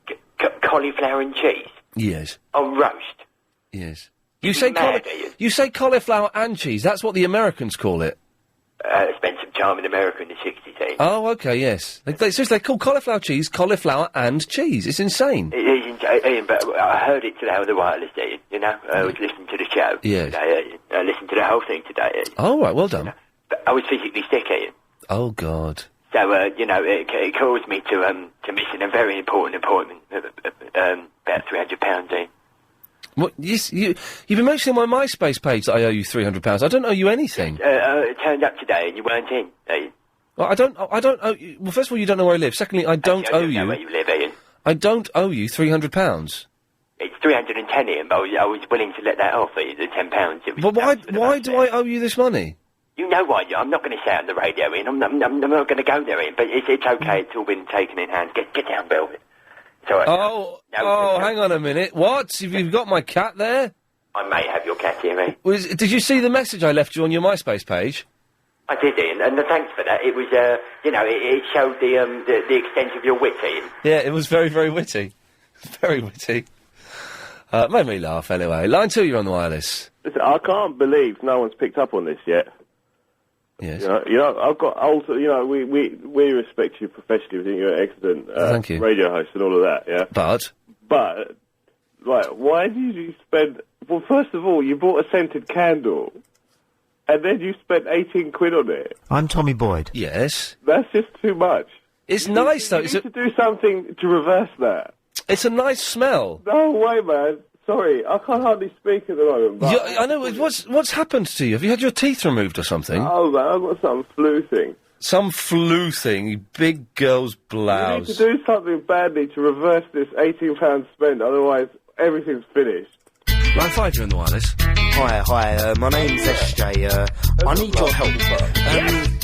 Cauliflower and cheese? Yes. Oh, roast? Yes. You say cauliflower and cheese. That's what the Americans call it. I spent some time in America in the 60s, Ian. Oh, OK, yes. They call cauliflower cheese cauliflower and cheese. It's insane. It is, Ian, but I heard it today on the wireless, Ian. You know, I was listening to the show. Yes. I listened to the whole thing today, Ian. Oh, right, well done. But I was physically sick, Ian. Oh, God. So, you know, it caused me to missing a very important appointment, about £300, Ian. What? You've been mentioning on my MySpace page that I owe you £300. I don't owe you anything. It turned up today and you weren't in. Well, I don't owe you... Well, first of all, you don't know where I live. Secondly, I don't owe you... know where you live, Ian. I don't owe you £300. It's 310, Ian, but I was willing to let that off, Ian, the £10. But why do I owe you this money? You know why? I'm not going to say it on the radio, Ian. I'm not going to go there, Ian. But it's okay. It's all been taken in hand. Get down, Velvet. It's all right. Hang on a minute. What? You've got my cat there? I may have your cat here, mate. Did you see the message I left you on your MySpace page? I did, Ian, and thanks for that. It was, it showed the extent of your wit, Ian. Yeah, it was very, very witty. Very witty. Made me laugh, anyway. Line 2, you're on the wireless. Listen, I can't believe no one's picked up on this yet. Yes. You know, I've got old. You know, we respect you professionally. We think you're an excellent Thank you. radio host and all of that. Yeah. But, right, why did you spend? Well, first of all, you bought a scented candle, and then you spent 18 quid on it. I'm Tommy Boyd. Yes. That's just too much. It's nice, though. You need to do something to reverse that. It's a nice smell. No way, man. Sorry, I can't hardly speak at the moment. But Yeah, I know. What's happened to you? Have you had your teeth removed or something? Oh, man, I've got some flu thing. Some flu thing, you big girl's blouse. You need to do something badly to reverse this £18 spend, otherwise everything's finished. Line 5, you're on the wireless. Hi, my name's SJ, I need your help.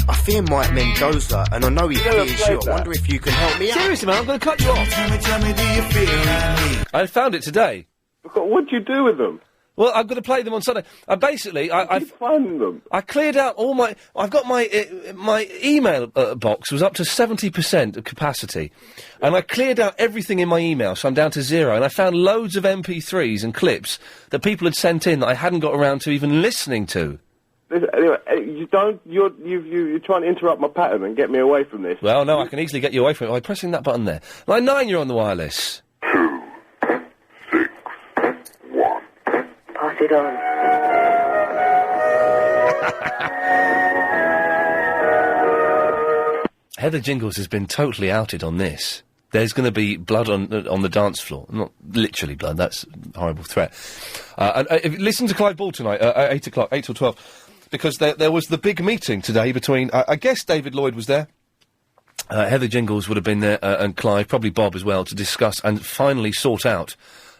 I fear Mike Mendoza, and I know he fears you. I wonder if you can help me out. Seriously, man, I'm going to cut you off. Tell me, do you fear me? I found it today. What do you do with them? Well, I'm going to play them on Sunday. I've find them. I cleared out all my. I've got my my email box was up to 70% of capacity, and I cleared out everything in my email, so I'm down to 0. And I found loads of MP3s and clips that people had sent in that I hadn't got around to even listening to. Anyway, you're trying to interrupt my pattern and get me away from this. Well, no, I can easily get you away from it by pressing that button there. Line 9, you're on the wireless. Pass it on. Heather Jingles has been totally outed on this. There's going to be blood on the dance floor. Not literally blood, that's a horrible threat. Listen to Clive Ball tonight, at 8 o'clock, 8 till 12, because there was the big meeting today between, I guess David Lloyd was there, Heather Jingles would have been there, and Clive, probably Bob as well, to discuss and finally sort out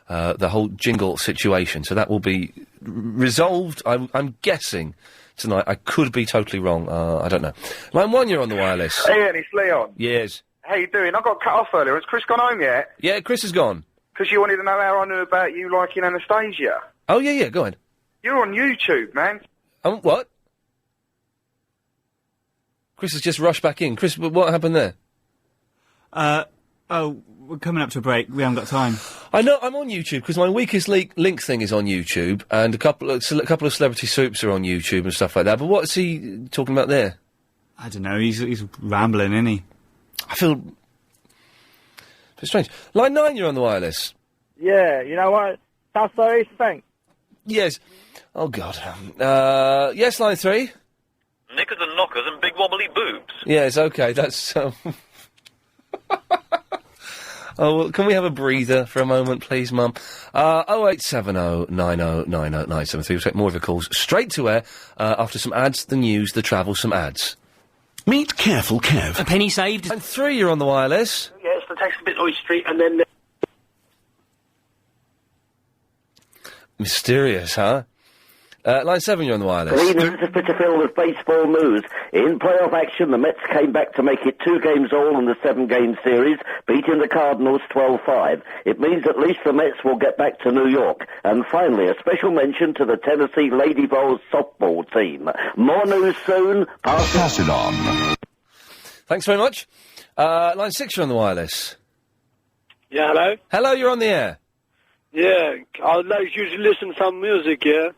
the whole jingle situation. So that will be resolved, I'm guessing, tonight. I could be totally wrong. I don't know. Line 1, you're on the wireless. Hey, Ian, it's Leon. Yes. How you doing? I got cut off earlier. Has Chris gone home yet? Yeah, Chris has gone. Because you wanted to know how I knew about you liking Anastasia. Oh, yeah, go on. You're on YouTube, man. What? Chris has just rushed back in. Chris, what happened there? We're coming up to a break. We haven't got time. I know, I'm on YouTube, because my Weakest Link thing is on YouTube, and a couple of Celebrity Soups are on YouTube and stuff like that, but what's he talking about there? I don't know, he's rambling, isn't he? I feel strange. Line 9, you're on the wireless. Yeah, you know what? South East Bank. Yes. Oh, God. Yes, line 3? Knickers and knockers and big wobbly boobs. Yes, okay, that's, Oh, well, can we have a breather for a moment, please, Mum? 0870 90 90 973. We'll take more of your calls straight to air after some ads, the news, the travel, some ads. Meet Careful Kev. A penny saved. And 3, you're on the wireless. Yes, the text a bit Lloyd Street, and then... Mysterious, huh? Line 7, you're on the wireless. Leaders to Spitalfield with baseball news. In playoff action, the Mets came back to make it 2 games all in the 7-game series, beating the Cardinals 12-5. It means at least the Mets will get back to New York. And finally, a special mention to the Tennessee Lady Vols softball team. More news soon. Pass it on. Thanks very much. Line 6, you're on the wireless. Yeah, hello? Hello, you're on the air. Yeah, I'd like you to listen to some music, yeah?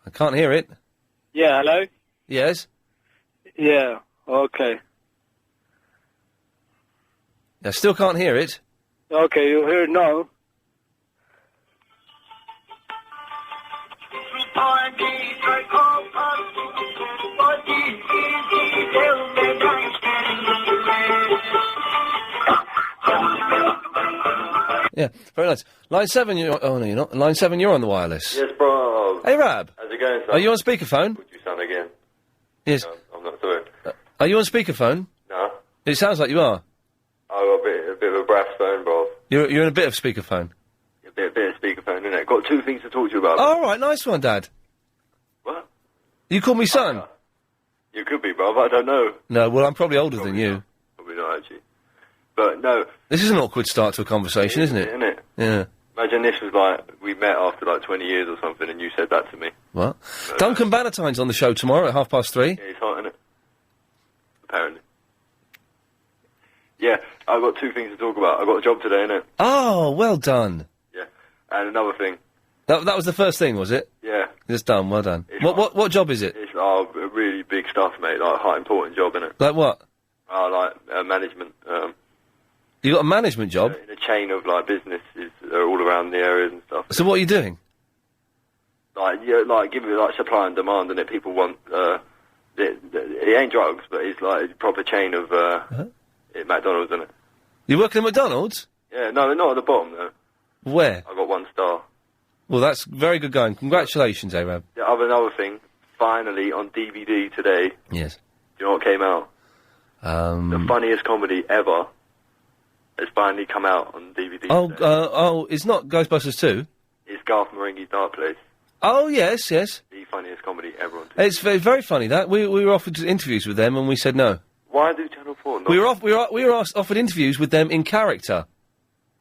I can't hear it. Yeah, hello? Yes? Yeah, okay. I still can't hear it. Okay, you'll hear it now. Yeah, very nice. Line 7, you're... Oh, no, you're not. Line 7, you're on the wireless. Yes, bro. Hey, Rab. How's it going, son? Are you on speakerphone? Would you sound again? Yes. No, I'm not sorry. Are you on speakerphone? No. It sounds like you are. Oh, a bit of a brass phone, bro. You're in a bit of speakerphone. A bit of speakerphone, innit? Got two things to talk to you about. All right, nice one, Dad. What? You call me son? You could be, bro, but I don't know. No, well, I'm probably older than you. Probably not, actually. But, no. This is an awkward start to a conversation, isn't it? Isn't it? Yeah. Imagine this was like, we met after like 20 years or something and you said that to me. What? Duncan Bannatyne's on the show tomorrow at 3:30. Yeah, he's hot, innit? Apparently. Yeah, I've got two things to talk about. I got a job today, innit? Oh, well done. Yeah. And another thing. That was the first thing, was it? Yeah. It's done, well done. What job is it? It's a really big stuff, mate. Like, high important job, innit? Like what? Management. You got a management job? In a chain of, like, businesses all around the areas and stuff. So what are you doing? Like, give it, like, supply and demand, and people want, it ain't drugs, but it's, like, a proper chain of, at McDonald's, isn't it? You working at McDonald's? Yeah, no, not at the bottom, though. Where? I got 1 star. Well, that's very good going. Congratulations, Arab. Yeah, another thing, finally, on DVD today. Yes. Do you know what came out? The funniest comedy ever has finally come out on DVD today. It's not Ghostbusters 2? It's Garth Marenghi's Dark Place. Oh, yes. The funniest comedy ever on TV. It's very funny, that. We were offered interviews with them and we said no. Why do Channel 4 not? We were offered interviews with them in character.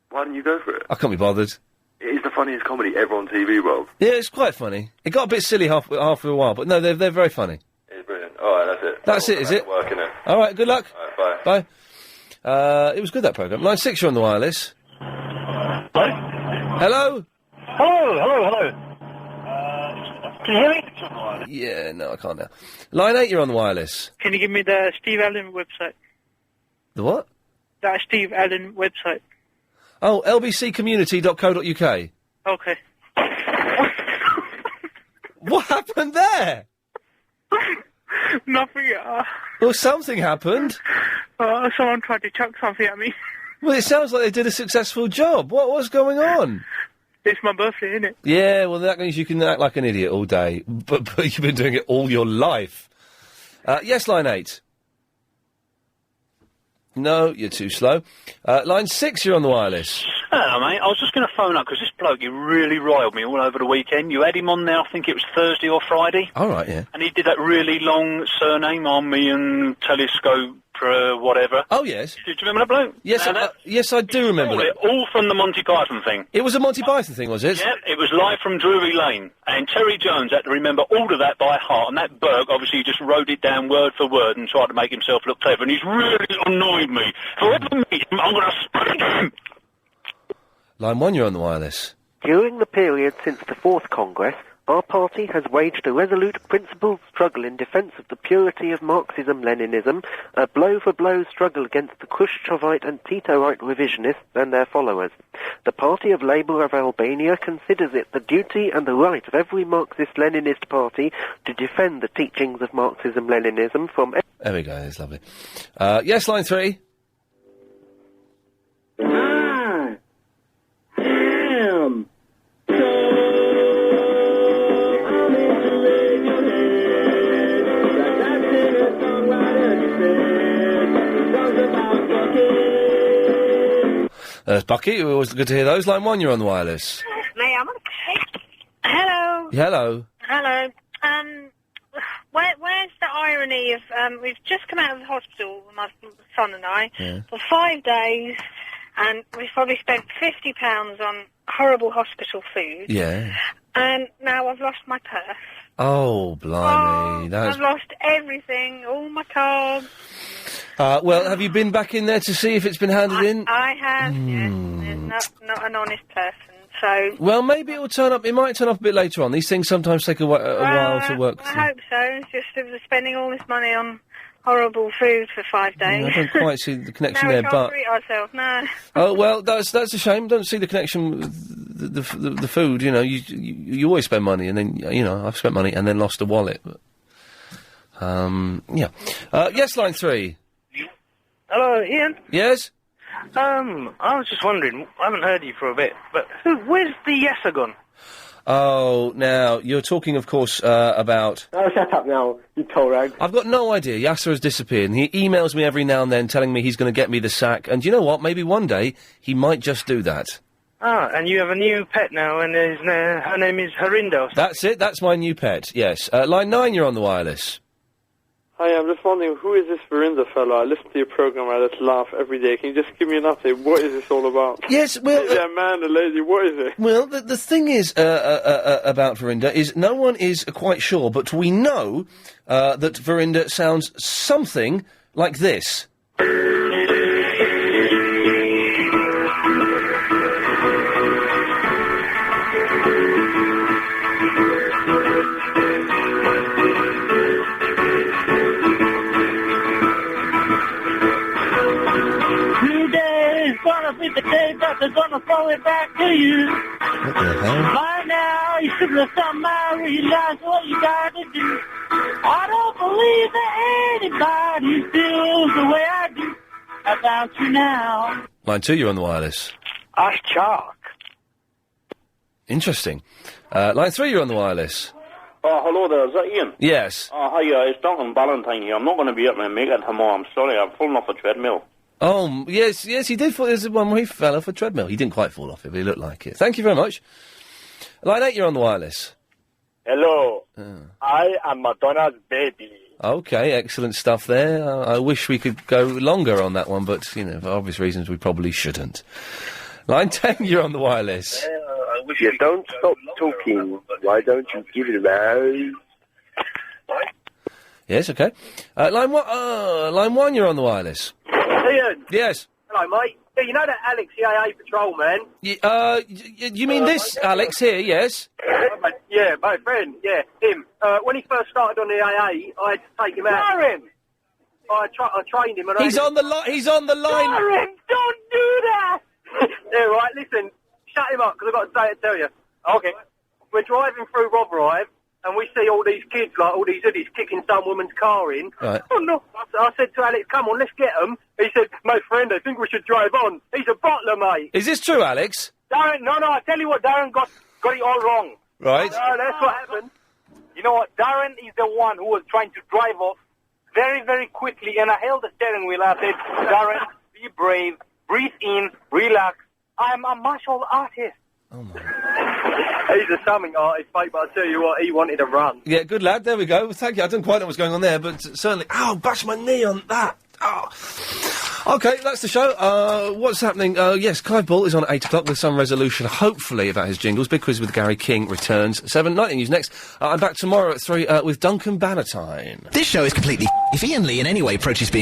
Why didn't you go for it? I can't be bothered. It is the funniest comedy ever on TV, bro. Yeah, it's quite funny. It got a bit silly after a while, but no, they're very funny. It's brilliant. Alright, that's it. That's it, is it? Working it. Alright, good luck. Alright, bye. Bye. It was good, that programme. Line 6, you're on the wireless. Hello? Hello. Can you hear me? Yeah, no, I can't now. Line 8, you're on the wireless. Can you give me the Steve Allen website? The what? That Steve Allen website. Oh, lbccommunity.co.uk. Okay. What happened there? Nothing. Well, something happened. Someone tried to chuck something at me. Well, it sounds like they did a successful job. What's going on? It's my birthday, isn't it? Yeah, well, that means you can act like an idiot all day, but you've been doing it all your life. Yes, line 8. No, you're too slow. Line 6, you're on the wireless. Hello, mate. I was just going to phone up because this bloke, he really riled me all over the weekend. You had him on there, I think it was Thursday or Friday. All right, yeah. And he did that really long surname on me and telescope, whatever. Oh, yes. Do you remember that bloke? Yes, yes, I do remember that. All from the Monty Python thing. It was a Monty Python thing, was it? Yeah, it was live from Drury Lane. And Terry Jones had to remember all of that by heart. And that Burke, obviously, just wrote it down word for word and tried to make himself look clever. And he's really annoyed me. If I ever meet him, I'm going to spank him. Line 1, you're on the wireless. During the period since the Fourth Congress, our party has waged a resolute principled struggle in defence of the purity of Marxism-Leninism, a blow-for-blow struggle against the Khrushchevite and Titoite revisionists and their followers. The Party of Labour of Albania considers it the duty and the right of every Marxist-Leninist party to defend the teachings of Marxism-Leninism from... There we go, that's lovely. Yes, line 3. Damn. There's Bucky. Always good to hear those. Line 1, you're on the wireless. Mate, I'm on the... Hello. Hello. Hello. Where's the irony of, we've just come out of the hospital, my son and I, for 5 days, and we've probably spent £50 on horrible hospital food. Yeah. And now I've lost my purse. Oh, blimey. I've lost everything, all my cards. Well, have you been back in there to see if it's been handed in? I have, yes. There's not an honest person, so... Well, maybe it will turn up. It might turn up a bit later on. These things sometimes take a while to work through. I hope so. It's just spending all this money on horrible food for 5 days. I don't quite see the connection no, there, we can't but... treat ourselves, no. Oh, well, that's a shame. Don't see the connection with the food, you know. You always spend money, and then, you know, I've spent money and then lost a wallet. But, yeah. Yes, line 3. Hello, Ian. Yes? I was just wondering, I haven't heard you for a bit, but where's the Yasser gone? Oh, now, you're talking, of course, about... Oh, shut up now, you toe rag. I've got no idea. Yasser has disappeared, and he emails me every now and then telling me he's going to get me the sack, and you know what? Maybe one day he might just do that. Ah, and you have a new pet now, and her name is Harindo. That's it, that's my new pet, yes. Line 9, you're on the wireless. Hi, I'm just wondering, who is this Verinda fella? I listen to your program, I just laugh every day. Can you just give me an update? What is this all about? Yes, well... Is it a man, a lady, what is it? Well, the thing is, about Verinda is no one is quite sure, but we know, that Verinda sounds something like this. Gonna be the day that they're gonna throw it back to you. What the hell? By now, you should have somehow realized what you gotta do. I don't believe that anybody feels the way I do about you now. Line 2, you're on the wireless. Ash Shark. Interesting. Line 3, you're on the wireless. Hello there, is that Ian? Yes. Hi, it's Duncan Ballantyne here. I'm not going to be able to make it tomorrow, I'm sorry, I've fallen off a treadmill. Oh, yes, he did fall. There's one where he fell off a treadmill. He didn't quite fall off it, but he looked like it. Thank you very much. Line 8, you're on the wireless. Hello. I am Madonna's baby. Okay, excellent stuff there. I wish we could go longer on that one, but, you know, for obvious reasons, we probably shouldn't. Line 10, you're on the wireless. You don't stop talking. Why don't you give it a round? Yes, okay. Line 1, you're on the wireless. Ian. Yes. Hello, mate. Yeah, you know that Alex, the AA patrolman? You mean this Alex here, yes? Yeah, my friend, yeah, him. When he first started on the AA, I had to take him out. Darren! I trained him. And He's on the line. Darren, don't do that! Yeah, right, listen, shut him up, because I've got to say it to you. Okay. We're driving through Rotherhithe, and we see all these kids, like all these hoodies, kicking some woman's car in. Right. Oh, no. I said to Alex, come on, let's get them. He said, my friend, I think we should drive on. He's a bottler, mate. Is this true, Alex? Darren, no, I tell you what, Darren got it all wrong. Right. That's what happened. You know what, Darren is the one who was trying to drive off very, very quickly, and I held the steering wheel. I said, Darren, be brave, breathe in, relax. I'm a martial artist. Oh, my. He's a summing artist, mate, but I tell you what, he wanted to run. Yeah, good lad, there we go. Thank you. I don't quite know what's going on there, but certainly... Ow, bash my knee on that. Oh. OK, that's the show. What's happening? Yes, Clive Bull is on at 8 o'clock with some resolution, hopefully, about his jingles. Big Quiz with Gary King returns. 7, Nightly News next. I'm back tomorrow at 3 with Duncan Ballantyne. This show is completely... If Iain Lee in any way approaches being...